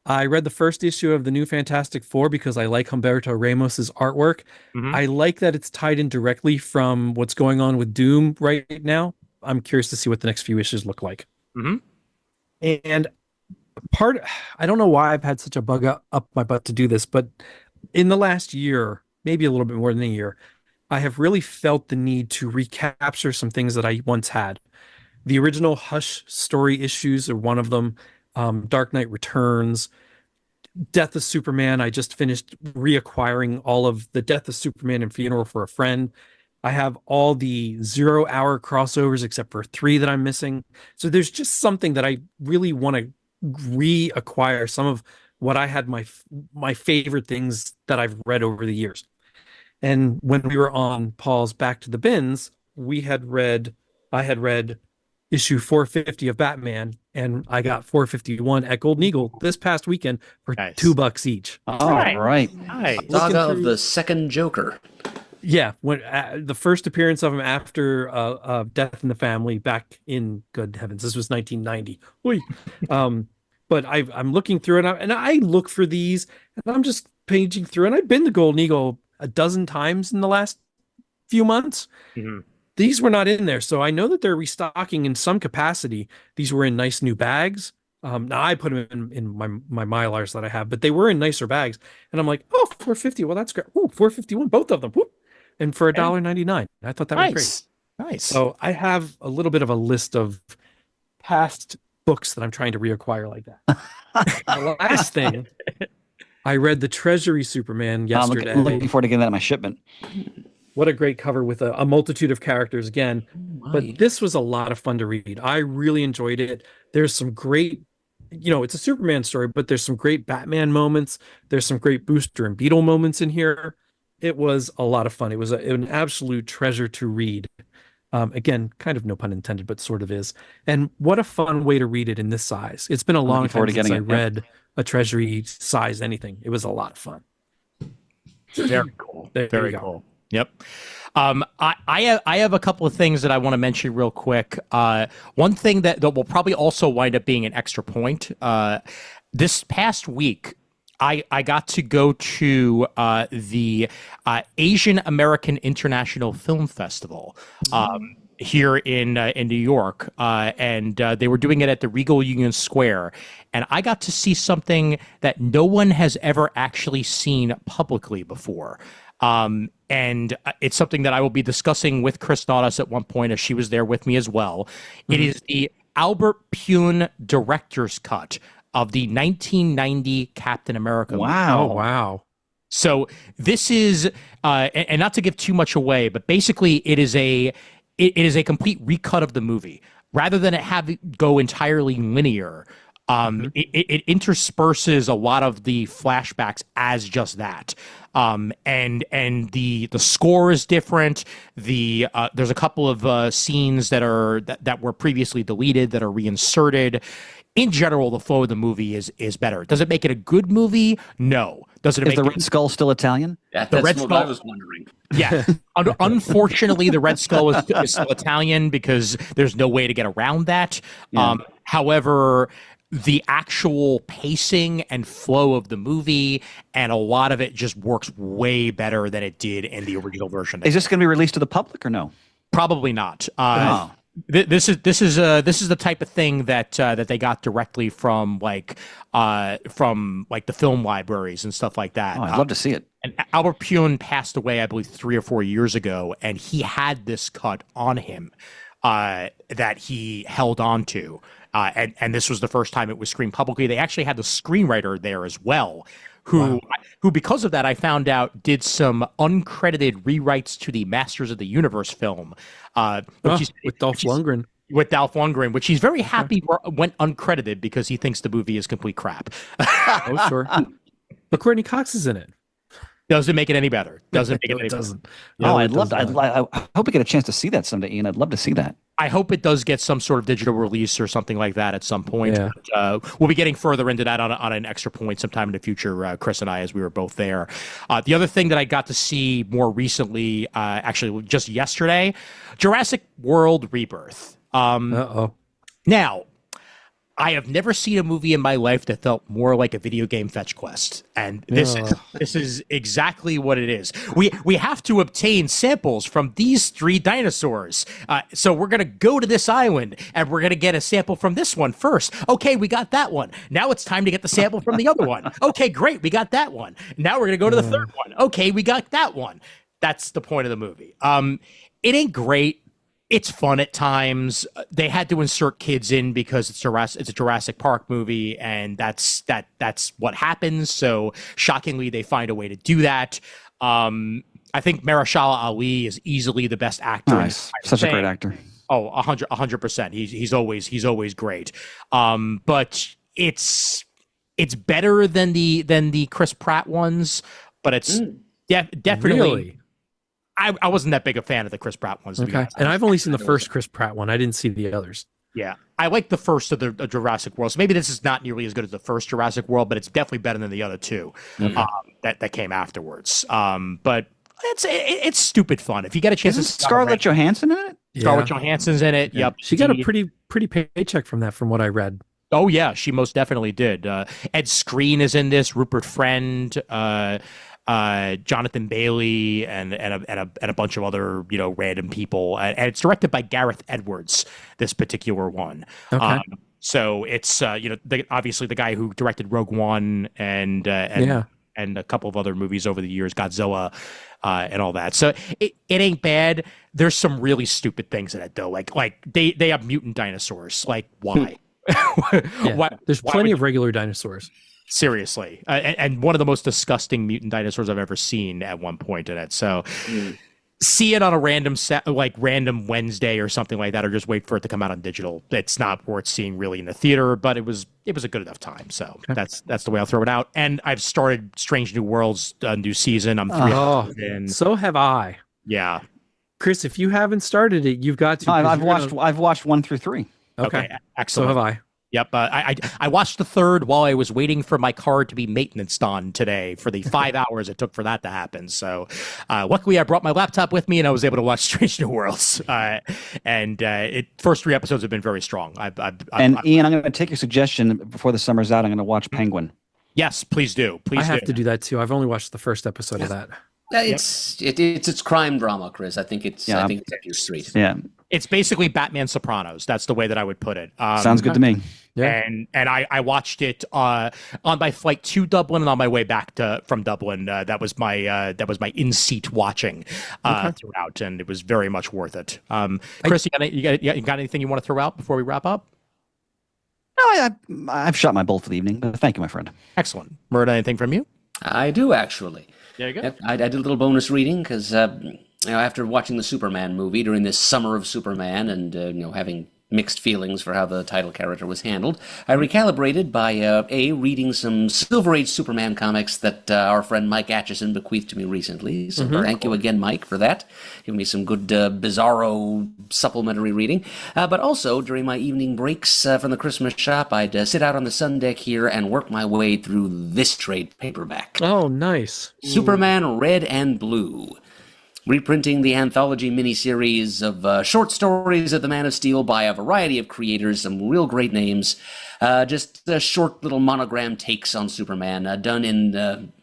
I read the first issue of the new Fantastic Four because I like Humberto Ramos's artwork. Mhm. I like that it's tied in directly from what's going on with Doom right now. I'm curious to see what the next few issues look like. Mhm. And I don't know why I've had such a bug up my butt to do this, but in the last year, maybe a little bit more than a year, I have really felt the need to recapture some things that I once had. The original Hush story issues are one of them. Dark Knight Returns, Death of Superman. I just finished reacquiring all of the Death of Superman and Funeral for a Friend. I have all the 0 Hour crossovers except for 3 that I'm missing. So there's just something that I really want to reacquire, some of what I had my favorite things that I've read over the years. And when we were on Paul's Back to the Bins, I had read issue 450 of Batman, and I got 451 at Golden Eagle this past weekend for Nice. $2 each. All right. Nice. Saga of through- the second Joker. Yeah, when the first appearance of him after Death in the Family back in, good heavens, this was 1990. Oy. But I'm looking through it, and I look for these, and I'm just paging through, and I've been to Golden Eagle a dozen times in the last few months. Mhm. These were not in there, so I know that they're restocking in some capacity. These were in nice new bags. Now I put them in my Mylars that I have, but they were in nicer bags. And I'm like, oh, 450. Well, that's great. Oh, 451, both of them. Whoop. And for $1.99. I thought that was great. Nice. So I have a little bit of a list of past books that I'm trying to reacquire like that. The last thing, I read the Treasury Superman I'm yesterday. looking forward to getting that in my shipment. What a great cover with a multitude of characters again. But this was a lot of fun to read. I really enjoyed it. There's some great, it's a Superman story, but there's some great Batman moments. There's some great Booster and Beetle moments in here. It was a lot of fun. It was an absolute treasure to read. Again, kind of no pun intended, but sort of is. And what a fun way to read it in this size. It's been a long looking forward time to since I getting it, yeah. read a Treasury size anything. It was a lot of fun. Very cool. There Very you go. cool. Yep. I have a couple of things that I want to mention real quick. One thing that will probably also wind up being an extra point. This past week, I got to go to the Asian American International Film Festival here in New York, and they were doing it at the Regal Union Square, and I got to see something that no one has ever actually seen publicly before. And it's something that I will be discussing with Chris Nautis at one point, as she was there with me as well. Mm-hmm. It is the Albert Pyun director's cut of the 1990 Captain America movie. Oh, wow. So this is, and not to give too much away, but basically it is a complete recut of the movie. Rather than it have it go entirely linear, it intersperses a lot of the flashbacks as just that. And the score is different. There's a couple of scenes that were previously deleted that are reinserted. In general, the flow of the movie is better. Does it make it a good movie? No. Does it Is make the Red Skull still Italian? That's Red what Skull- I was wondering. Yeah. Unfortunately, the Red Skull is still Italian because there's no way to get around that. Yeah. However, the actual pacing and flow of the movie and a lot of it just works way better than it did in the original version. Is this going to be released to the public or no? Probably not. Oh. This is the type of thing that they got directly from like the film libraries and stuff like that. Oh, I'd love to see it. And Albert Pyun passed away, I believe, 3 or 4 years ago, and he had this cut on him that he held on to. And this was the first time it was screened publicly. They actually had the screenwriter there as well, who because of that, I found out did some uncredited rewrites to the Masters of the Universe film. With Dolph Lundgren. With Dolph Lundgren, which he's very happy went uncredited because he thinks the movie is complete crap. Oh, sure. But Courtney Cox is in it. Doesn't make it any better. Doesn't make it No, any it better. doesn't. Oh, No, it I'd love does to. not. I hope we get a chance to see that someday, Ian. I'd love to see that. I hope it does get some sort of digital release or something like that at some point. Yeah. But, we'll be getting further into that on an extra point sometime in the future, Chris and I, as we were both there. The other thing that I got to see more recently, actually just yesterday, Jurassic World Rebirth. Uh-oh. Now, I have never seen a movie in my life that felt more like a video game fetch quest, and this is exactly what it is. We have to obtain samples from these 3 dinosaurs, so we're gonna go to this island and we're gonna get a sample from this one first. Okay, we got that one. Now it's time to get the sample from the other one. Okay, great, we got that one. Now we're gonna go to the third one. Okay, we got that one. That's the point of the movie. It ain't great. It's fun at times. They had to insert kids in because it's a Jurassic Park movie, and that's what happens. So shockingly, they find a way to do that. I think Mahershala Ali is easily the best actor. Nice, such a great actor. Oh, 100%. He's always great. But it's better than the Chris Pratt ones, but it's definitely. Really? I wasn't that big a fan of the Chris Pratt ones. To be honest. And I've only seen the first Chris Pratt one. I didn't see the others. Yeah, I like the first of the Jurassic World. So maybe this is not nearly as good as the first Jurassic World, but it's definitely better than the other 2 that came afterwards. But it's stupid fun. If you get a chance Isn't to Scarlett Johansson in it? Scarlett Johansson's in it. Yep, She got a pretty paycheck from that, from what I read. Oh yeah, she most definitely did. Ed Skrein is in this. Rupert Friend. Jonathan Bailey and a bunch of other random people, and it's directed by Gareth Edwards. This particular one, so it's obviously the guy who directed Rogue One and a couple of other movies over the years, Godzilla, and all that. So it ain't bad. There's some really stupid things in it though, like they have mutant dinosaurs. Like why? There's plenty of regular dinosaurs. Seriously, and one of the most disgusting mutant dinosaurs I've ever seen at one point in it. So see it on a random random Wednesday or something like that, or just wait for it to come out on digital. It's not worth seeing really in the theater, but it was a good enough time. So that's the way I'll throw it out. And I've started Strange New Worlds new season. I'm 3 episodes in. So have I. Yeah, Chris, if you haven't started it, you've got to. No, I've watched 1 through 3. Okay, excellent. So have I. Yep, I watched the third while I was waiting for my car to be maintenanced on today for the 5 hours it took for that to happen. So luckily I brought my laptop with me and I was able to watch Strange New Worlds. First 3 episodes have been very strong. Ian, I'm going to take your suggestion before the summer's out. I'm going to watch Penguin. Yes, please do. I have to do that too. I've only watched the first episode of that. It's crime drama, Chris. I think it's up your street. Yeah. It's basically Batman Sopranos. That's the way that I would put it. Sounds good to me. Yeah. And I watched it on my flight to Dublin and on my way back from Dublin. That was my in-seat watching throughout, and it was very much worth it. Chris, you got anything you want to throw out before we wrap up? No, I've shot my bolt for the evening, but thank you, my friend. Excellent. Murd, anything from you? I do actually. There you go. Yep, I did a little bonus reading because after watching the Superman movie during this summer of Superman and having mixed feelings for how the title character was handled, I recalibrated by reading some Silver Age Superman comics that our friend Mike Atchison bequeathed to me recently. So thank you again, Mike, for that. Giving me some good bizarro supplementary reading. But also, during my evening breaks from the Christmas shop, I'd sit out on the sun deck here and work my way through this trade paperback. Oh, nice. Superman Red and Blue. Reprinting the anthology miniseries of short stories of the Man of Steel by a variety of creators, some real great names. Just short little monogram takes on Superman, done in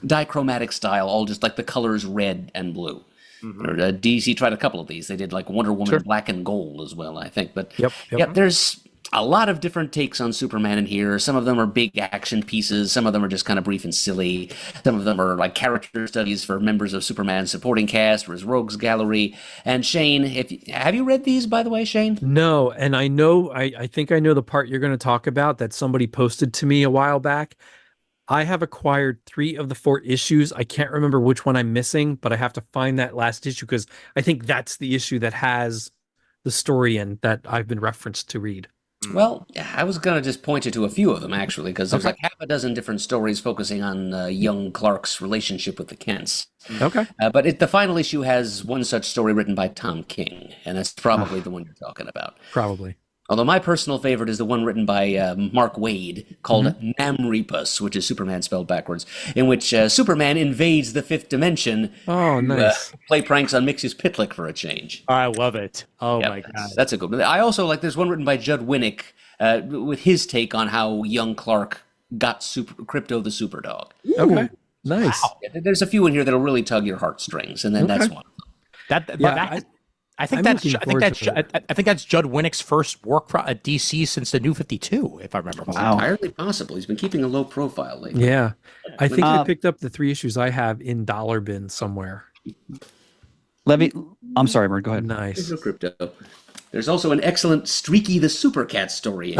dichromatic style, all just like the colors red and blue. DC tried a couple of these. They did like Wonder Woman black and gold as well, I think. But Yep. There's a lot of different takes on Superman in here. Some of them are big action pieces. Some of them are just kind of brief and silly. Some of them are like character studies for members of Superman's supporting cast or his rogues gallery. And Shane, have you read these, by the way, Shane? No, and I know, I think I know the part you're going to talk about that somebody posted to me a while back. I have acquired 3 of the 4 issues. I can't remember which one I'm missing, but I have to find that last issue because I think that's the issue that has the story in that I've been referenced to read. Well, I was going to just point you to a few of them, actually, because there's like half a dozen different stories focusing on young Clark's relationship with the Kents. Okay. But the final issue has one such story written by Tom King, and that's probably the one you're talking about. Probably. Although my personal favorite is the one written by Mark Wade called Namrepus, which is Superman spelled backwards, in which Superman invades the fifth dimension Oh, nice. play pranks on Mixus Pitlick for a change. I love it. Oh Yep, my god. that's a good one. I also like there's one written by Judd Winnick with his take on how young Clark got Crypto the Superdog. Okay. Nice. There's a few in here that'll really tug your heartstrings, and then that's one. I think I'm that's looking forward to it. I think that's Judd Winnick's first work at DC since the New 52, if I remember. Wow. Entirely possible. He's been keeping a low profile lately. Yeah. I think I picked up the 3 issues I have in dollar bin somewhere. I'm sorry, Murd, go ahead. Nice. There's no Crypto. There's also an excellent Streaky the Supercat story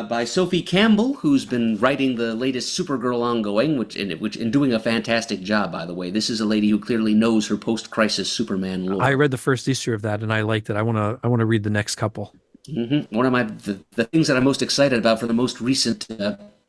by Sophie Campbell, who's been writing the latest Supergirl ongoing, which in doing a fantastic job, by the way. This is a lady who clearly knows her post-crisis Superman lore. I read the first issue of that and I liked it. I want to read the next couple. One of the things that I'm most excited about for the most recent,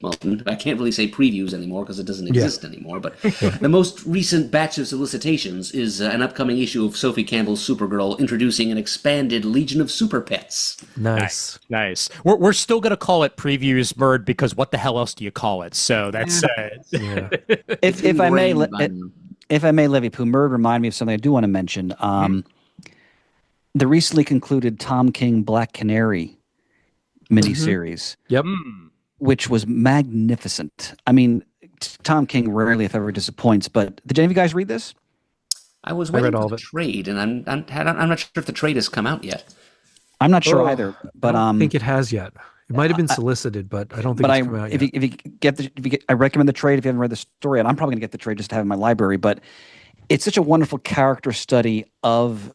well, I can't really say previews anymore because it doesn't exist anymore, but the most recent batch of solicitations is an upcoming issue of Sophie Campbell's Supergirl introducing an expanded Legion of Super Pets. Nice. Nice. We're still going to call it previews, Murd, because what the hell else do you call it? So that's If I may, Levy Pooh, Murd reminded me of something I do want to mention. The recently concluded Tom King Black Canary miniseries. Yep. Which was magnificent. I mean, Tom King rarely, if ever, disappoints. But did any of you guys read this? I was waiting for the trade, and I'm not sure if the trade has come out yet. I'm not sure either. But I don't think it has yet. It might have been solicited, but I don't think it's come out yet. If you get, I recommend the trade if you haven't read the story, and I'm probably going to get the trade just to have in my library. But it's such a wonderful character study of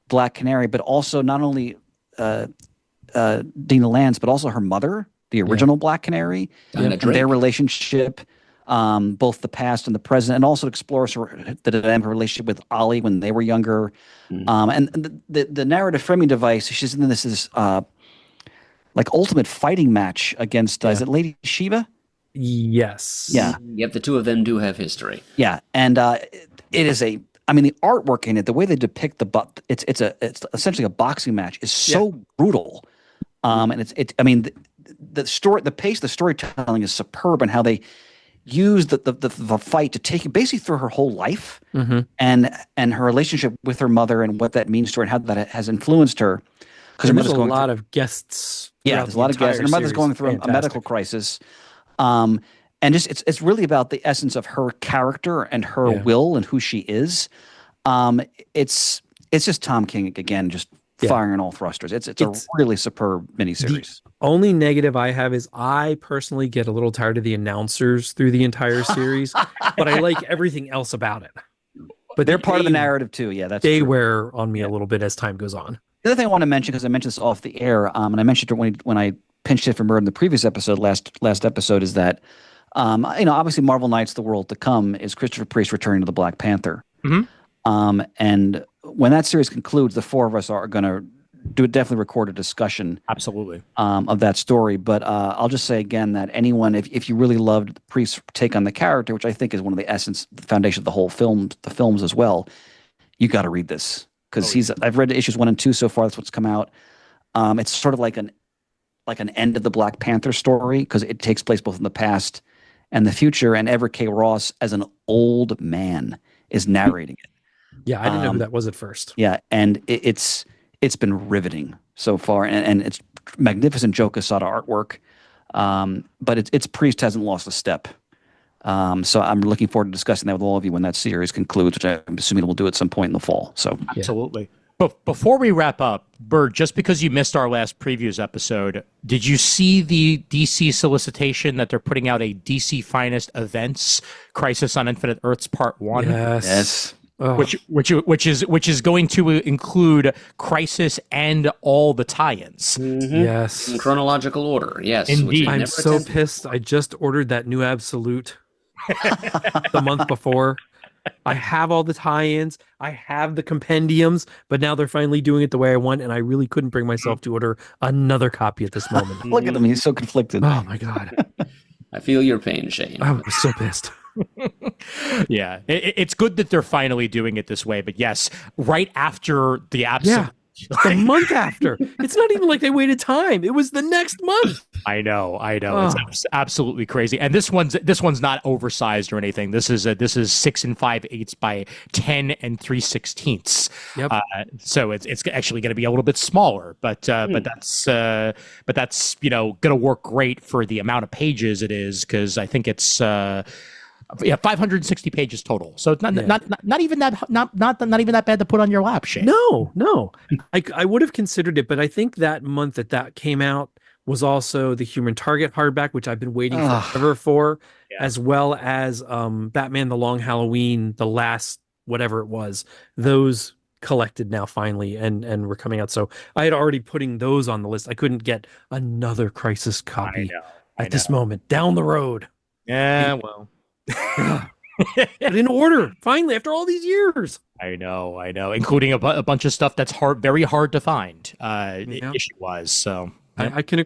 Black Canary, but also not only Dina Lance, but also her mother, the original Black Canary, and their relationship, both the past and the present, and also explores her relationship with Ollie when they were younger. And the narrative framing device, she's in this like ultimate fighting match against, is it Lady Shiva? Yes. Yeah. Yep, the two of them do have history. Yeah, and it is the artwork in it, the way they depict it's essentially a boxing match is so brutal. And the story, the pace of the storytelling is superb, and how they use the fight to take basically through her whole life and her relationship with her mother and what that means to her and how that has influenced her. Because there's a lot of guests. Yeah, there's a lot of guests, and her mother's going through a medical crisis. And just it's really about the essence of her character and her will and who she is. It's just Tom King again, just firing on all thrusters. It's a really superb miniseries. The only negative I have is I personally get a little tired of the announcers through the entire series, but I like everything else about it. But they're part of the narrative too. Yeah, they wear on me a little bit as time goes on. The other thing I want to mention, because I mentioned this off the air, and I mentioned it when I pinched it for Murd in the previous episode, last episode, is that obviously Marvel Knights: The World to Come is Christopher Priest returning to the Black Panther. And when that series concludes, the four of us are going to definitely record a discussion. Absolutely. Of that story. But I'll just say again that anyone, if you really loved Priest's take on the character, which I think is one of the foundation of the whole the films as well, you got to read this. Because I've read issues 1 and 2 so far. That's what's come out. It's sort of like an end of the Black Panther story, because it takes place both in the past and the future. And Everett K. Ross, as an old man, is narrating it. Yeah, I didn't know who that was at first. Yeah, and it's been riveting so far, and it's magnificent Joe Quesada artwork. But it's Priest hasn't lost a step. So I'm looking forward to discussing that with all of you when that series concludes, which I'm assuming we'll do at some point in the fall. So absolutely. But before we wrap up, Bird, just because you missed our last previews episode, did you see the DC solicitation that they're putting out a DC Finest Events Crisis on Infinite Earths Part 1? Yes. Oh. Which is going to include Crisis and all the tie-ins. Yes. In chronological order. Yes. Indeed. I'm so pissed. I just ordered that new Absolute the month before. I have all the tie-ins. I have the compendiums, but now they're finally doing it the way I want, and I really couldn't bring myself to order another copy at this moment. Look at him. He's so conflicted. Oh my God. I feel your pain, Shane. I was so pissed. Yeah, it's good that they're finally doing it this way. But yes, right after the absolute. The month after. It's not even like they waited time. It was the next month. I know. Oh. It's absolutely crazy. And this one's not oversized or anything. This is 6 5/8 by 10 3/16. Yep. So it's actually going to be a little bit smaller, but that's going to work great for the amount of pages it is, because I think it's 560 pages total. So it's not even that bad to put on your lap, Shane. No. I would have considered it, but I think that month that came out was also the Human Target hardback, which I've been waiting forever for, as well as Batman: The Long Halloween, the last whatever it was. Those collected now finally and were coming out. So I had already putting those on the list. I couldn't get another Crisis copy at this moment down the road. Yeah, well. But in order, finally, after all these years. I know, including a bunch of stuff that's very hard to find, issue-wise. So I can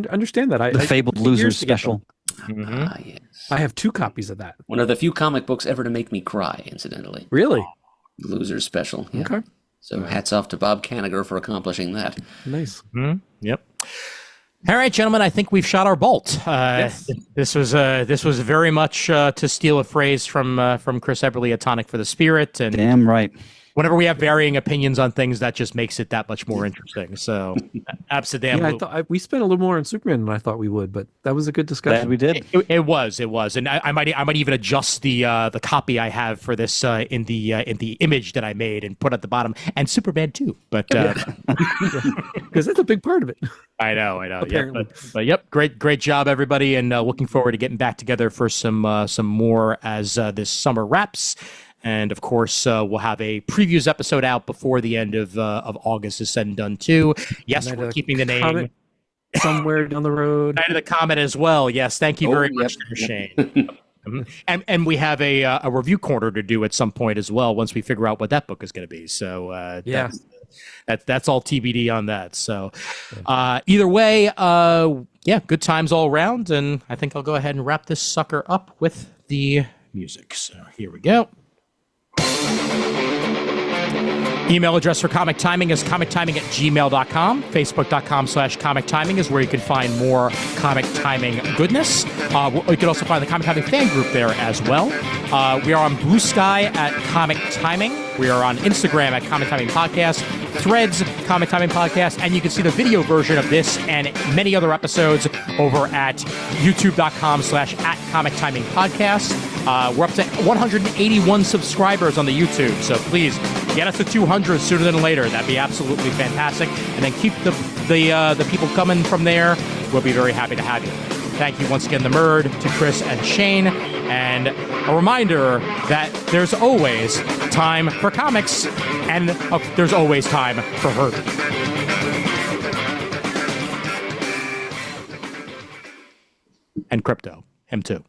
understand that. The Fabled Losers special. Yes. I have 2 copies of that. One of the few comic books ever to make me cry, incidentally. Really? The Losers special. Yeah. Okay. So hats off to Bob Kanigher for accomplishing that. Nice. Yep. All right, gentlemen, I think we've shot our bolt. Yes. This was very much to steal a phrase from Chris Eberle, a tonic for the spirit. And Damn right. whenever we have varying opinions on things, that just makes it that much more interesting. So, absolutely. Yeah, I thought we spent a little more on Superman than I thought we would, but that was a good discussion. Glad we did. It was, and I might even adjust the copy I have for this in the image that I made and put at the bottom, and Superman too. But because that's a big part of it. I know. Apparently. Yeah, but yep, great job, everybody, and looking forward to getting back together for some more as this summer wraps. And of course, we'll have a previews episode out before the end of August is said and done too. Yes, we're keeping the name somewhere down the road. Night of the Comet as well. Yes, thank you very much, Shane. And we have a review corner to do at some point as well once we figure out what that book is going to be. So that's all TBD on that. So either way, good times all around. And I think I'll go ahead and wrap this sucker up with the music. So here we go. Email address for Comic Timing is comictiming@gmail.com. Facebook.com/Comic Timing is where you can find more Comic Timing goodness. You can also find the Comic Timing fan group there as well. We are on Blue Sky at Comic Timing. We are on Instagram at Comic Timing Podcast, Threads, Comic Timing Podcast, and you can see the video version of this and many other episodes over at youtube.com/@Comic Timing Podcast. We're up to 181 subscribers on the YouTube, so please get us to 200 sooner than later. That'd be absolutely fantastic. And then keep the people coming from there. We'll be very happy to have you. Thank you once again to Murd, to Chris and Shane. And a reminder that there's always time for comics, and there's always time for Herbie. And crypto. Him too.